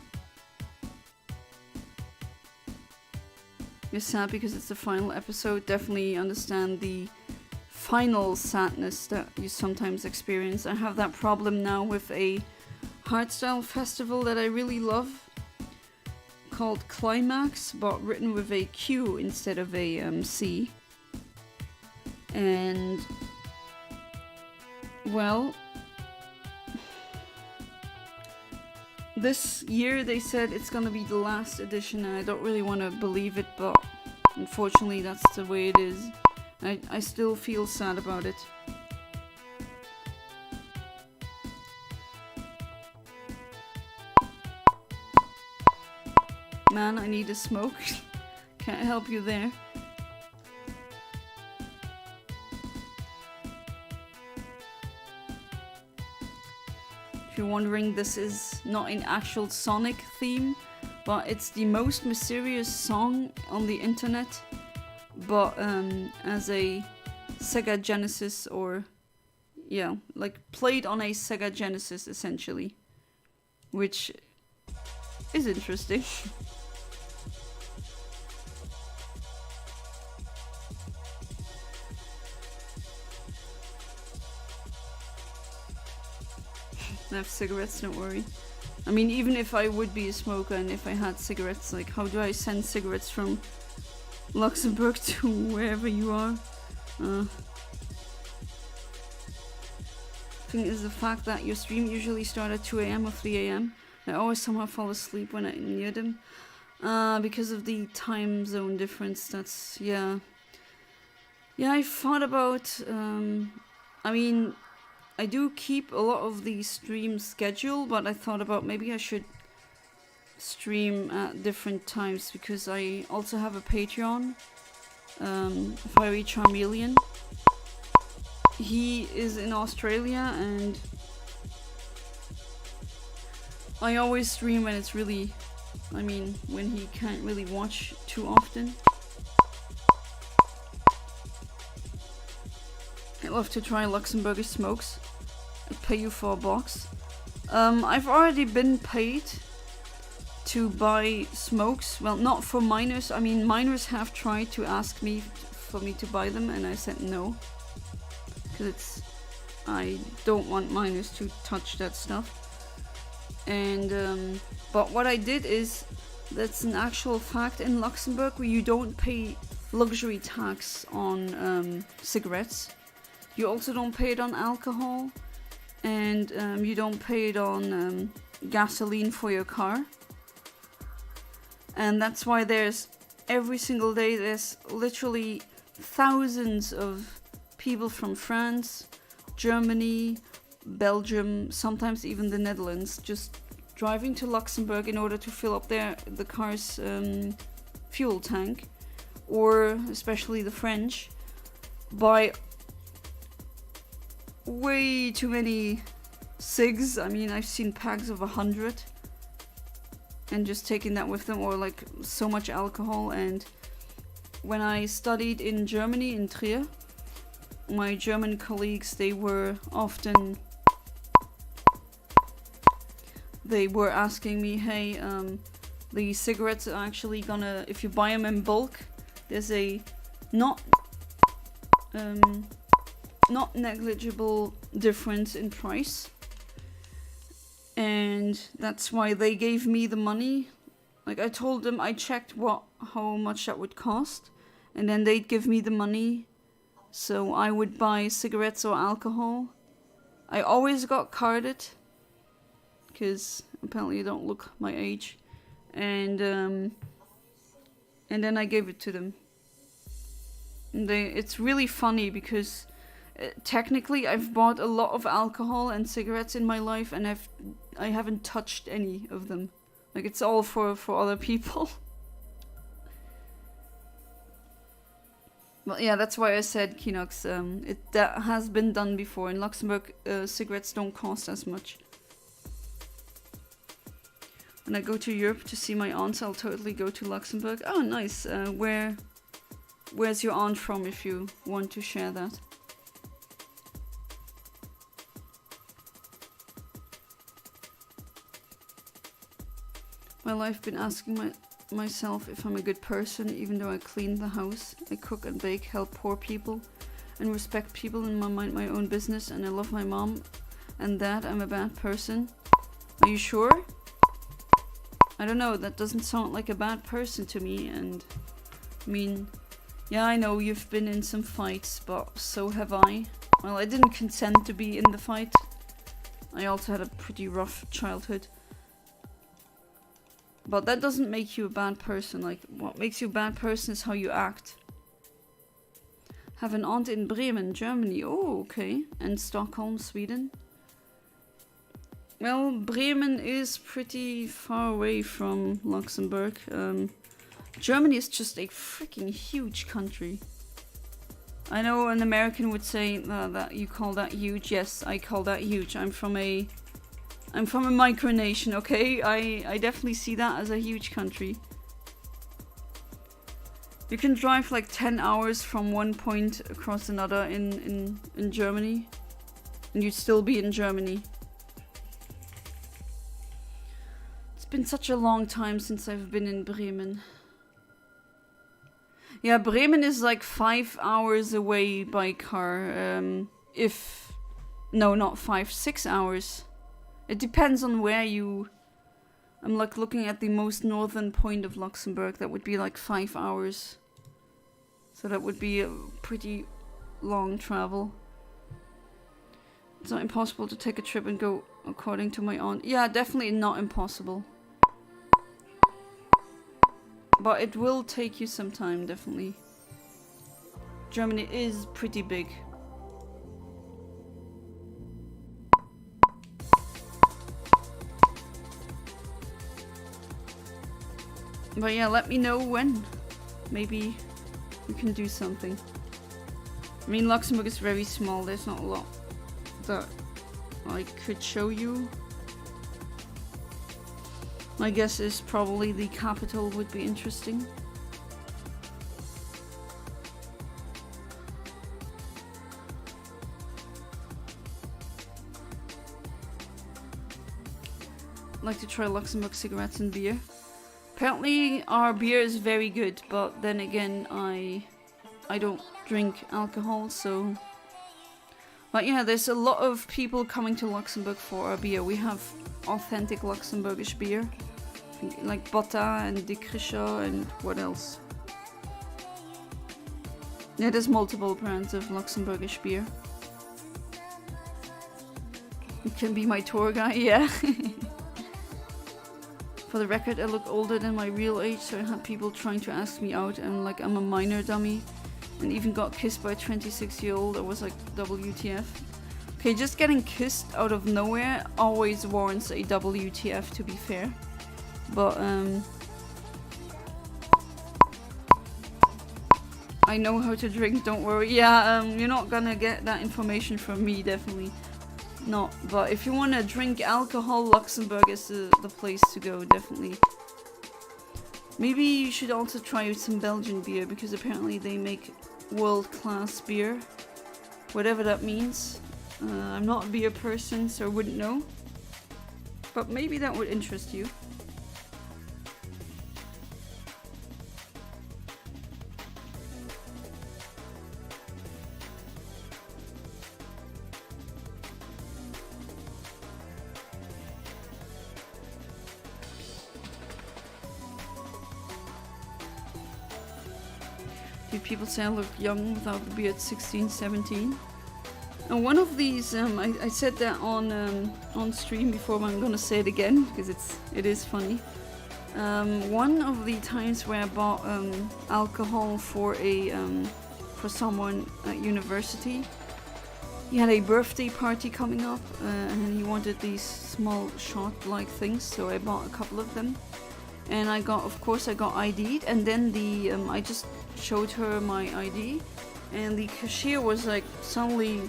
You're sad because it's the final episode. Definitely understand the final sadness that you sometimes experience. I have that problem now with a hardstyle festival that I really love, called Climax, but written with a Q instead of a C. And well, this year they said it's gonna be the last edition, and I don't really want to believe it, but unfortunately that's the way it is. I still feel sad about it. Man, I need a smoke. Can't help you there. If you're wondering, this is not an actual Sonic theme, but it's the most mysterious song on the internet, but as a Sega Genesis, or yeah, like played on a Sega Genesis essentially, which is interesting. I have cigarettes, don't worry. I mean, even if I would be a smoker and if I had cigarettes, like, how do I send cigarettes from Luxembourg to wherever you are? Thing is the fact that your stream usually starts at 2 AM or 3 AM. I always somehow fall asleep when I'm near them. Because of the time zone difference, that's, yeah. Yeah, I thought about, I mean, I do keep a lot of the stream schedule, but I thought about maybe I should stream at different times, because I also have a Patreon. If I reach our million. He is in Australia, and I always stream when it's really, I mean, when he can't really watch too often. I'd love to try Luxembourgish smokes. I'd pay you for a box. I've already been paid to buy smokes. Well, not for minors. I mean, minors have tried to ask me for me to buy them, and I said no. Because I don't want minors to touch that stuff. And, but what I did is, that's an actual fact in Luxembourg, where you don't pay luxury tax on cigarettes. You also don't pay it on alcohol, and you don't pay it on gasoline for your car. And that's why there's, every single day, there's literally thousands of people from France, Germany, Belgium, sometimes even the Netherlands, just driving to Luxembourg in order to fill up the car's fuel tank, or especially the French, buy way too many cigs. I mean, I've seen packs of 100, and just taking that with them, or like so much alcohol. And when I studied in Germany, in Trier, my German colleagues, they were asking me, hey, the cigarettes are actually gonna, if you buy them in bulk, there's a not negligible difference in price. And that's why they gave me the money. Like, I told them, I checked how much that would cost, and then they'd give me the money. So I would buy cigarettes or alcohol. I always got carded, because apparently I don't look my age. And then I gave it to them. And it's really funny, because technically I've bought a lot of alcohol and cigarettes in my life, and I haven't touched any of them. Like, it's all for other people. Well, yeah, that's why I said Kinox. That has been done before. In Luxembourg, cigarettes don't cost as much. When I go to Europe to see my aunts, I'll totally go to Luxembourg. Oh, nice. Where's your aunt from, if you want to share that? Well, I've been asking myself if I'm a good person, even though I clean the house, I cook and bake, help poor people, and respect people, and mind my own business, and I love my mom and dad. I'm a bad person. Are you sure? I don't know, that doesn't sound like a bad person to me. And I mean, yeah, I know you've been in some fights, but so have I. Well, I didn't consent to be in the fight. I also had a pretty rough childhood. But that doesn't make you a bad person. Like, what makes you a bad person is how you act. Have an aunt in Bremen, Germany. Oh, okay. And Stockholm, Sweden. Well, Bremen is pretty far away from Luxembourg. Germany is just a freaking huge country. I know an American would say that you call that huge. Yes, I call that huge. I'm from a micronation, okay? I definitely see that as a huge country. You can drive like 10 hours from one point across another in Germany, and you'd still be in Germany. It's been such a long time since I've been in Bremen. Yeah, Bremen is like 5 hours away by car. No, not 5, 6 hours. It depends on where you... I'm like looking at the most northern point of Luxembourg. That would be like 5 hours. So that would be a pretty long travel. It's not impossible to take a trip and go according to my aunt. Yeah, definitely not impossible. But it will take you some time, definitely. Germany is pretty big. But yeah, let me know when. Maybe we can do something. I mean, Luxembourg is very small. There's not a lot that I could show you. My guess is probably the capital would be interesting. I'd like to try Luxembourg cigarettes and beer. Apparently our beer is very good, but then again I don't drink alcohol, so... But yeah, there's a lot of people coming to Luxembourg for our beer. We have authentic Luxembourgish beer. Like Botta and De Crischer and what else? Yeah, there's multiple brands of Luxembourgish beer. You can be my tour guide, yeah. For the record, I look older than my real age, so I had people trying to ask me out, and like I'm a minor dummy, and even got kissed by a 26-year-old. I was like, WTF. Okay, just getting kissed out of nowhere always warrants a WTF, to be fair. But I know how to drink, don't worry. Yeah, you're not gonna get that information from me, definitely not. But if you want to drink alcohol, Luxembourg is the place to go, definitely. Maybe you should also try some Belgian beer, because apparently they make world-class beer. Whatever that means. I'm not a beer person, so I wouldn't know. But maybe that would interest you. People say I look young without the beard, 16, 17. And one of these, I said that on stream before, but I'm gonna say it again because it is funny. One of the times where I bought alcohol for someone at university, he had a birthday party coming up, and he wanted these small shot-like things, so I bought a couple of them. And of course I got ID'd, and then I just showed her my ID, and the cashier was like suddenly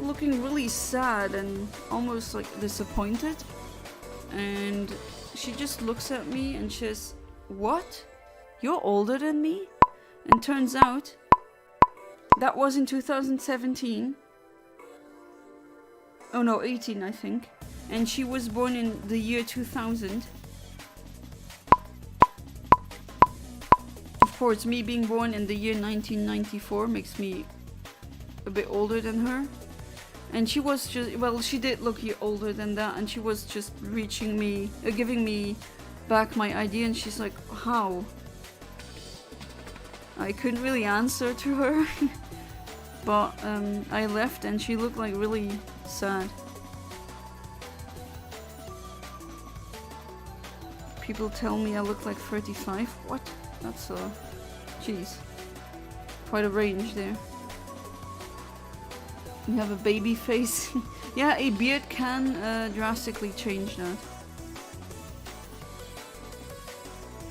looking really sad and almost like disappointed, and she just looks at me and she says, "What? You're older than me?" And turns out that was in 2017. Oh no, 18 I think. And she was born in the year 2000. Of course, me being born in the year 1994 makes me a bit older than her. And she was just, well, she did look older than that, and she was just giving me back my ID, and she's like, "How?" I couldn't really answer to her, but I left, and she looked like really sad. People tell me I look like 35. What? That's jeez, quite a range there. You have a baby face. Yeah, a beard can drastically change that.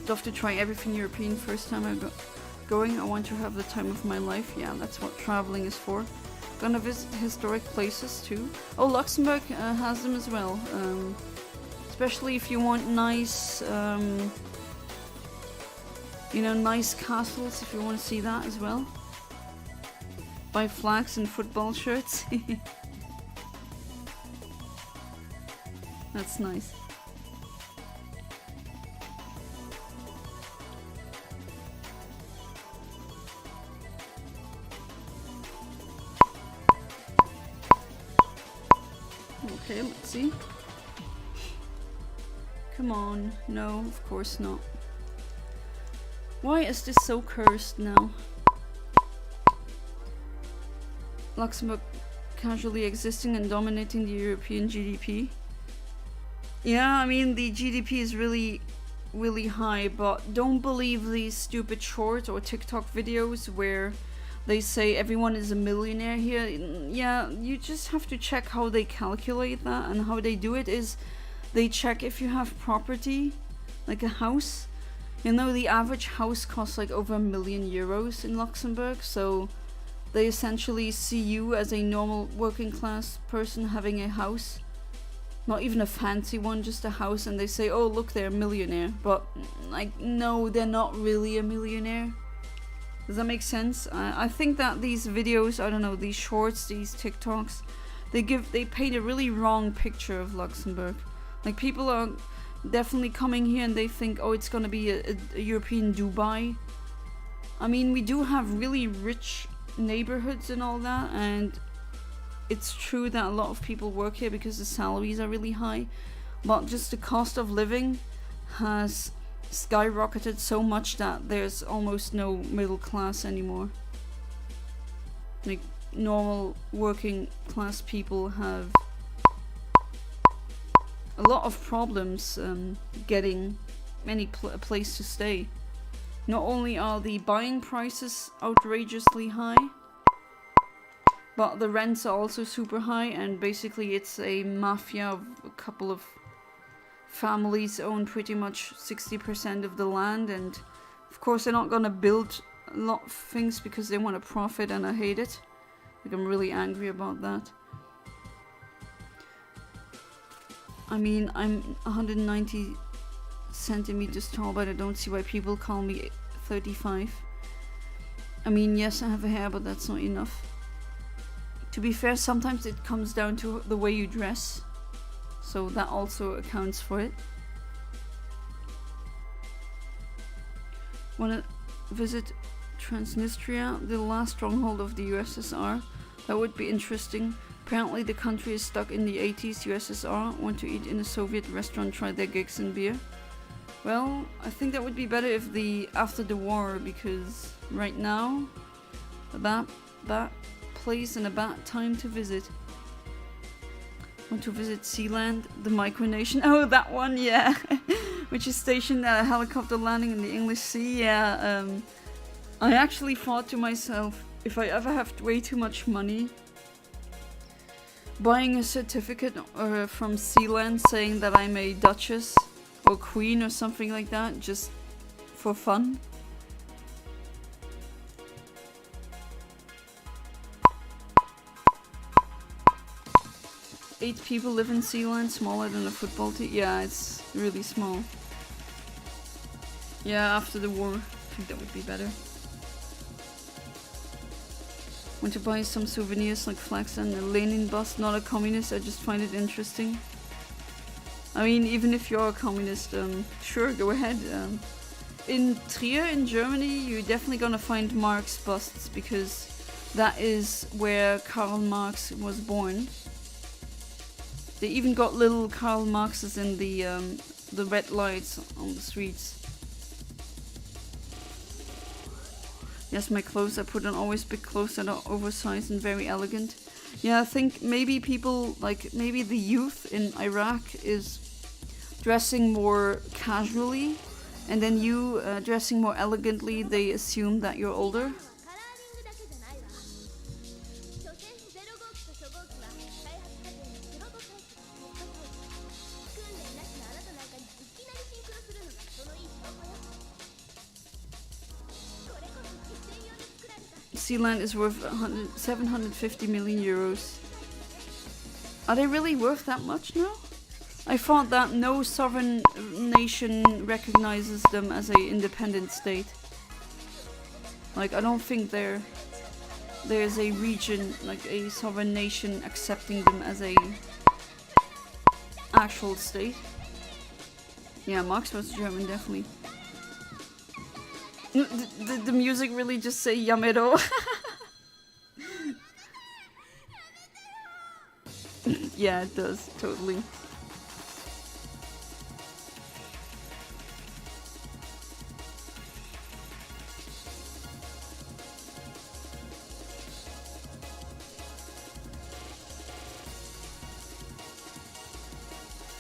I'd love to try everything European first time I'm going. I want to have the time of my life. Yeah, that's what traveling is for. Gonna visit historic places too. Oh, Luxembourg has them as well. Especially if you want nice, nice castles, if you want to see that as well. Buy flags and football shirts. That's nice. Okay, let's see. Come on. No, of course not. Why is this so cursed now? Luxembourg casually existing and dominating the European GDP. Yeah, I mean, the GDP is really high, but don't believe these stupid short or TikTok videos where they say everyone is a millionaire here. Yeah, you just have to check how they calculate that, and how they do it is they check if you have property, like a house. You know, the average house costs like over €1,000,000 in Luxembourg, so they essentially see you as a normal working class person having a house. Not even a fancy one, just a house, and they say, oh look, they're a millionaire. But like, no, they're not really a millionaire. Does that make sense? I think that these videos, I don't know, these shorts, these TikToks, they paint a really wrong picture of Luxembourg. Like, people are definitely coming here and they think, oh, it's gonna be a European Dubai. I mean, we do have really rich neighborhoods and all that, and it's true that a lot of people work here because the salaries are really high, but just the cost of living has skyrocketed so much that there's almost no middle class anymore. Like, normal working class people have a lot of problems getting a place to stay. Not only are the buying prices outrageously high, but the rents are also super high, and basically it's a mafia of a couple of families own pretty much 60% of the land, and of course they're not gonna build a lot of things because they want to profit, and I hate it. Like, I'm really angry about that. I mean, I'm 190 centimeters tall, but I don't see why people call me 35. I mean, yes, I have a hair, but that's not enough. To be fair, sometimes it comes down to the way you dress, so that also accounts for it. Want to visit Transnistria, the last stronghold of the USSR? That would be interesting. Apparently the country is stuck in the 80s USSR. Want to eat in a Soviet restaurant, try their gigs and beer? Well, I think that would be better if after the war, because right now that place and a bad time to visit. Want to visit Sealand, the micronation? Oh, that one, yeah. Which is stationed at a helicopter landing in the English Sea. Yeah, I actually thought to myself, if I ever have way too much money, buying a certificate from Sealand saying that I'm a duchess or queen or something like that, just for fun. Eight people live in Sealand, smaller than a football team. Yeah, it's really small. Yeah, after the war, I think that would be better. Want to buy some souvenirs like flags and a Lenin bust. Not a communist, I just find it interesting. I mean, even if you're a communist, sure, go ahead. In Trier, in Germany, you're definitely gonna find Marx busts, because that is where Karl Marx was born. They even got little Karl Marxes in the red lights on the streets. Yes, my clothes I put on always big clothes that are oversized and very elegant. Yeah, I think maybe people, like maybe the youth in Iraq is dressing more casually, and then you dressing more elegantly, they assume that you're older. Sealand is worth 750 million euros. Are they really worth that much now? I thought that no sovereign nation recognizes them as an independent state. Like, I don't think there's a region, like a sovereign nation, accepting them as a actual state. Yeah, Marx was German, definitely. The music really just say Yamero. Yeah, it does, totally.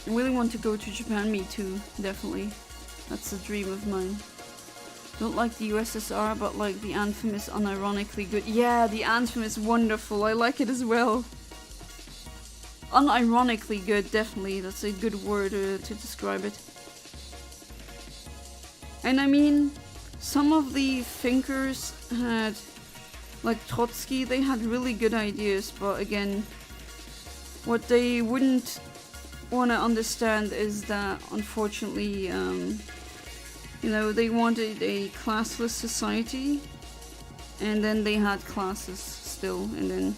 I really want to go to Japan, me too, definitely. That's a dream of mine. Don't like the USSR, but like the anthem is unironically good. Yeah, the anthem is wonderful, I like it as well. Unironically good, definitely, that's a good word to describe it. And I mean, some of the thinkers had, like Trotsky, they had really good ideas, but again, what they wouldn't want to understand is that unfortunately, you know, they wanted a classless society, and then they had classes still, and then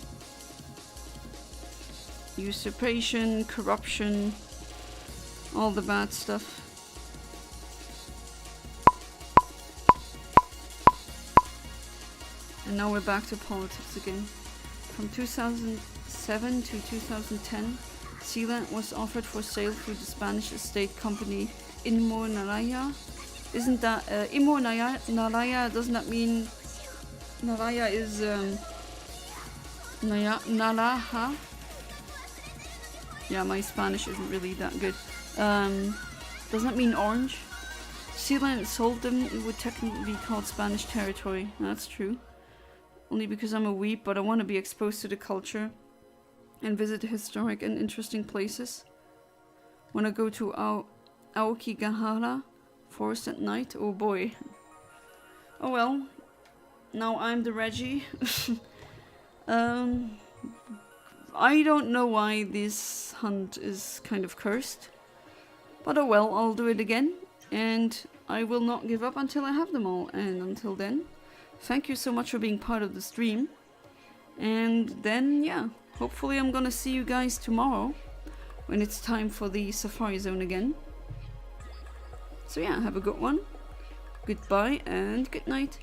usurpation, corruption, all the bad stuff. And now we're back to politics again. From 2007 to 2010, Sealand was offered for sale through the Spanish estate company Inmobiliaria. Isn't that Inmobiliaria? Doesn't that mean Naraya is Naraha? Yeah, my Spanish isn't really that good. Doesn't that mean orange? Sealand sold them. It would technically be called Spanish territory. That's true. Only because I'm a weeb, but I want to be exposed to the culture and visit historic and interesting places. Want to go to Aokigahara Forest at night? Oh boy. Oh well. Now I'm the Reggie. I don't know why this hunt is kind of cursed. But oh well, I'll do it again. And I will not give up until I have them all. And until then, thank you so much for being part of the stream. And then, yeah, hopefully I'm gonna see you guys tomorrow when it's time for the Safari Zone again. So yeah, have a good one. Goodbye and good night.